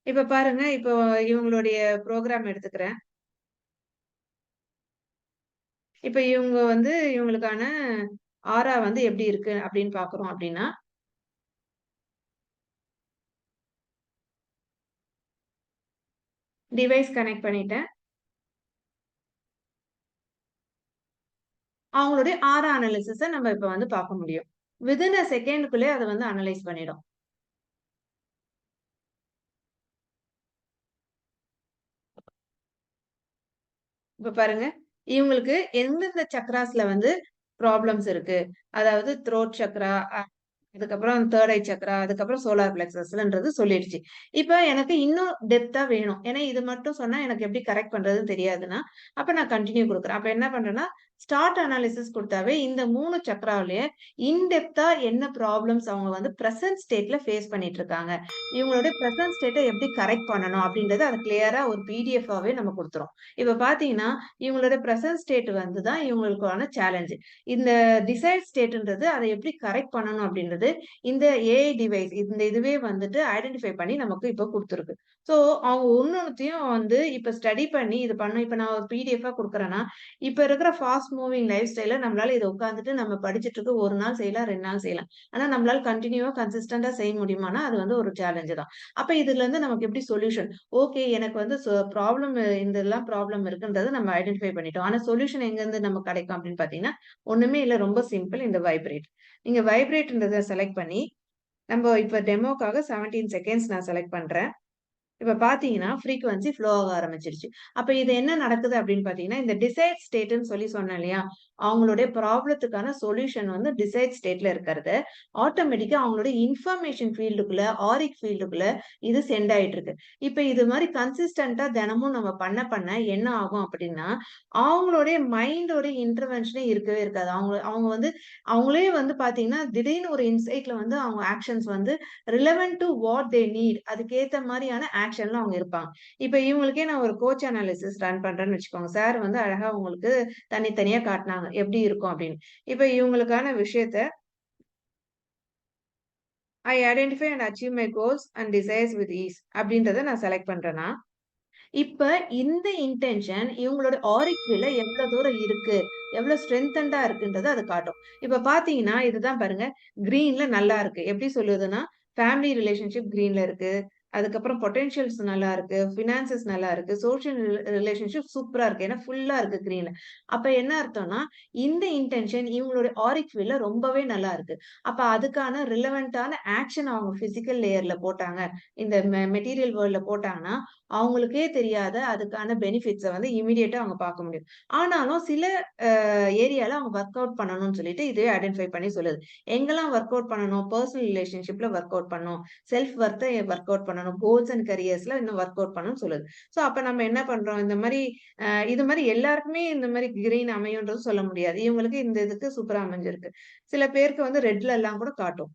இப்ப பாருங்க, இப்போ இவங்களுடைய புரோகிராம் எடுத்துக்கிறேன். இப்ப இவங்க வந்து இவங்களுக்கான ஆரா வந்து எப்படி இருக்கு அப்படின்னு பார்க்குறோம் அப்படின்னா, டிவைஸ் கனெக்ட் பண்ணிட்டேன். அவங்களுடைய ஆரா அனாலிசிஸ நம்ம இப்ப வந்து பார்க்க முடியும். வித்தின் அ செகண்ட்க்குள்ளயே அத வந்து அனலைஸ் பண்ணிடும். இப்ப பாருங்க, இவங்களுக்கு எந்தெந்த சக்ராஸ்ல வந்து ப்ராப்ளம்ஸ் இருக்கு. அதாவது த்ரோட் சக்ரா, அதுக்கப்புறம் 3 ஐ சக்ரா, அதுக்கப்புறம் சோலார் பிளெக்ஸஸ்ன்றது சொல்லிடுச்சு. இப்ப எனக்கு இன்னும் டெப்த்தா வேணும். ஏன்னா இது மட்டும் சொன்னா எனக்கு எப்படி கரெக்ட் பண்றதுன்னு தெரியாதுன்னா, அப்ப நான் கன்டின்யூ குடுக்குறேன். அப்ப என்ன பண்றேன்னா, ஸ்டார்ட் அனாலிசிஸ் குடுத்தாவே இந்த 3 சக்ராவிலேயே டெப்த்தா என்ன ப்ராப்ளம்ஸ் அவங்க வந்து பிரசன்ட் ஸ்டேட்ல ஃபேஸ் பண்ணிட்டு இருக்காங்க. இவங்களுடைய பிரசன்ட் ஸ்டேட்ட எப்படி கரெக்ட் பண்ணணும் அப்படின்றத அது கிளியரா ஒரு பிடிஎஃப்பாவே நம்ம குடுத்துரும். இப்ப பார்த்தீங்கன்னா, இவங்களோட பிரசன்ட் ஸ்டேட் வந்து தான் இவங்களுக்கான சேலஞ்ச். இந்த டிசைர்ட் ஸ்டேட்ன்றது அத எப்படி கரெக்ட் பண்ணணும் அப்படின்றது இந்த ஏஐ டிவைஸ் இந்த இதுவே வந்துட்டு ஐடென்டிஃபை பண்ணி நமக்கு இப்ப குடுத்துருக்கு. ஸோ அவங்க ஒன்னொன்னுத்தையும் வந்து இப்ப ஸ்டடி பண்ணி இது பண்ணும். இப்ப நான் ஒரு பிடிஎஃப்பா குடுக்குறேன்னா, இப்ப இருக்கிற ஃபாஸ்ட் மூவிங் லைஃப் ஸ்டைல்ல நம்மளால இத உட்கார்ந்துட்டு நம்ம படிச்சுட்டு இருக்க 1 நாள் செய்யலாம், 2 நாள் செய்யலாம். ஆனா நம்மளால கன்டினியூவா கன்சிஸ்டன்ட்டா செய்ய முடியுமான்னா, அது வந்து ஒரு சேலஞ்ச் தான். அப்ப இதுலருந்து நமக்கு எப்படி சொல்யூஷன்? ஓகே எனக்கு வந்து ப்ராப்ளம் இதெல்லாம் ப்ராப்ளம் இருக்குன்றத நம்ம ஐடென்டிஃபை பண்ணிட்டோம். ஆனா சொல்யூஷன் எங்கருந்து நமக்கு கிடைக்கும் அப்படின்னு பார்த்தீங்கன்னா, ஒண்ணுமே இல்ல ரொம்ப சிம்பிள் இந்த வைப்ரேட். நீங்க வைப்ரேட்ன்றத செலக்ட் பண்ணி, நம்ம இப்ப டெமோக்காக 17 செகண்ட்ஸ் நான் செலக்ட் பண்றேன். இப்ப பார்த்தீங்கன்னா, ஃப்ரீக்வன்சி ஃப்ளோ ஆக ஆரம்பிச்சிருச்சு. அப்ப இது என்ன நடக்குது அப்படின்னு பார்த்தீங்கன்னா, இந்த டிசைட் ஸ்டேட்ன்னு சொன்னேன் இல்லையா? அவங்களுடைய ப்ராப்ளத்துக்கான சொல்யூஷன் வந்து டிசைட் ஸ்டேட்ல இருக்கிறத, ஆட்டோமேட்டிக்கா அவங்களுடைய இன்ஃபர்மேஷன் ஃபீல்டுக்குள்ள, ஆரிக் ஃபீல்டுக்குள்ள இது சென்ட் ஆயிட்டு இருக்கு. இப்ப இது மாரி கன்சிஸ்டன்ட்டா தினமும் நம்ம பண்ண என்ன ஆகும் அப்படின்னா, அவங்களுடைய மைண்டோட இன்டர்வென்ஷனே இருக்கவே இருக்காது. அவங்க வந்து அவங்களே வந்து பார்த்தீங்கன்னா, திடீர்னு ஒரு இன்சைட்ல வந்து அவங்க ஆக்ஷன்ஸ் வந்து relevant to what they need அதுக்கேத்த மாரியான ஆக்ஷன்ல அவங்க இருப்பாங்க. இப்ப இவங்களுக்கே நான் ஒரு கோச் அனாலிசிஸ் ரன் பண்றேன்னு வச்சுக்கோங்க. சார் வந்து அழகா உங்களுக்கு தனித்தனியா காட்டுனாங்க. எப்படி இருக்கும் அப்படின்னு. இப்ப இவங்களுக்கான விஷயத்த I identify and achieve my goals and desires with is அப்படின்றத நான் செலக்ட் பண்றேன்னா, இப்ப இந்த இன்டென்ஷன் இவங்களோட ஆரிக் ஃபீல்ட்ல எவ்வளவு தூரம் இருக்கு, எவ்வளவு ஸ்ட்ரென்தன்டா இருக்குன்றத அது காட்டும். இப்ப பாத்தீங்கன்னா, இதுதான் பாருங்க. கிரீன்ல நல்லா இருக்கு. எப்படி சொல்லுதுன்னா, ஃபேமிலி ரிலேஷன்ஷிப் கிரீன்ல இருக்கு. அதுக்கப்புறம் பொட்டன்ஷியல்ஸ் நல்லா இருக்கு. ஃபினான்சஸ் நல்லா இருக்கு. சோசியல் ரிலேஷன்ஷிப் சூப்பரா இருக்கு. ஏன்னா ஃபுல்லா இருக்கு கிரீன்ல. அப்ப என்ன அர்த்தம்னா, இந்த இன்டென்ஷன் இவங்களோட ஆரிக் ஃபீல்ட்ல ரொம்பவே நல்லா இருக்கு. அப்ப அதுக்கான ரிலவென்ட்டான ஆக்ஷன் அவங்க பிசிக்கல் லேயர்ல போட்டாங்க. இந்த மெட்டீரியல் வேர்ல்ட்ல போட்டாங்கன்னா, அவங்களுக்கே தெரியாத அதுக்கான பெனிஃபிட்ஸ வந்து இமிடியேட்டா அவங்க பார்க்க முடியும். ஆனாலும் சில ஏரியால அவங்க ஒர்க் அவுட் பண்ணணும்னு சொல்லிட்டு இதுவே ஐடென்டிஃபை பண்ணி சொல்லுது. எங்கெல்லாம் ஒர்க் அவுட் பண்ணணும்? பெர்சனல் ரிலேஷன்ஷிப்ல ஒர்க் அவுட் பண்ணணும். செல்ஃப் வொர்த்த ஒர்க் அவுட் பண்ணணும். கோல்ஸ் அண்ட் கரியர்ஸ்ல இன்னும் ஒர்க் அவுட் பண்ணணும்னு சொல்லுது. சோ அப்ப நம்ம என்ன பண்றோம்? இந்த மாரி இது மாரி எல்லாருக்குமே இந்த மாரி கிரீன் அமையும்ன்றது சொல்ல முடியாது. இவங்களுக்கு இந்த இதுக்கு சூப்பரா அமைஞ்சிருக்கு. சில பேருக்கு வந்து ரெட்ல எல்லாம் கூட காட்டும்.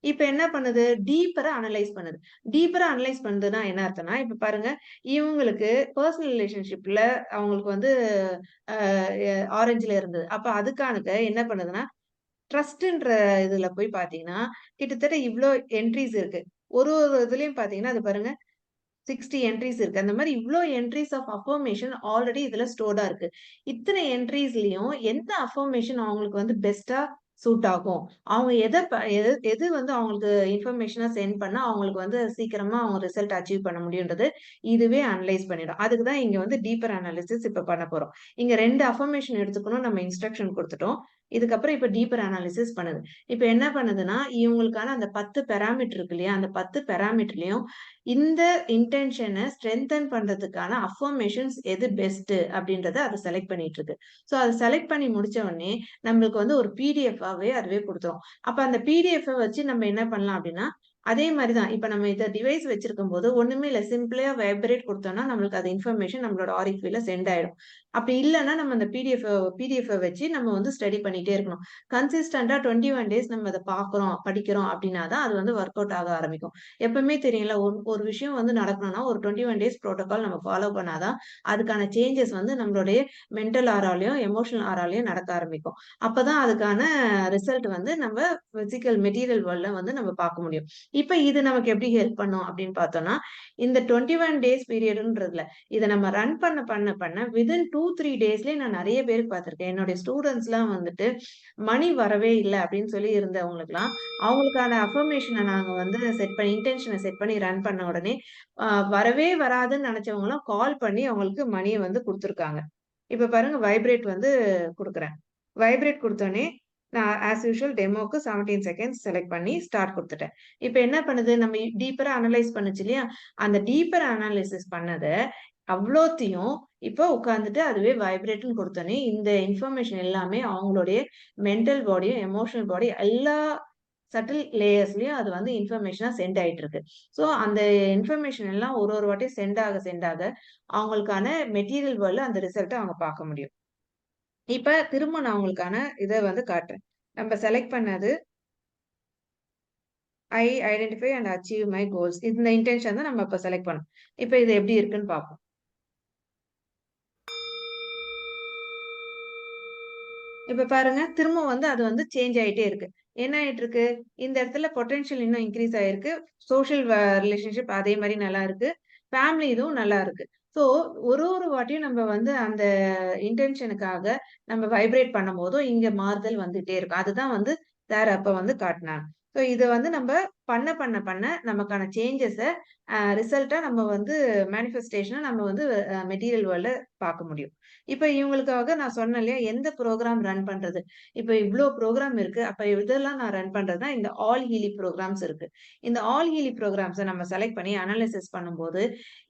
இப்ப என்ன பண்ணுது? டீப்பரா அனலைஸ் பண்ணுது. டீப்பரா அனலைஸ் பண்ணுதுன்னா என்ன அர்த்தம்னா, இப்ப பாருங்க, இவங்களுக்கு பெர்சனல் ரிலேஷன்ஷிப்ல அவங்களுக்கு வந்து அ ஆரஞ்சுல இருந்தது. அப்ப அதுக்கானது என்ன பண்ணுதுன்னா, ட்ரஸ்ட்ன்ற இதுல போய் பார்த்தீங்கன்னா, கிட்டத்தட்ட இவ்ளோ என்ட்ரீஸ் இருக்கு. ஒரு ஒரு இதுலயும் பார்த்தீங்கன்னா, அது பாருங்க 60 என்ட்ரீஸ் இருக்கு. அந்த மாரி இவ்ளோ என்ட்ரீஸ் ஆஃப் அஃபர்மேஷன் ஆல்ரெடி இதுல ஸ்டோர்டா இருக்கு. இத்தனை என்ட்ரீஸ்லயும் எந்த அஃபர்மேஷன் அவங்களுக்கு வந்து பெஸ்ட்டா சூட் ஆகும்? அவங்க எது எது வந்து அவங்களுக்கு இன்ஃபர்மேஷனா சென்ட் பண்ணா அவங்களுக்கு வந்து சீக்கிரமா அவங்க ரிசல்ட் அச்சீவ் பண்ண முடியும்ன்றது இதுவே அனலைஸ் பண்ணிடும். அதுக்கு தான் இங்க வந்து டீப்பர் அனாலிசிஸ் இப்ப பண்ண போறோம். இங்க 2 அஃபர்மேஷன் எடுத்துக்கணும் நம்ம இன்ஸ்ட்ரக்ஷன் குடுத்துட்டோம். இதுக்கப்புறம் இப்ப டீப்பர் அனாலிசிஸ் பண்ணுது. இப்ப என்ன பண்ணுதுன்னா, இவங்களுக்கான அந்த 10 பாராமீட்டர் இருக்கு இல்லையா? அந்த 10 பாராமீட்டர்லயும் இந்த இன்டென்ஷன ஸ்ட்ரெங்தன் பண்றதுக்கான அஃபர்மேஷன்ஸ் எது பெஸ்ட் அப்படின்றத அது செலக்ட் பண்ணிட்டு இருக்கு. சோ அத செலக்ட் பண்ணி முடிச்ச உடனே நம்மளுக்கு வந்து ஒரு பிடிஎஃப்-ஆவே அதுவே குடுத்துரும். அப்ப அந்த பிடிஎஃப் வச்சு நம்ம என்ன பண்ணலாம் அப்படின்னா, அதே மாரி தான். இப்ப நம்ம இத டிவைஸ் வச்சிருக்கும்போது ஒண்ணுமே இல்ல. சிம்பிளா வைப்ரேட் குடுத்தோம்னா நம்மளுக்கு அது இன்ஃபர்மேஷன் நம்மளோட ஆரிக் ஃபீல்ட்ல சென்ட் ஆயிடும். அப்படி இல்லன்னா நம்ம அந்த பிடிஎஃப் வச்சு நம்ம வந்து ஸ்டடி பண்ணிட்டே இருக்கணும். கன்சிஸ்டன்ட்டா 21 டேஸ் நம்ம அத பார்க்குறோம், படிக்கிறோம் அப்படின்னா தான் அது வந்து வொர்க் அவுட் ஆக ஆரம்பிக்கும். எப்பவுமே தெரியும்ல, ஒரு ஒரு விஷயம் வந்து நடக்கணும்னா ஒரு 21 டேஸ் புரோட்டோகால் நம்ம ஃபாலோ பண்ணா தான் அதுக்கான சேஞ்சஸ் வந்து நம்மளுடைய மென்டல் ஆராலயும், எமோஷனல் ஆராலயும் நடக்க ஆரம்பிக்கும். அப்பதான் அதுக்கான ரிசல்ட் வந்து நம்ம பிசிக்கல் மெட்டீரியல் வேர்ல்ட்ல வந்து நம்ம பார்க்க முடியும். இப்ப இது நமக்கு எப்படி ஹெல்ப் பண்ணும் அப்படின்னு பார்த்தோம்னா, இந்த 21 டேஸ் பீரியடுன்றதுல இத நம்ம ரன் பண்ண வித்தின் 2, 3 டேஸ்லயே நான் நெறைய பேருக்கு பார்த்திருக்கேன். என்னுடைய ஸ்டூடண்ட்ஸ்லாம் வந்துட்டு மணி வரவே இல்ல அப்படின்னு சொல்லி இருந்தவங்களுக்குலாம், அவங்களுக்கான அஃபர்மேஷன நாங்க வந்து செட் பண்ணி இன்டென்ஷன செட் பண்ணி ரன் பண்ண உடனே, அ வரவே வராதுன்னு நெனச்சவங்கலாம் கால் பண்ணி அவங்களுக்கு மணிய வந்து குடுத்துருக்காங்க. இப்ப பாருங்க வைப்ரேட் வந்து குடுக்குறேன். வைப்ரேட் குடுத்தோனே, நான் ஆஸ் யூசுவல் டெமோக்கு 17 செகண்ட்ஸ் செலக்ட் பண்ணி ஸ்டார்ட் குடுத்துட்டேன். இப்ப என்ன பண்ணுது? நம்ம டீப்பரா அனலைஸ் பண்ணுச்சு இல்லையா? அந்த டீப்பர் அனாலிசிஸ் பண்ணத அவ்ளோத்தையும் இப்ப உட்கார்ந்துட்டு அதுவே வைப்ரேட்ன்னு குடுத்தோனே, இந்த இன்ஃபர்மேஷன் எல்லாமே அவங்களுடைய மென்டல் பாடியும், எமோஷனல் பாடி எல்லா சட்டில் லேயர்ஸ்லயும் அது வந்து இன்ஃபர்மேஷனா சென்ட் ஆயிட்டு இருக்கு. சோ அந்த இன்ஃபர்மேஷன் எல்லாம் ஒரு ஒரு வாட்டி சென்ட் ஆக அவங்களுக்கான மெட்டீரியல் வேர்ல்ட்ல அந்த ரிசல்ட்ட அவங்க பார்க்க முடியும். இப்ப திரும்ப நான் உங்களுக்கான இத வந்து காட்டுறேன். நம்ம செலக்ட் பண்ணது I identify and achieve my goals. இந்த இன்டென்ஷன் தான் நம்ம இப்ப செலக்ட் பண்ணோம். இப்ப இது எப்படி இருக்குன்னு பார்ப்போம். இப்ப பாருங்க, திரும்ப வந்து அது வந்து சேஞ்ச் ஆயிட்டே இருக்கு. என்ன ஆயிட்டு இருக்கு? இந்த இடத்துல பொட்டன்ஷியல் இன்னும் இன்கிரீஸ் ஆயிருக்கு. சோசியல் ரிலேஷன்ஷிப் அதே மாரி நல்லா இருக்கு. ஃபேமிலி இதுவும் நல்லா இருக்கு. ஸோ ஒரு ஒரு வாட்டியும் நம்ம வந்து அந்த இன்டென்ஷனுக்காக நம்ம வைப்ரேட் பண்ணும்போதும் இங்க மாறுதல் வந்துட்டே இருக்கும். அதுதான் வந்து சார் அப்ப வந்து காட்டுனாங்க. ஸோ இத வந்து நம்ம பண்ண நமக்கான சேஞ்சஸ ரிசல்ட்டா நம்ம வந்து மேனிஃபெஸ்டேஷனா நம்ம வந்து மெட்டீரியல் வேர்ல்ட்ல பார்க்க முடியும். இப்ப இவங்களுக்காக நான் சொன்னேன் இல்லையா? எந்த புரோகிராம் ரன் பண்றது? இப்ப இவ்ளோ புரோகிராம் இருக்கு. அப்ப இதெல்லாம் நான் ரன் பண்றதுன்னா, இந்த ஆல் ஹீலி புரோகிராம்ஸ் இருக்கு. இந்த ஆல் ஹீலி புரோகிராம்ஸ நம்ம செலக்ட் பண்ணி அனாலிசிஸ் பண்ணும்போது,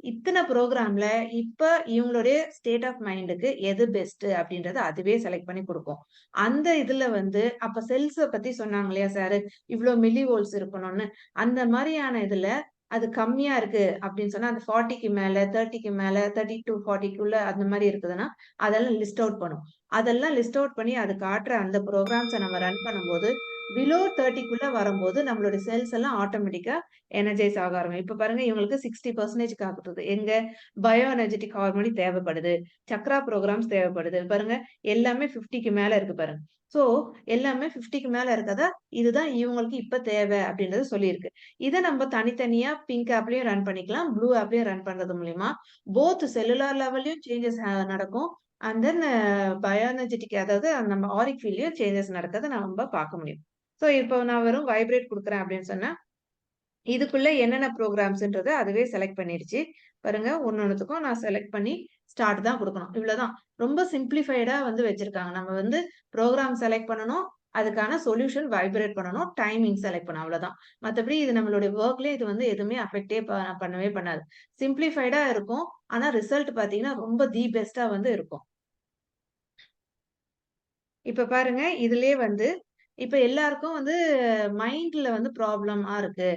இத்தன புரோகிராம்ல இப்ப இவங்களுடைய ஸ்டேட் ஆஃப் மைண்டுக்கு எது பெஸ்ட் அப்படின்றத அதுவே செலக்ட் பண்ணி குடுக்கும். அந்த இதுல வந்து அப்ப செல்ஸ பத்தி சொன்னாங்க இல்லையா சார்? இவ்ளோ மில்லி வோல்ட்ஸ் இருக்கணும்னு. அந்த மாரியான இதுல அது கம்மியா இருக்கு அப்படின்னு சொன்னா, அந்த 40க்கு மேல, 30க்கு மேல, 30 டூ 40க்குள்ள அந்த மாரி இருக்குதுன்னா, அதெல்லாம் லிஸ்ட் அவுட் பண்ணும். அதெல்லாம் லிஸ்ட் அவுட் பண்ணி அது காட்டுற அந்த புரோகிராம்ஸ நம்ம ரன் பண்ணும்போது, பிலோ 30க்குள்ள வரும்போது நம்மளுடைய செல்ஸ் எல்லாம் ஆட்டோமேட்டிக்கா எனர்ஜைஸ் ஆக ஆரம்பிக்கும். இப்ப பாருங்க இவங்களுக்கு 60% ஆகுது. எங்க பயோ எனர்ஜெட்டிக் ஹார்மோனி தேவைப்படுது, சக்ரா ப்ரோக்ராம்ஸ் தேவைப்படுது. பாருங்க எல்லாமே 50க்கு மேல இருக்கு பாருங்க. சோ எல்லாமே 50க்கு மேல இருக்கதா இதுதான் இவங்களுக்கு இப்ப தேவை அப்படின்றது சொல்லியிருக்கு. இதை நம்ம தனித்தனியா பிங்க் ஆப்லயும் ரன் பண்ணிக்கலாம், ப்ளூ ஆப்லயும் ரன் பண்றது மூலியமா போத் செல்லுலார் லெவல்லயும் சேஞ்சஸ் நடக்கும். அண்ட் தென் பயோஎனர்ஜெட்டிக் அதாவது நம்ம ஆரிக் ஃபீல்ட்லயும் சேஞ்சஸ் நடக்கிறத நம்ம பார்க்க முடியும். ஸோ இப்போ நான் வெறும் வைப்ரேட் கொடுக்குறேன் அப்படின்னு சொன்னா இதுக்குள்ள என்னென்ன ப்ரோக்ராம்ஸ்ன்றத அதுவே செலக்ட் பண்ணிடுச்சு. பாருங்க ஒன்னொன்னுத்துக்கும் நான் செலக்ட் பண்ணி ஸ்டார்ட் தான் கொடுக்கணும். இவ்வளவுதான். ரொம்ப சிம்பிளிஃபைடா வந்து வச்சிருக்காங்க. நம்ம வந்து ப்ரோக்ராம் செலக்ட் பண்ணணும், அதுக்கான சொல்யூஷன் வைப்ரேட் பண்ணணும், டைமிங் செலக்ட் பண்ணணும், அவ்வளவுதான். மற்றபடி இது நம்மளுடைய ஒர்க்ல இது வந்து எதுவுமே அஃபெக்டே பண்ணவே பண்ணாது. சிம்பிளிஃபைடா இருக்கும். ஆனா ரிசல்ட் பாத்தீங்கன்னா ரொம்ப தி பெஸ்டா வந்து இருக்கும். இப்ப பாருங்க இதுலயே வந்து இப்ப எல்லாருக்கும் வந்து மைண்ட்ல வந்து ப்ராப்ளமா இருக்கு,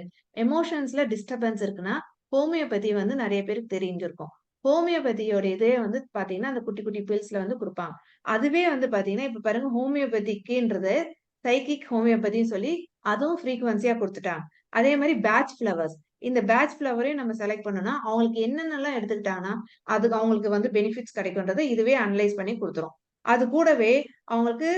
எமோஷன்ஸ்ல டிஸ்டர்பன்ஸ் இருக்குன்னா ஹோமியோபதி வந்து நிறைய பேருக்கு தெரிஞ்சிருக்கும். ஹோமியோபதியோட இதே வந்து பாத்தீங்கன்னா அந்த குட்டி குட்டி பில்ஸ்ல வந்து கொடுப்பாங்க. அதுவே வந்து பாத்தீங்கன்னா இப்ப பாருங்க ஹோமியோபதிக்குன்றது சைக்கிக் ஹோமியோபதின்னு சொல்லி அதுவும் ஃப்ரீக்வன்சியா கொடுத்துட்டாங்க. அதே மாதிரி பேட்ச் ஃபிளவர்ஸ், இந்த பேட்ச் ஃபிளவரையும் நம்ம செலக்ட் பண்ணோம்னா அவங்களுக்கு என்னென்னலாம் எடுத்துக்கிட்டாங்கன்னா அதுக்கு அவங்களுக்கு வந்து பெனிஃபிட்ஸ் கிடைக்கும்ன்றதை இதுவே அனலைஸ் பண்ணி கொடுத்துரும். அது கூடவே அவங்களுக்கு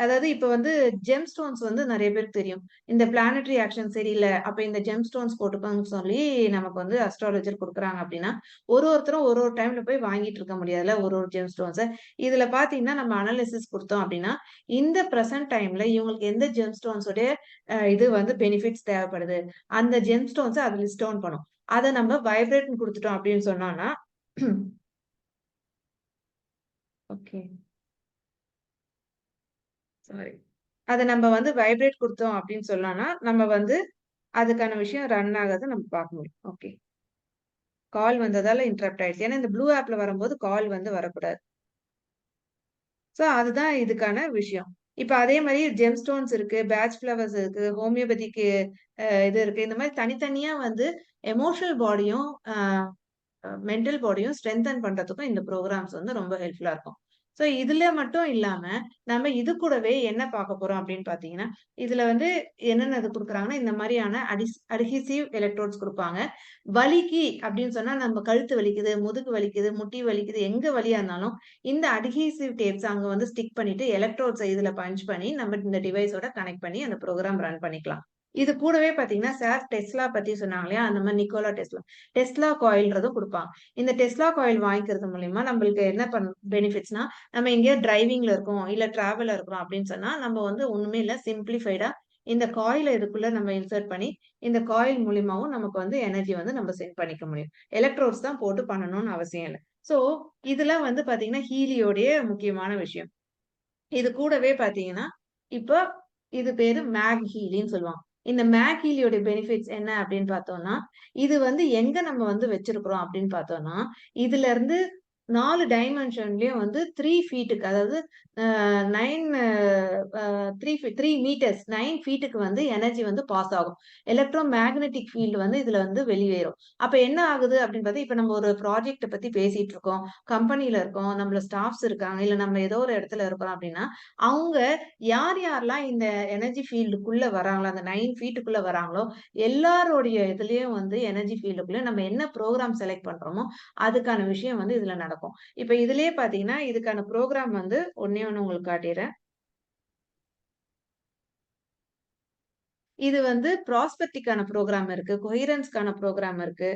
அதாவது இப்ப வந்து ஜெம் ஸ்டோன்ஸ் வந்து நிறைய பேருக்கு தெரியும். இந்த பிளானட்டரி ஆக்ஷன் சரியில்ல, அப்ப இந்த ஜெம் ஸ்டோன்ஸ் போட்டுக்கோங்கன்னு சொல்லி நமக்கு வந்து அஸ்ட்ராலஜர் கொடுக்குறாங்க அப்படின்னா ஒருத்தரும் ஒரு டைம்ல போய் வாங்கிட்டு இருக்க முடியாதுல்ல ஒரு ஜெம் ஸ்டோன்ஸை. இதுல பாத்தீங்கன்னா நம்ம அனாலிசிஸ் கொடுத்தோம் அப்படின்னா இந்த ப்ரெசன்ட் டைம்ல இவங்களுக்கு எந்த ஜெம் ஸ்டோன்ஸோடைய இது வந்து பெனிஃபிட்ஸ் தேவைப்படுது அந்த ஜெம் ஸ்டோன்ஸை அது லிஸ்ட் டவுன் பண்ணும். அதை நம்ம வைப்ரேட் கொடுத்துட்டோம் அப்படின்னு சொன்னோம்னா ஓகே சாரி, அதை நம்ம வந்து வைப்ரேட் கொடுத்தோம் அப்படின்னு சொல்லலாம்னா நம்ம வந்து அதுக்கான விஷயம் ரன் ஆகிறத நம்ம பார்க்க முடியும். ஓகே, கால் வந்ததால இன்டரப்ட் ஆயிடுச்சு. ஏன்னா இந்த ப்ளூ ஆப்ல வரும்போது கால் வந்து வரக்கூடாது. ஸோ அதுதான் இதுக்கான விஷயம். இப்ப அதே மாதிரி ஜெம் ஸ்டோன்ஸ் இருக்கு, பேட்ச் ஃபிளவர்ஸ் இருக்கு, ஹோமியோபதிக்கு இது இருக்கு. இந்த மாதிரி தனித்தனியா வந்து எமோஷனல் பாடியும் மென்டல் பாடியும் ஸ்ட்ரென்தன் பண்றதுக்கும் இந்த ப்ரோக்ராம்ஸ் வந்து ரொம்ப ஹெல்ப்ஃபுல்லா இருக்கும். ஸோ இதுல மட்டும் இல்லாம நம்ம இது கூடவே என்ன பார்க்க போறோம் அப்படின்னு பாத்தீங்கன்னா இதுல வந்து என்னென்ன இது கொடுக்குறாங்கன்னா இந்த மாதிரியான அட்ஹெசிவ் எலக்ட்ரோட்ஸ் கொடுப்பாங்க. வலிக்கு அப்படின்னு சொன்னா நம்ம கழுத்து வலிக்குது, முதுகு வலிக்குது, முட்டி வலிக்குது, எங்க வலியா இருந்தாலும் இந்த அட்ஹெசிவ் டேப்ஸ் அங்க வந்து ஸ்டிக் பண்ணிட்டு எலக்ட்ரோட்ஸை இதுல பஞ்ச் பண்ணி நம்ம இந்த டிவைஸோட கனெக்ட் பண்ணி அந்த ப்ரோக்ராம் ரன் பண்ணிக்கலாம். இது கூடவே பாத்தீங்கன்னா சார் டெஸ்லா பத்தி சொன்னாங்க இல்லையா, அந்த மாதிரி நிக்கோலா டெஸ்லா காயில்ன்றதும் கொடுப்பாங்க. இந்த டெஸ்லா காயில் வாங்கிக்கிறது மூலியமா நம்மளுக்கு என்ன பெனிஃபிட்ஸ்னா நம்ம எங்கேயோ டிரைவிங்ல இருக்கோம் இல்ல டிராவல்ல இருக்கிறோம் அப்படின்னு சொன்னா நம்ம வந்து ஒண்ணுமே இல்ல சிம்பிளிஃபைடா இந்த காயில இதுக்குள்ள நம்ம இன்சர்ட் பண்ணி இந்த காயில் மூலியமாவும் நமக்கு வந்து எனர்ஜி வந்து நம்ம சென்ட் பண்ணிக்க முடியும். எலக்ட்ரோட்ஸ் தான் போட்டு பண்ணணும்னு அவசியம் இல்லை. சோ இதெல்லாம் வந்து பாத்தீங்கன்னா ஹீலியோடைய முக்கியமான விஷயம். இது கூடவே பாத்தீங்கன்னா இப்போ இது பேரு மேக் ஹீலின்னு சொல்லுவாங்க. இந்த மேக் ஹீலியோட பெனிஃபிட்ஸ் என்ன அப்படின்னு பார்த்தோம்னா இது வந்து எங்க நம்ம வந்து வச்சிருக்கிறோம் அப்படின்னு பார்த்தோம்னா இதுல இருந்து 4 டைமென்ஷன்லயும் வந்து 3 ஃபீட்டுக்கு அதாவது 3 மீட்டர்ஸ் 9 ஃபீட்டுக்கு வந்து எனர்ஜி வந்து பாஸ் ஆகும். எலக்ட்ரோ மேக்னெட்டிக் ஃபீல்டு வந்து இதுல வந்து வெளியேறும். அப்ப என்ன ஆகுது அப்படின்னு பார்த்தா இப்ப நம்ம ஒரு ப்ராஜெக்ட பத்தி பேசிட்டு இருக்கோம், கம்பெனில இருக்கோம், நம்மள ஸ்டாஃப்ஸ் இருக்காங்க, இல்ல நம்ம ஏதோ ஒரு இடத்துல இருக்கிறோம் அப்படின்னா அவங்க யாரெல்லாம் இந்த எனர்ஜி ஃபீல்டுக்குள்ள வராங்களோ அந்த 9 ஃபீட்டுக்குள்ள வராங்களோ எல்லாருடைய இதுலயும் வந்து எனர்ஜி ஃபீல்டுக்குள்ள நம்ம என்ன ப்ரோக்ராம் செலக்ட் பண்றோமோ அதுக்கான விஷயம் வந்து இதுல நடக்கும். இப்ப இதுலயே பாத்தீங்கன்னா இதுக்கான ப்ரோக்ராம் வந்து ஒண்ணே ஒண்ணு உங்களுக்கு காட்டிடுறேன். இது வந்து ப்ராஸ்பெக்டிக்கான ப்ரோக்ராம் இருக்கு, கொஹிரன்ஸ்க்கான ப்ரோக்ராம் இருக்கு,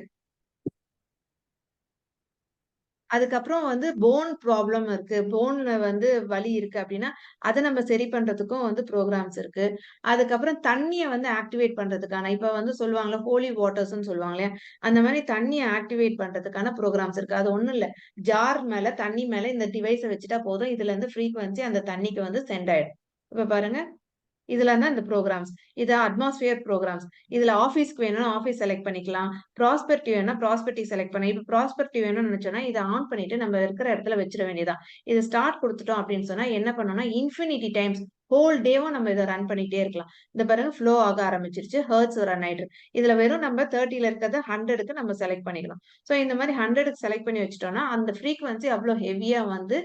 அதுக்கப்புறம் வந்து போன் ப்ராப்ளம் இருக்கு, போன்ல வந்து வலி இருக்கு அப்படின்னா அதை நம்ம சரி பண்றதுக்கும் வந்து ப்ரோக்ராம்ஸ் இருக்கு. அதுக்கப்புறம் தண்ணியை வந்து ஆக்டிவேட் பண்றதுக்கான இப்ப வந்து சொல்லுவாங்கல்ல ஹோலி வாட்டர்ஸ்ன்னு சொல்லுவாங்க இல்லையா, அந்த மாதிரி தண்ணியை ஆக்டிவேட் பண்றதுக்கான ப்ரோக்ராம்ஸ் இருக்கு. அது ஒண்ணும் இல்ல, ஜார் மேல தண்ணி மேல இந்த டிவைஸை வச்சுட்டா போதும், இதுல இருந்து ஃப்ரீக்வன்சி அந்த தண்ணிக்கு வந்து சென்ட் ஆயிடும். இப்ப பாருங்க இதுல தான் இந்த ப்ரோக்ராம்ஸ். இது அட்மாஸ்பியர் ப்ரோக்ராம்ஸ். இதுல ஆஃபீஸ்க்கு வேணும்னா ஆஃபீஸ் செலக்ட் பண்ணிக்கலாம், ப்ராஸ்பெக்டிவ் வேணும்னா ப்ராஸ்பெக்டிவ் செலக்ட் பண்ணி இப்ப ப்ராஸ்பெக்டிவ் வேணும்னு நினைச்சோம்னா இதை ஆன் பண்ணிட்டு நம்ம இருக்கிற இடத்துல வச்சிட வேண்டியதான். இது ஸ்டார்ட் கொடுத்துட்டோம் அப்படின்னு சொன்னா என்ன பண்ணோம்னா இன்ஃபினிட்டி டைம்ஸ் ஹோல் டேவும் நம்ம இதை ரன் பண்ணிட்டே இருக்கலாம். இந்த பாருங்க ஃப்ளோ ஆக ஆரம்பிச்சிருச்சு, ஹெர்ட்ஸ் ரன் ஆயிட்டு இருக்கு. இதுல வெறும் நம்ம 30ல இருக்கிறத 100க்கு நம்ம செலக்ட் பண்ணிக்கலாம். ஸோ இந்த மாதிரி 100க்கு செலக்ட் பண்ணி வச்சுட்டோம்னா அந்த ஃப்ரீக்வன்சி அவ்வளோ ஹெவியா வந்து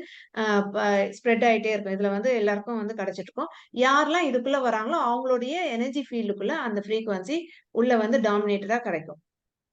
ஸ்ப்ரெட் ஆயிட்டே இருக்கும். இதுல வந்து எல்லாருக்கும் வந்து கிடைச்சிட்டு இருக்கும். யாரெல்லாம் இதுக்குள்ள வராங்களோ அவங்களுடைய எனர்ஜி ஃபீல்டுக்குள்ள அந்த ஃப்ரீக்வன்சி உள்ள வந்து டாமினேட்டடா கிடைக்கும்.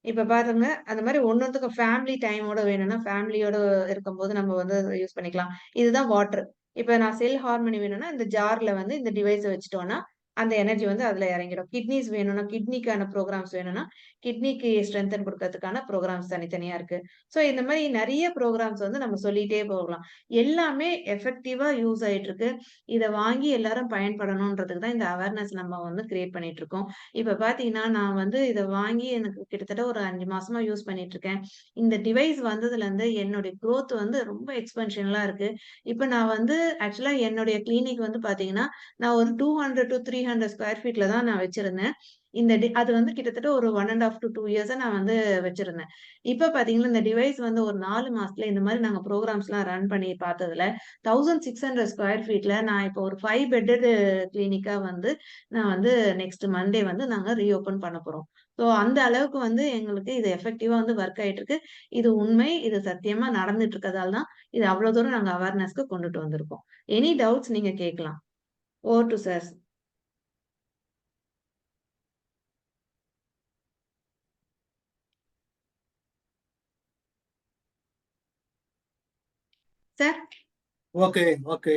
இப்ப பாருங்க, அந்த மாரி ஒன்னொன்னுத்துக்கும் ஃபேமிலி டைமோட வேணும்னா, ஃபேமிலியோட இருக்கும்போது நம்ம வந்து யூஸ் பண்ணிக்கலாம். இதுதான் வாட்டர். இப்ப நான் செல் ஹார்மோனி வேணும்னா, இந்த ஜார்ல வந்து இந்த டிவைஸ வச்சுட்டோம்னா, அந்த எனர்ஜி வந்து அதுல இறங்கிடும். கிட்னிஸ் வேணும்னா, கிட்னிக்கான புரோகிராம்ஸ் வேணும்னா, கிட்னிக்கு ஸ்ட்ரென்தன் குடுக்கறதுக்கான புரோகிராம்ஸ் தனித்தனியா இருக்கு. ஸோ இந்த மாரி நெறைய புரோகிராம்ஸ் வந்து நம்ம சொல்லிட்டே போகலாம். எல்லாமே எஃபெக்டிவா யூஸ் ஆயிட்டு இருக்கு. இத வாங்கி எல்லாரும் பயன்படணும்ன்றதுக்கு தான் இந்த அவேர்னஸ் நம்ம வந்து கிரியேட் பண்ணிட்டு இருக்கோம். இப்ப பாத்தீங்கன்னா, நான் வந்து இத வாங்கி எனக்கு கிட்டத்தட்ட ஒரு 5 மாசமா யூஸ் பண்ணிட்டு இருக்கேன். இந்த டிவைஸ் வந்ததுலருந்து என்னுடைய குரோத் வந்து ரொம்ப எக்ஸ்பென்ஷனலா இருக்கு. இப்ப நான் வந்து ஆக்சுவலா என்னுடைய கிளினிக் வந்து பாத்தீங்கன்னா, நான் ஒரு 200 டூ 300 ஸ்கொயர் ஃபீட்ல தான் நான் வச்சிருந்தேன். அது வந்து கிட்டத்தட்ட ஒரு 1 1/2 டூ 2 இயர்ஸா நான் வந்து வச்சிருந்தேன். இப்ப பாத்தீங்கன்னா, இந்த டிவைஸ் வந்து ஒரு 4 மாசத்துல இந்த மாரி நாங்க புரோகிராம்ஸ்லாம் ரன் பண்ணி பார்த்ததுல 1600 ஸ்கொயர் ஃபீட்ல நான் இப்போ ஒரு 5 பெட்டட் கிளினிக்கா வந்து நான் வந்து நெக்ஸ்ட் மண்டே வந்து நாங்க ரீஓப்பன் பண்ண போறோம். ஸோ அந்த அளவுக்கு வந்து எங்களுக்கு இது எஃபெக்டிவா வந்து ஒர்க் ஆயிட்டு இருக்கு. இது உண்மை. இது சத்தியமா நடந்துட்டு இருக்கதால தான் இது அவ்வளோ தூரம் நாங்க அவேர்னஸ்க்கு கொண்டுட்டு வந்திருக்கோம். எனி டவுட்ஸ் நீங்க கேட்கலாம். Over to sir. Sir okay, okay.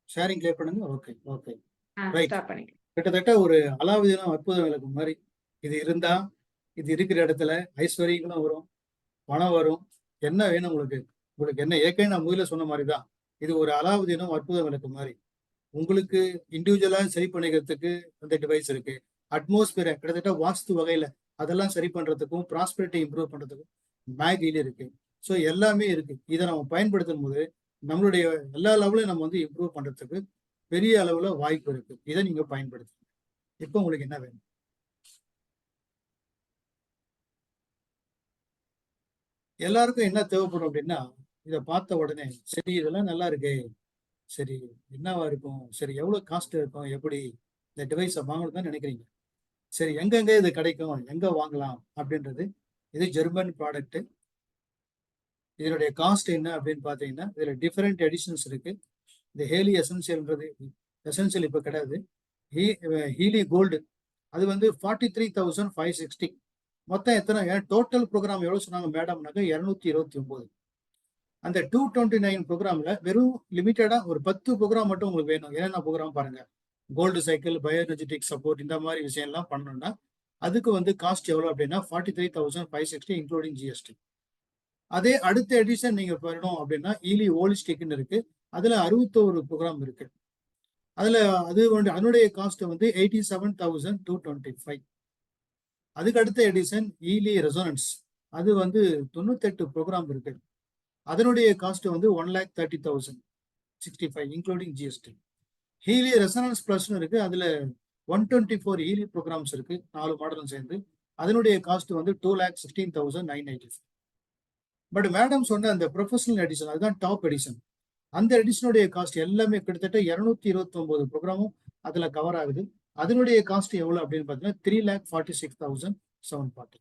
Sharing clear பண்ணுங்க. Okay, okay. ரைட். ஸ்டாப் பண்ணிக்கலாம். கிட்டத்தட்ட ஒரு அலாவுதீனும் அற்புத விளக்கு மாதிரி இது இருந்தா, இது இருக்கிற இடத்துல ஐஸ்வர்யங்களும் வரும், பணம் வரும். என்ன வேணும் உங்களுக்கு? உங்களுக்கு என்ன ஏற்கனவே நான் முதல்ல சொன்ன மாதிரி தான். இது ஒரு அலாவுதீனும் அற்புத விளக்கு மாதிரி. உங்களுக்கு இண்டிவிஜுவலா சரி பண்ணிக்கிறதுக்கு அந்த டிவைஸ் இருக்கு. அட்மாஸ்பியரை கிட்டத்தட்ட வாஸ்து வகையில அதெல்லாம் சரி பண்றதுக்கும், ப்ராஸ்பெரிட்டி இம்ப்ரூவ் பண்றதுக்கும் மேகில இருக்கு. ஸோ எல்லாமே இருக்கு. இதை நம்ம பயன்படுத்தும் போது நம்மளுடைய எல்லா லெவலையும் நம்ம வந்து இம்ப்ரூவ் பண்றதுக்கு பெரிய அளவுல வாய்ப்பு இருக்கு. இதை நீங்க பயன்படுத்துங்க. இப்போ உங்களுக்கு என்ன வேணும்? எல்லாருக்கும் என்ன தேவைப்படும் அப்படின்னா, இதை பார்த்த உடனே சரி இதெல்லாம் நல்லா இருக்கு, சரி என்னவா இருக்கும், சரி எவ்வளவு காஸ்ட் இருக்கும், எப்படி இந்த டிவைஸை வாங்கணும்னு நினைக்கிறீங்க. சரி எங்கெங்க இது கிடைக்கும், எங்க வாங்கலாம் அப்படின்றது. இது ஜெர்மன் ப்ராடக்ட். இதனுடைய காஸ்ட் என்ன அப்படின்னு பாத்தீங்கன்னா, இதுல டிஃபரெண்ட் எடிஷன்ஸ் இருக்கு. இந்த ஹேலி எசென்சியல்ன்றது எசென்சியல் இப்ப கிடையாது. ஹீலி கோல்டு அது வந்து 43,560. மொத்தம் எத்தனை டோட்டல் ப்ரோக்ராம் எவ்வளவு சொன்னாங்க மேடம்னாக்க 229. அந்த 229 ப்ரோக்ராம்ல வெறும் லிமிட்டடா ஒரு 10 ப்ரோக்ராம் மட்டும் உங்களுக்கு வேணும். என்னென்ன ப்ரோக்ராம் பாருங்க. கோல்டு சைக்கிள், பயோஎனர்ஜெட்டிக் சப்போர்ட், இந்த மாதிரி விஷயம் எல்லாம் பண்ணணும்னா அதுக்கு வந்து காஸ்ட் எவ்வளவு அப்படின்னா 43,560 இன்க்ளூடிங் ஜிஎஸ்டி. அதே அடுத்த எடிஷன் நீங்க வரணும் அப்படின்னா ஈலி ஹோலிஸ்டிக்னு இருக்கு. அதுல 61 ப்ரோக்ராம் இருக்கு. அதுல அது வந்து அதனுடைய காஸ்ட் வந்து 87,225. அதுக்கு அடுத்த எடிஷன் ஈலி ரெசோனன்ஸ், அது வந்து 98 ப்ரோக்ராம் இருக்கு. அதனுடைய காஸ்ட் வந்து 1,30,065 including GST. Healy resonance plus இருக்கு. அதுல 124 ஹீலி ப்ரோக்ராம்ஸ் இருக்கு, 4 மாடலும் சேர்ந்து. அதனுடைய காஸ்ட் வந்து 2,16,995. பட் மேடம் சொன்ன அந்த ப்ரொஃபஷனல் எடிஷன், அதுதான் டாப் எடிஷன். அந்த எடிஷனுடைய காஸ்ட் எல்லாமே கிட்டத்தட்ட 229 ப்ரோக்ராமும் அதுல கவர் ஆகுது. அதனுடைய காஸ்ட் எவ்வளவு அப்படின்னு பாத்தீங்கன்னா 3,46,740.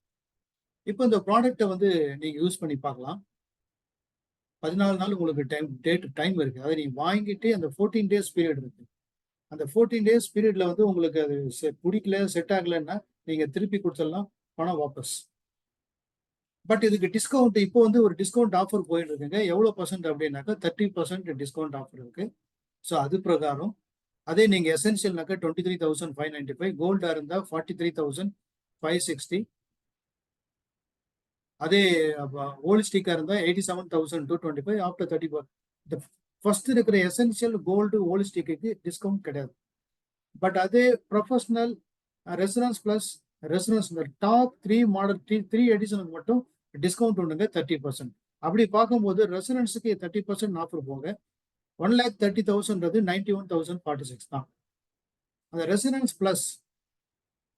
இப்போ இந்த ப்ராடக்டை வந்து நீங்க யூஸ் பண்ணி பார்க்கலாம். 14 நாள் உங்களுக்கு டைம் இருக்கு. அதை நீங்க வாங்கிட்டு அந்த 14 டேஸ் பீரியட் இருக்கு. அந்த 14 டேஸ் பீரியட்ல வந்து உங்களுக்கு அது பிடிக்கல, செட் ஆகலைன்னா நீங்க திருப்பி கொடுத்துடலாம், பணம் வாபஸ். பட் இதுக்கு டிஸ்கவுண்ட் இப்போ வந்து ஒரு டிஸ்கவுண்ட் ஆஃபர் போயிட்டு இருக்குங்க. எவ்வளவு பர்சன்ட் அப்படின்னாக்கா 30% டிஸ்கவுண்ட் ஆஃபர் இருக்கு. ஸோ அது பிரகாரம் அதே நீங்க எசென்சியல்னாக்கா 23,595, கோல்டா இருந்தா 43,560, அதே ஹோலிஸ்டிக்கா இருந்தா 87,225 ஆஃப்டர் 30. இந்த ஃபர்ஸ்ட் இருக்கிற எசென்சியல் கோல்டு ஹோலிஸ்டிக்கு டிஸ்கவுண்ட் கிடையாது. பட் அதே ப்ரொஃபஷனல் ரெசனன்ஸ் பிளஸ் ரெசனன்ஸ் இந்த டாப் 3 மாடல் 3 எடிஷனுக்கு மட்டும் டிஸ்கவுண்ட் உண்டுங்க 30%. அப்படி பார்க்கும்போது ரெசனன்ஸுக்கு 30% ஆஃபர் போக 1,30,000 91,046 தான். அந்த ரெசனன்ஸ் பிளஸ்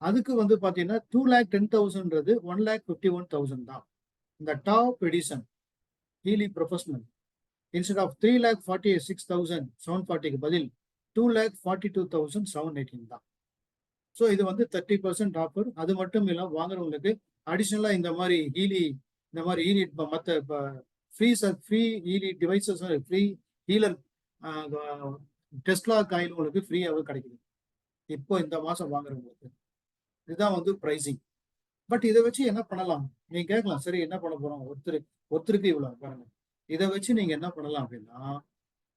அதுக்கு வந்து பாத்தீங்கன்னா 2,10,000 1,51,000 தான். இந்த top edition Healy professional instead of 3,46,740க்கு பதில் 2,42,718 தான். ஸோ இது வந்து 30% ஆஃபர். அது மட்டும் இல்லாமல் வாங்குறவங்களுக்கு அடிஷ்னலாக இந்த மாதிரி ஹீலி மற்ற free Healy devices, free healer Tesla coil உங்களுக்கு ஃப்ரீயாகவே கிடைக்குது இப்போ இந்த மாதம் வாங்குறவங்களுக்கு. இதுதான் வந்து ப்ரைஸிங். பட் இதை வச்சு என்ன பண்ணலாம் நீங்க கேட்கலாம், சரி என்ன பண்ண போறோம், ஒருத்தருக்கு இவ்வளவு பாருங்க. இதை வச்சு நீங்க என்ன பண்ணலாம் அப்படின்னா,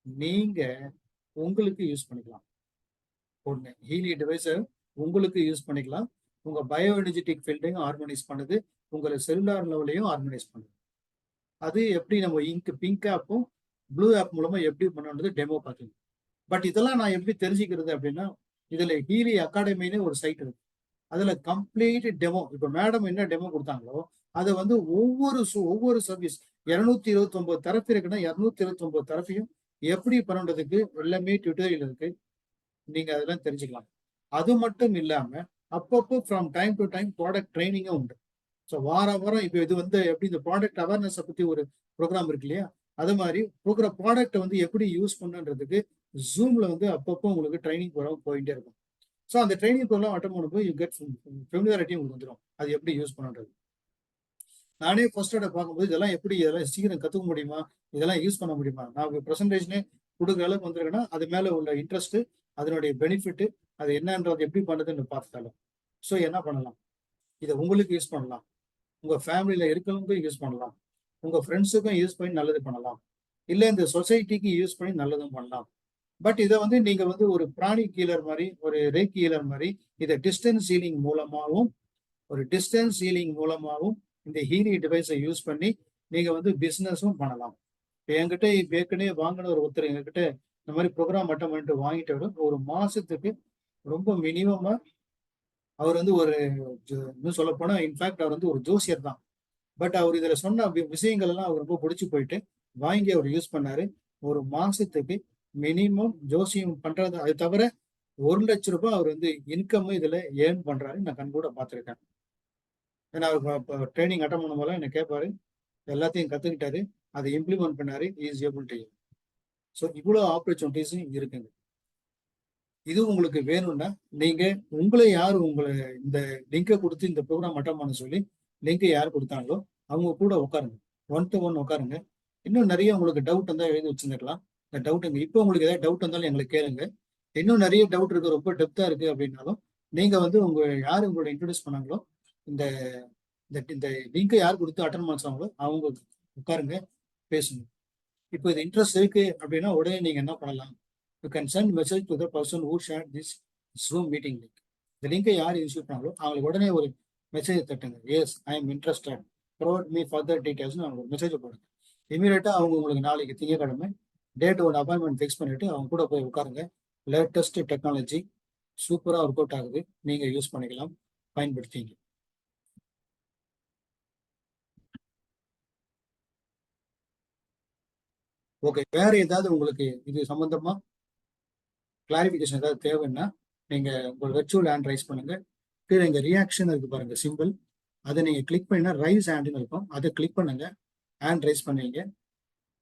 நீங்க உங்களுக்கு யூஸ் பண்ணிக்கலாம். ஒண்ணு ஹீலி டிவைஸை உங்களுக்கு யூஸ் பண்ணிக்கலாம். உங்க பயோ எனர்ஜெட்டிக் ஃபீல்டையும் ஹார்மோனைஸ் பண்ணுது, உங்களை செல்லுலார் லெவலையும் ஹார்மோனைஸ் பண்ணுது. அது எப்படி நம்ம பிங்க் ஆப்பும் ப்ளூ ஆப் மூலமா எப்படி பண்ணணுன்றது டெமோ பார்த்தீங்க. பட் இதெல்லாம் நான் எப்படி தெரிஞ்சுக்கிறது அப்படின்னா, இதுல ஹீலி அகாடமின்னு ஒரு சைட் இருக்கு. அதுல கம்ப்ளீட் டெமோ, இப்ப மேடம் என்ன டெமோ கொடுத்தாங்களோ அதை வந்து ஒவ்வொரு சர்வீஸ் 229 தரப்பு இருக்குன்னா 229 தரப்பையும் எப்படி பண்ணுறதுக்கு எல்லாமே டியூட்டோரியல் இருக்கு. நீங்க அதெல்லாம் தெரிஞ்சுக்கலாம். அது மட்டும் இல்லாம அப்பப்போ from time to time product ட்ரைனிங்கும் உண்டு. ஸோ வாரம் இப்போ இது வந்து எப்படி இந்த ப்ராடக்ட் அவேர்னஸை பத்தி ஒரு ப்ரோக்ராம் இருக்கு இல்லையா, அது மாதிரி ப்ராடக்ட்டை வந்து எப்படி யூஸ் பண்ணுன்றதுக்கு ஜூம்ல வந்து அப்பப்போ உங்களுக்கு ட்ரைனிங் ப்ரோக்ராம் போயிட்டே இருக்கும். ஸோ அந்த ட்ரைனிங் ப்ரோக்ராம் அட்டன் பண்ணும்போது யூ கெட் ஃபெமிலியாரிட்டி உங்களுக்கு வந்துடும், அது எப்படி யூஸ் பண்ணுறது. நானே ஃபர்ஸ்ட் பார்க்கும்போது இதெல்லாம் சீக்கிரம் கற்றுக்க முடியுமா, இதெல்லாம் யூஸ் பண்ண முடியுமா, நான் ப்ரெசன்டேஷனே கொடுக்குற அளவுக்கு வந்துருக்கேன்னா அது மேலே உள்ள இன்ட்ரெஸ்ட், அதனுடைய பெனிஃபிட், அது என்னன்றது எப்படி பண்ணுறதுன்னு பார்த்துட்டாலும். ஸோ என்ன பண்ணலாம், இதை உங்களுக்கு யூஸ் பண்ணலாம், உங்கள் ஃபேமிலியில் இருக்கிறவங்களுக்கும் யூஸ் பண்ணலாம், உங்கள் ஃப்ரெண்ட்ஸுக்கும் யூஸ் பண்ணி நல்லது பண்ணலாம், இல்லை இந்த சொசைட்டிக்கு யூஸ் பண்ணி நல்லதும் பண்ணலாம். பட் இதை வந்து நீங்க வந்து ஒரு பிராணி கீலர் மாதிரி, ஒரு ரேக் கீலர் மாதிரி இதை டிஸ்டன்ஸ் ஹீலிங் மூலமாகவும் இந்த ஹீலிங் டிவைஸை யூஸ் பண்ணி நீங்க வந்து பிசினஸும் பண்ணலாம். இப்போ என்கிட்ட ஏற்கனவே வாங்கின ஒருத்தர் எங்ககிட்ட இந்த மாதிரி ப்ரோக்ராம் அட்டன் பண்ணிட்டு வாங்கிட்டு ஒரு மாசத்துக்கு ரொம்ப மினிமமா அவர் வந்து ஒரு இன்னும் சொல்ல போனா இன்ஃபேக்ட் அவர் வந்து ஒரு ஜோசியர் தான். பட் அவர் இதுல சொன்ன விஷயங்கள் எல்லாம் அவர் ரொம்ப பிடிச்சி போயிட்டு வாங்கி அவர் யூஸ் பண்ணாரு. ஒரு மாசத்துக்கு மினிமம் ஜோசியம் பண்றது, அது தவிர 1 லட்சம் ரூபாய் அவர் வந்து இன்கம் இதுல ஏர்ன் பண்றாரு. நான் கண் கூட பார்த்துருக்கேன். ஏன்னா அவர் ட்ரைனிங் அட்டன் பண்ணும் போல என்ன கேட்பாரு, எல்லாத்தையும் கத்துக்கிட்டாரு, அதை இம்ப்ளிமெண்ட் பண்ணாரு, இஸ் ஏபிள் டு. ஸோ இவ்வளவு ஆப்பர்ச்சுனிட்டிஸும் இருக்குங்க. இது உங்களுக்கு வேணும்னா நீங்க உங்களை இந்த லிங்கை கொடுத்து இந்த ப்ரோக்ராம் அட்டன் பண்ண சொல்லி லிங்கை யார் கொடுத்தாங்களோ அவங்க கூட உட்காருங்க, 1 to 1 உட்காருங்க. இன்னும் நிறைய உங்களுக்கு டவுட் இருந்தால் எழுதி வச்சுருந்துருக்கலாம். இந்த டவுட்டுங்க இப்போ உங்களுக்கு ஏதாவது டவுட் இருந்தாலும் எங்களுக்கு கேளுங்க. இன்னும் நிறைய டவுட் இருக்கு, ரொம்ப டெப்தா இருக்கு அப்படின்னாலும் நீங்க வந்து யார் உங்களோட இன்ட்ரோடியூஸ் பண்ணாங்களோ இந்த இந்த லிங்கை யார் கொடுத்து அட்டன் பண்ணாங்களோ அவங்க உட்காருங்க, பேசுங்க. இப்போ இது இன்ட்ரெஸ்ட் இருக்கு அப்படின்னா உடனே நீங்க என்ன பண்ணலாம், you can send message to the person who share this Zoom meeting link. இந்த லிங்கை யார் யூஸ் பண்ணாங்களோ அவங்களுக்கு உடனே ஒரு மெசேஜ் தட்டுங்க, yes I am interested, provide me further டீடைல்ஸ்னு அவங்க மெசேஜ் போடுங்க. இமீடியட்டா அவங்க உங்களுக்கு நாளைக்கு திங்கக்கிழமை டேட் ஒரு அப்பாயின்மெண்ட் ஃபிக்ஸ் பண்ணிட்டு அவங்க கூட போய் உட்காருங்க. லேட்டஸ்ட் டெக்னாலஜி சூப்பரா ஒர்க் அவுட் ஆகுது, நீங்க யூஸ் பண்ணிக்கலாம், பயன்படுத்திங்க. ஓகே, வேற ஏதாவது உங்களுக்கு இது சம்பந்தமா கிளாரிபிகேஷன் ஏதாவது தேவைன்னா நீங்க உங்க வெர்ச்சுவல் ஹேண்ட் ரைஸ் பண்ணுங்க. கீழே இங்க ரியாக்ஷன் இருக்கு பாருங்க சிம்பிள், அதை நீங்க கிளிக் பண்ணினா ரைஸ் ஹேண்ட்னு இருக்கும், அதை கிளிக் பண்ணுங்க, ஹேண்ட் ரைஸ் பண்ணுவீங்க.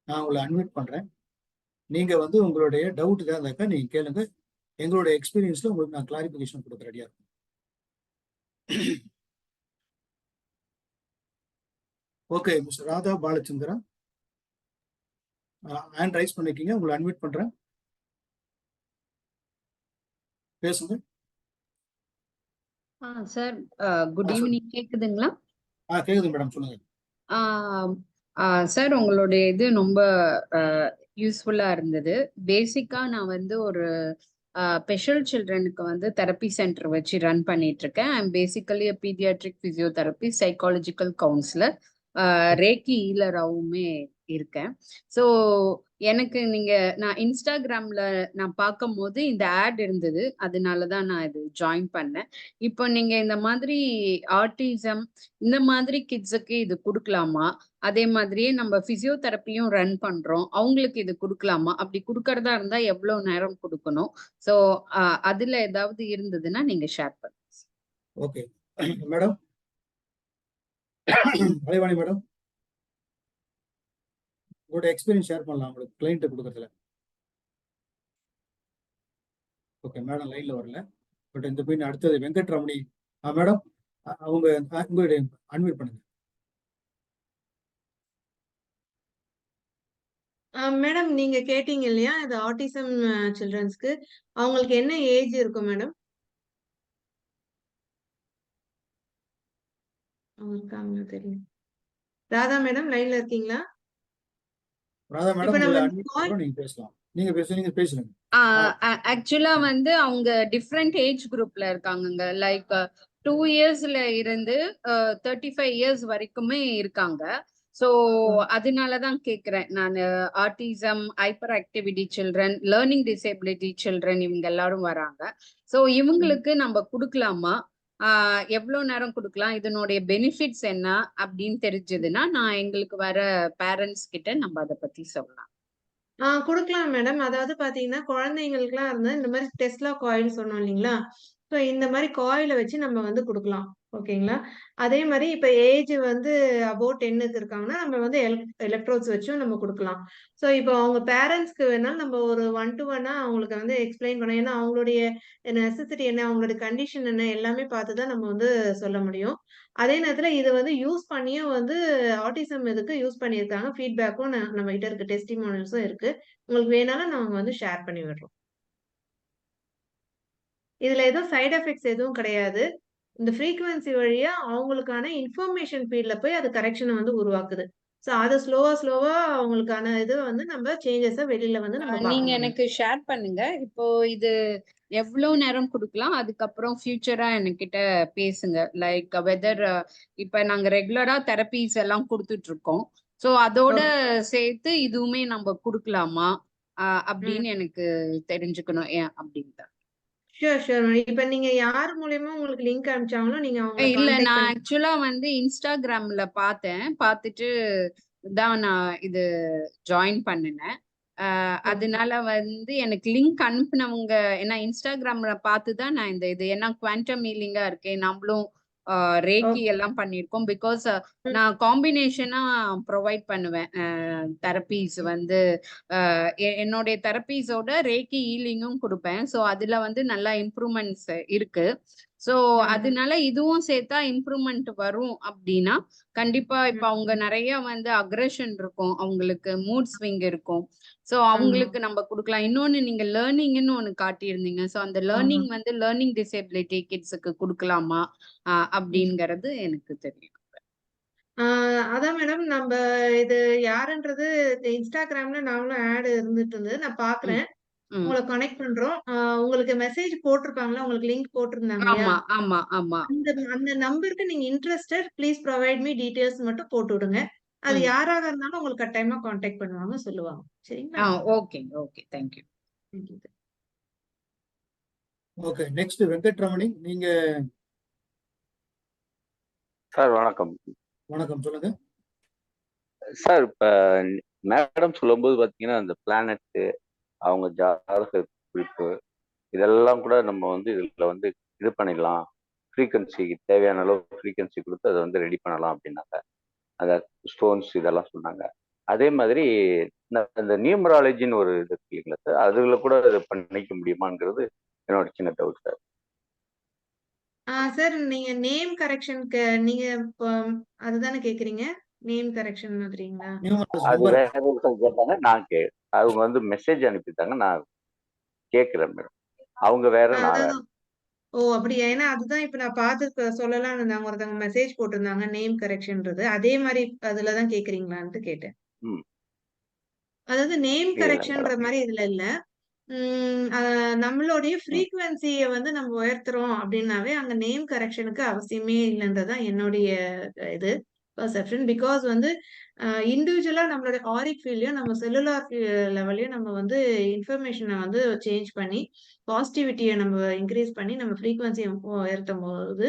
நான் உங்களை அன்மியூட் பண்றேன். நீங்க வந்து உங்களுடைய டவுட் ஏதாவது இருக்கா நீங்க கேளுங்க. எங்களுடைய எக்ஸ்பீரியன்ஸ்ல உங்களுக்கு நான் கிளாரிபிகேஷன் கொடுக்க ரெடியா இருக்கும். Okay, mister Radha Balachandra hand rice பண்ணிருக்கீங்க, உங்களை அன்மியூட் பண்றேன், பேசுங்க. சார் குட் ஈவினிங், கேக்குதுங்களா? கேக்குது மேடம், சொல்லுங்க. சார் உங்களுடைய இது ரொம்ப யூஸ்ஃபுல்லா இருந்தது. பேசிக்கா நான் வந்து ஒரு ஸ்பெஷல் சில்ட்ரனுக்கு வந்து தெரப்பி சென்டர் வச்சு ரன் பண்ணிட்டு இருக்கேன். I am basically paediatric physiotherapy, psychological counsellor, reiki ஹீலராகவுமே இருக்கேன். ஸோ எனக்கு நான் இன்ஸ்டாகிராம்ல நான் பார்க்கும் போது இந்த ஆட் இருந்தது, அதனாலதான் நான் இது ஜாயின் பண்ணேன். இப்போ நீங்க இந்த மாதிரி ஆட்டிசம் இந்த மாதிரி கிட்ஸுக்கு இது கொடுக்கலாமா? அதே மாதிரியே நம்ம பிசியோதெரப்பியும் ரன் பண்றோம், அவங்களுக்கு இது கொடுக்கலாமா? அப்படி கொடுக்கறதா இருந்தா எவ்வளவு நேரம் கொடுக்கணும்? ஸோ அதுல ஏதாவது இருந்ததுன்னா நீங்க ஷேர் பண்ணுங்க. Okay madam, Kalaivani madam. உங்களோட எக்ஸ்பீரியன்ஸ் ஷேர் பண்ணலாம் உங்களுக்கு கிளைண்ட் கொடுக்கறதுல. ஓகே மேடம் லைன்ல வரல. பட் இந்த மீன் அடுத்தது வெங்கட்ரமணி மேடம், அவங்க உங்களுடைய அன்மியூட் பண்ணுங்க. மேடம் நீங்க கேட்டீங்க இல்லையா இது ஆட்டிசம் சில்ட்ரன்ஸ்க்கு அவங்களுக்கு என்ன ஏஜ் இருக்கும் மேடம்? இருக்காங்க தெரியும். ராதா மேடம் லைன்ல இருக்கீங்களா? ராதா இப்ப மேடம் நம்ம உங்களை இந்த அன்மியூட் call- பண்றோம், நீங்க பேசலாம். நீங்க பேசுங்க. ஆக்சுவலா வந்து அவங்க டிஃப்ரெண்ட் ஏஜ் குரூப்ல இருக்காங்கங்க. லைக் 2 இயர்ஸ்ல இருந்து 35 இயர்ஸ் வரைக்குமே இருக்காங்க. ஸோ அதனாலதான் கேக்குறேன் நான். Autism, hyper activity children, learning disability children இவங்க எல்லாரும் வராங்க. ஸோ இவங்களுக்கு நம்ம கொடுக்கலாமா? எவ்வளவு நேரம் கொடுக்கலாம்? இதனுடைய பெனிஃபிட்ஸ் என்ன அப்படின்னு தெரிஞ்சதுன்னா நான் எங்களுக்கு வர பேரண்ட்ஸ் கிட்ட நம்ம அதை பத்தி சொல்லலாம். குடுக்கலாம் மேடம். அதாவது பாத்தீங்கன்னா, குழந்தைங்களுக்குலாம் இருந்தா இந்த மாரி டெஸ்லா காயில் சொன்னோம் இல்லீங்களா? ஸோ இந்த மாரி காயில வச்சு நம்ம வந்து குடுக்கலாம். ஓகேங்களா? அதே மாரி இப்ப ஏஜ் வந்து அபோவ் 10க்கு இருக்காங்கன்னா, நம்ம வந்து எலக்ட்ரோட்ஸ் வச்சும் நம்ம குடுக்கலாம். ஸோ இப்போ அவங்க பேரண்ட்ஸ்க்கு வேணாலும் நம்ம ஒரு 1 to 1 அவங்களுக்கு வந்து எக்ஸ்பிளைன் பண்ணணும். ஏன்னா அவங்களுடைய நெசசிட்டி என்ன, அவங்களுடைய கண்டிஷன் என்ன எல்லாமே பார்த்து தான் நம்ம வந்து சொல்ல முடியும். அதே நேரத்துல இத வந்து யூஸ் பண்ணியும் வந்து ஆட்டிசம் இதுக்கு யூஸ் பண்ணியிருக்காங்க. ஃபீட்பேக்கும் நம்ம கிட்ட இருக்கு. டெஸ்டிமோனியல்ஸும் இருக்கு. உங்களுக்கு வேணாலும் நாங்க வந்து ஷேர் பண்ணி விடுறோம். இதுல எதுவும் சைட் எஃபெக்ட்ஸ் எதுவும் கிடையாது. இந்த ஃப்ரீக்வன்சி வழியா அவங்களுக்கான இன்ஃபர்மேஷன் ஃபீல்ட்ல போய் அது கரெக்ஷன வந்து உருவாக்குது. ஸோ அத ஸ்லோவா அவங்களுக்கான இது வந்து நம்ம சேஞ்சஸ வெளில வந்து நம்ம பார்க்க நீங்க முடியும். எனக்கு ஷேர் பண்ணுங்க. இப்போ இது எவ்வளவு நேரம் கொடுக்கலாம்? அதுக்கப்புறம் ஃபியூச்சரா என்கிட்ட பேசுங்க. லைக் வெதர் இப்ப நாங்க ரெகுலரா தெரப்பீஸ் எல்லாம் கொடுத்துட்டு இருக்கோம். ஸோ அதோட சேர்த்து இதுவுமே நம்ம கொடுக்கலாமா அப்படின்னு எனக்கு தெரிஞ்சுக்கணும். ஏன் அப்படின்னு. ஷூர். இப்ப நீங்க யார் மூலியமா உங்களுக்கு லிங்க் அனுப்பிச்சாங்களோ நீங்க அவங்கள இல்ல கான்டாக்ட் நான் பண்ணி ஆக்சுவலா வந்து இன்ஸ்டாகிராம்ல பார்த்தேன். பார்த்துட்டு தான் நான் இது ஜாயின் பண்ணினேன். அதனால வந்து எனக்கு லிங்க் அனுப்புனவங்க, ஏன்னா இன்ஸ்டாகிராம்ல பார்த்து தான் நான் இந்த இது, ஏன்னா குவாண்டம் ஹீலிங்கா இருக்கேன், நம்மளும் ரேக்கி எல்லாம் பண்ணியிருக்கோம். பிகாஸ் நான் காம்பினேஷனா ப்ரொவைட் பண்ணுவேன் தெரப்பீஸ் வந்து. என்னுடைய தெரப்பீஸோட ரேக்கி ஹீலிங்கும் கொடுப்பேன். ஸோ அதுல வந்து நல்லா இம்ப்ரூவ்மெண்ட்ஸ் இருக்கு. ஸோ அதனால இதுவும் சேர்த்தா இம்ப்ரூவ்மெண்ட் வரும் அப்படின்னா கண்டிப்பா இப்ப அவங்க நிறைய வந்து அக்ரெஷன் இருக்கும், அவங்களுக்கு மூட் ஸ்விங் இருக்கும். ஸோ அவங்களுக்கு நம்ம கொடுக்கலாம். இன்னொன்னு நீங்க லேர்னிங்னு ஒண்ணு காட்டியிருந்தீங்க. ஸோ அந்த லேர்னிங் வந்து லேர்னிங் டிசேபிலிட்டி கிட்ஸுக்கு கொடுக்கலாமா அப்படிங்கிறது எனக்கு தெரியும். அதான் மேடம் நம்ம இது யாருன்றது இன்ஸ்டாகிராம்ல நாங்களும் ஆட் இருந்துட்டு இருந்தது. நான் பாக்குறேன். உங்கள கனெக்ட் பண்றோம். உங்களுக்கு மெசேஜ் போட்டிருப்பாங்களா? உங்களுக்கு லிங்க் போட்டிருந்தாங்க இல்லையா? ஆமா ஆமா ஆமா. அந்த நம்பருக்கு நீங்க interested please provide me details மட்டும் போட்டு விடுங்க. அது யாராக இருந்தாலும் உங்களுக்கு கட்டாயமா கான்டாக்ட் பண்ணுவாங்க, சொல்லுவாங்க. சரிங்களா? Okay thank you. Okay next Venkataramani, நீங்க. சார் வணக்கம். வணக்கம், சொல்லுங்க சார். இப்ப மேடம் சொல்லும்போது பாத்தீங்கன்னா அந்த பிளானட், அவங்க ஜாதக குறிப்பு இதெல்லாம் கூட நம்ம வந்து இதுல வந்து இது பண்ணிடலாம், ஃப்ரீக்வன்சிக்கு தேவையான அளவு ஃப்ரீக்வன்சி கொடுத்து அதை வந்து ரெடி பண்ணலாம் அப்படின்னாங்க. அந்த ஸ்டோன்ஸ் இதெல்லாம் சொன்னாங்க. அதே மாதிரி இந்த நியூமராலஜின்னு ஒரு இது இருக்கு இல்லைங்களா சார், அதுல கூட இதை பண்ணிக்க முடியுமாங்கிறது என்னோட சின்ன டவுட் சார். சார் நீங்க நேம் கரெக்ஷனுக்கு நீங்க அதுதானே கேக்குறீங்க? நேம் கரெக்ஷன் மாதிரிங்களா? அது வேற கேட்டாங்க, நான் அவங்க வந்து மெசேஜ் அனுப்பிட்டாங்க, நான் கேட்கிறேன் மேடம். அவங்க வேற, நான் வேற. அப்படியா? ஏன்னா அதுதான் இப்ப நான் பார்த்து சொல்லலாம்னு இருந்தாங்க. ஒருத்தவங்க மெசேஜ் போட்டிருந்தாங்க நேம் கரெக்ஷன்றது. அதே மாதிரி அதுலதான் கேக்குறீங்களான்ட்டு கேட்டேன். அதாவது நேம் கரெக்ஷன்ற மாதிரி இதுல இல்ல. நம்மளுடைய ஃப்ரீக்வன்சிய வந்து நம்ம உயர்த்துறோம் அப்படின்னாவே அங்க நேம் கரெக்ஷனுக்கு அவசியமே இல்லைன்றதுதான் என்னுடைய இது பர்செப்ஷன். பிகாஸ் வந்து இண்டிவிஜுவலா நம்மளோட ஆரிக் ஃபீல்டையும் நம்ம செல்லுலார் லெவலையும் நம்ம வந்து இன்ஃபர்மேஷனை வந்து சேஞ்ச் பண்ணி பாசிட்டிவிட்டியை நம்ம இன்க்ரீஸ் பண்ணி நம்ம ஃப்ரீக்வன்சியை உயர்த்தும் போது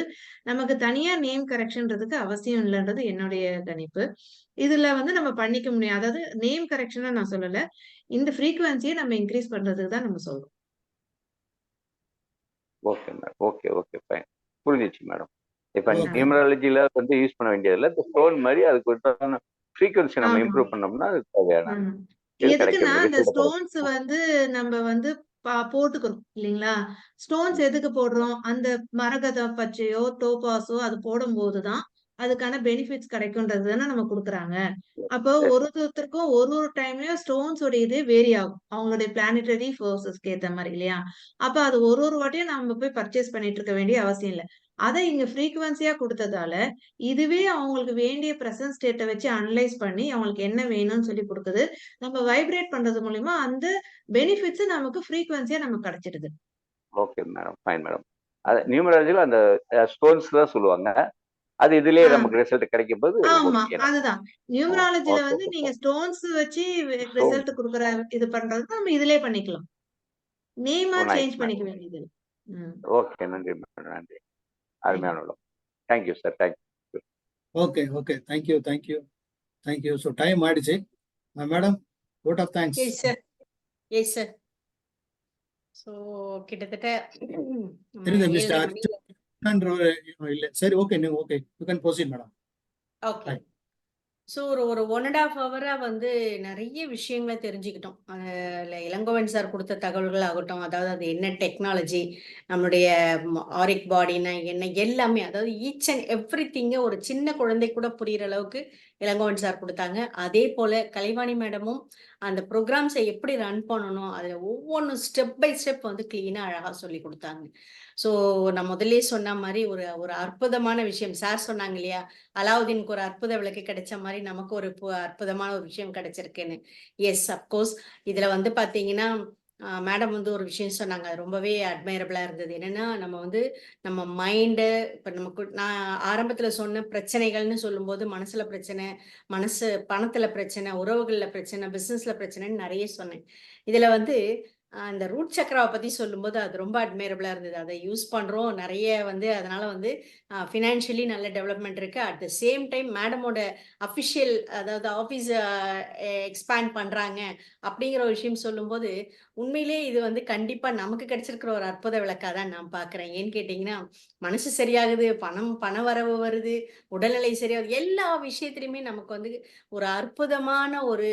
நமக்கு தனியா நேம் கரெக்ஷன்றதுக்கு அவசியம் இல்லைன்றது என்னுடைய கணிப்பு. இதுல வந்து நம்ம பண்ணிக்க முடியும். அதாவது நேம் கரெக்ஷனா நான் சொல்லல, இந்த ஃப்ரீக்வன்சியை நம்ம இன்க்ரீஸ் பண்றதுக்கு தான் நம்ம சொல்றோம். Okay madam. ஓகே ஃபைன், புரிஞ்சிச்சு மேடம். இப்ப நியூமராலஜில வந்து யூஸ் பண்ண வேண்டியதில்லை, இந்த ஸ்டோன் மாதிரி அதுக்கு ஒரு ஃப்ரீக்வன்சி நம்ம ஆமா. இம்ப்ரூவ் பண்ணோம்னா அது தேவையான ஆமா. இது எதுக்குன்னா, கிடைக்கிறது அந்த ரிசல்ட் ஸ்டோன்ஸ் கிடைக்கும். வந்து நம்ம வந்து போட்டுக்கிறோம் இல்லைங்களா? ஸ்டோன்ஸ் எதுக்கு போடுறோம்? அந்த மரகதம் பச்சையோ, டோபாஸோ அது போடும்போது தான், அதுக்கான பெனிஃபிட்ஸ் கிடைக்கும்ன்றது தானே நம்ம குடுக்குறாங்க. அப்போ எஸ். ஒருத்தருக்கும் ஒரு ஒரு டைம்லயும் ஸ்டோன்ஸ் உடைய இது வேரி ஆகும். அவங்களுடைய பிளானட்டரி ஃபோர்ஸஸ்க்கு ஏத்த மாரி இல்லையா? அப்ப அது ஒரு ஒரு வாட்டியும் நம்ம போய் பர்ச்சேஸ் பண்ணிட்டு இருக்க வேண்டிய அவசியம் இல்ல. அத இங்க ஃப்ரீக்வன்சியா குடுத்ததால, இதுவே அவங்களுக்கு வேண்டிய பிரசன்ட் ஸ்டேட்ட வச்சு அனலைஸ் பண்ணி, அவங்களுக்கு என்ன வேணும்னு சொல்லி குடுக்குது. நம்ம வைப்ரேட் பண்றது மூலியமா அந்த பெனிஃபிட்ஸ் நமக்கு ஃப்ரீக்வன்சியா நமக்கு கிடைச்சிடுது. Okay madam, fine madam. அது நியூமராலஜில அந்த ஸ்டோன்ஸ் தான் சொல்லுவாங்க. அது இதுலயே ஆ. நமக்கு ரிசல்ட் கிடைக்கும்போது ஆமா. ஓகே நம்ம. அதுதான். நியூமராலஜில ஓகே வந்து நீங்க ஓகே. ஸ்டோன்ஸ் வச்சு ஸோ ரிசல்ட் குடுக்குற இது பண்றது நம்ம இதிலயே பண்ணிக்கலாம். நேமா நைஸ் சேஞ்ச் பண்ணிக்க மேடம். வேண்டியது இல்ல. ம். ஓகே, நன்றி மேடம், நன்றி. தேங்க் அருமையான madam. Thank you sir, thank you. Okay, okay. Thank you, thank you, thank you. So time ஆயிடுச்சு. Madam, vote of thanks. Yes sir. Yes sir. So கிட்டத்தட்ட நம்ம தெரியுது 7:30 மிஸ்டர் மணி. அர்ஜுன் இல்ல. சரி, okay, okay. You can proceed madam. Okay. So ஒரு 1½ ஹவரா வந்து நெறைய விஷயங்கள தெரிஞ்சுக்கிட்டோம். இளங்கோவன் சார் குடுத்த தகவல்கள் ஆகட்டும், அதாவது அது என்ன டெக்னாலஜி, நம்மளுடைய ஆரிக் பாடின்னா என்ன, எல்லாமே அதாவது ஈச் அண்ட் எவ்ரிதிங்க ஒரு சின்ன குழந்தை கூட புரியிற அளவுக்கு இளங்கோவன் சார் குடுத்தாங்க. அதேபோல கலைவாணி மேடமும் அந்த ப்ரோகிராம்ஸ எப்படி ரன் பண்ணணும், அதுல ஒவ்வொன்னும் ஸ்டெப் பை ஸ்டெப் வந்து கிளீனா அழகா சொல்லிக் குடுத்தாங்க. ஸோ நான் முதல்லயே சொன்ன மாரி ஒரு ஒரு அற்புதமான விஷயம். சார் சொன்னாங்க இல்லையா? அலாவுதீனுக்கு ஒரு அற்புத விளக்கு கிடைச்ச மாரி நமக்கு ஒரு அற்புதமான ஒரு விஷயம் கிடைச்சிருக்குன்னு. S, of course. இதுல வந்து பாத்தீங்கன்னா, மேடம் வந்து ஒரு விஷயம் சொன்னாங்க. அது ரொம்பவே அட்மைரபிளா இருந்தது. என்னன்னா, நம்ம வந்து நம்ம மைண்டு இப்ப நமக்கு நான் ஆரம்பத்துல சொன்ன பிரச்சனைகள்னு சொல்லும்போது, மனசுல பிரச்சனை, பணத்துல பிரச்சனை, உறவுகள்ல பிரச்சனை, பிசினஸ்ல பிரச்சனைன்னு நெறைய சொன்னேன். இதுல வந்து அந்த ரூட் சக்ராவ பத்தி சொல்லும்போது, அது ரொம்ப அட்மைரபிளா இருந்தது. அத யூஸ் பண்றோம். நெறைய வந்து அதனால வந்து ஃபினான்ஷியலி நல்ல டெவலப்மெண்ட் இருக்கு. அட் த சேம் டைம் மேடமோட அஃபிஷியல் அதாவது ஆஃபீஸ் எக்ஸ்பேண்ட் பண்றாங்க அப்படிங்கிற ஒரு விஷயம் சொல்லும்போது, உண்மையிலேயே இது வந்து கண்டிப்பா நமக்கு கிடைச்சிருக்கிற ஒரு அற்புத விளக்கா தான் நான் பார்க்குறேன். ஏன்னு கேட்டீங்கன்னா, மனசு சரியாகுது, பண வரவு வருது, உடல்நிலை சரியாகுது, எல்லா விஷயத்திலயுமே நமக்கு வந்து ஒரு அற்புதமான ஒரு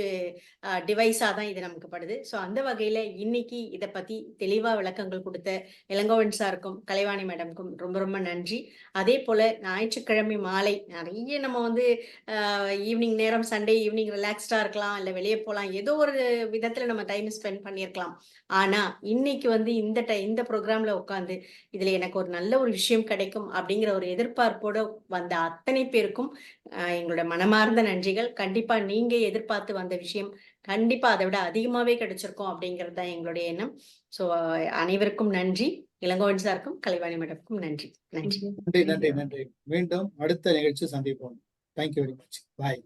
டிவைஸா தான் இது நமக்கு படுது. ஸோ அந்த வகையில இன்னைக்கு இத பத்தி தெளிவா விளக்கங்கள் குடுத்த இளங்கோவன் சாருக்கும், கலைவாணி மேடம்க்கும் ரொம்ப ரொம்ப நன்றி. அதேபோல ஞாயிற்றுக்கிழமை மாலை நெறைய நம்ம வந்து ஈவினிங் நேரம் சண்டே ஈவினிங் ரிலாக்ஸ்டா இருக்கலாம். இல்ல வெளிய போலாம். ஏதோ ஒரு விதத்துல நம்ம டைம் ஸ்பெண்ட் பண்ணியிருக்கலாம். ஆனா, இன்னைக்கு வந்து இந்த ப்ரோகிராம்ல உட்கார்ந்து, இதுல எனக்கு ஒரு நல்ல ஒரு விஷயம் கிடைக்கும் அப்படிங்கிற ஒரு எதிர்பார்ப்போட வந்த அத்தனை பேருக்கும் எங்களோட மனமார்ந்த நன்றிகள். கண்டிப்பா நீங்க எதிர்பார்த்து வந்த விஷயம் கண்டிப்பா அத விட அதிகமாவே கிடைச்சிருக்கும் அப்படிங்கிறது தான் எங்களுடைய எண்ணம். ஸோ அனைவருக்கும் நன்றி. இளங்கோவன் சாருக்கும், கலைவாணி மேடம்க்கும் நன்றி. நன்றி. நன்றி, நன்றி, நன்றி. மீண்டும் அடுத்த நிகழ்ச்சி சந்திப்போம். Thank you very much. பாய்.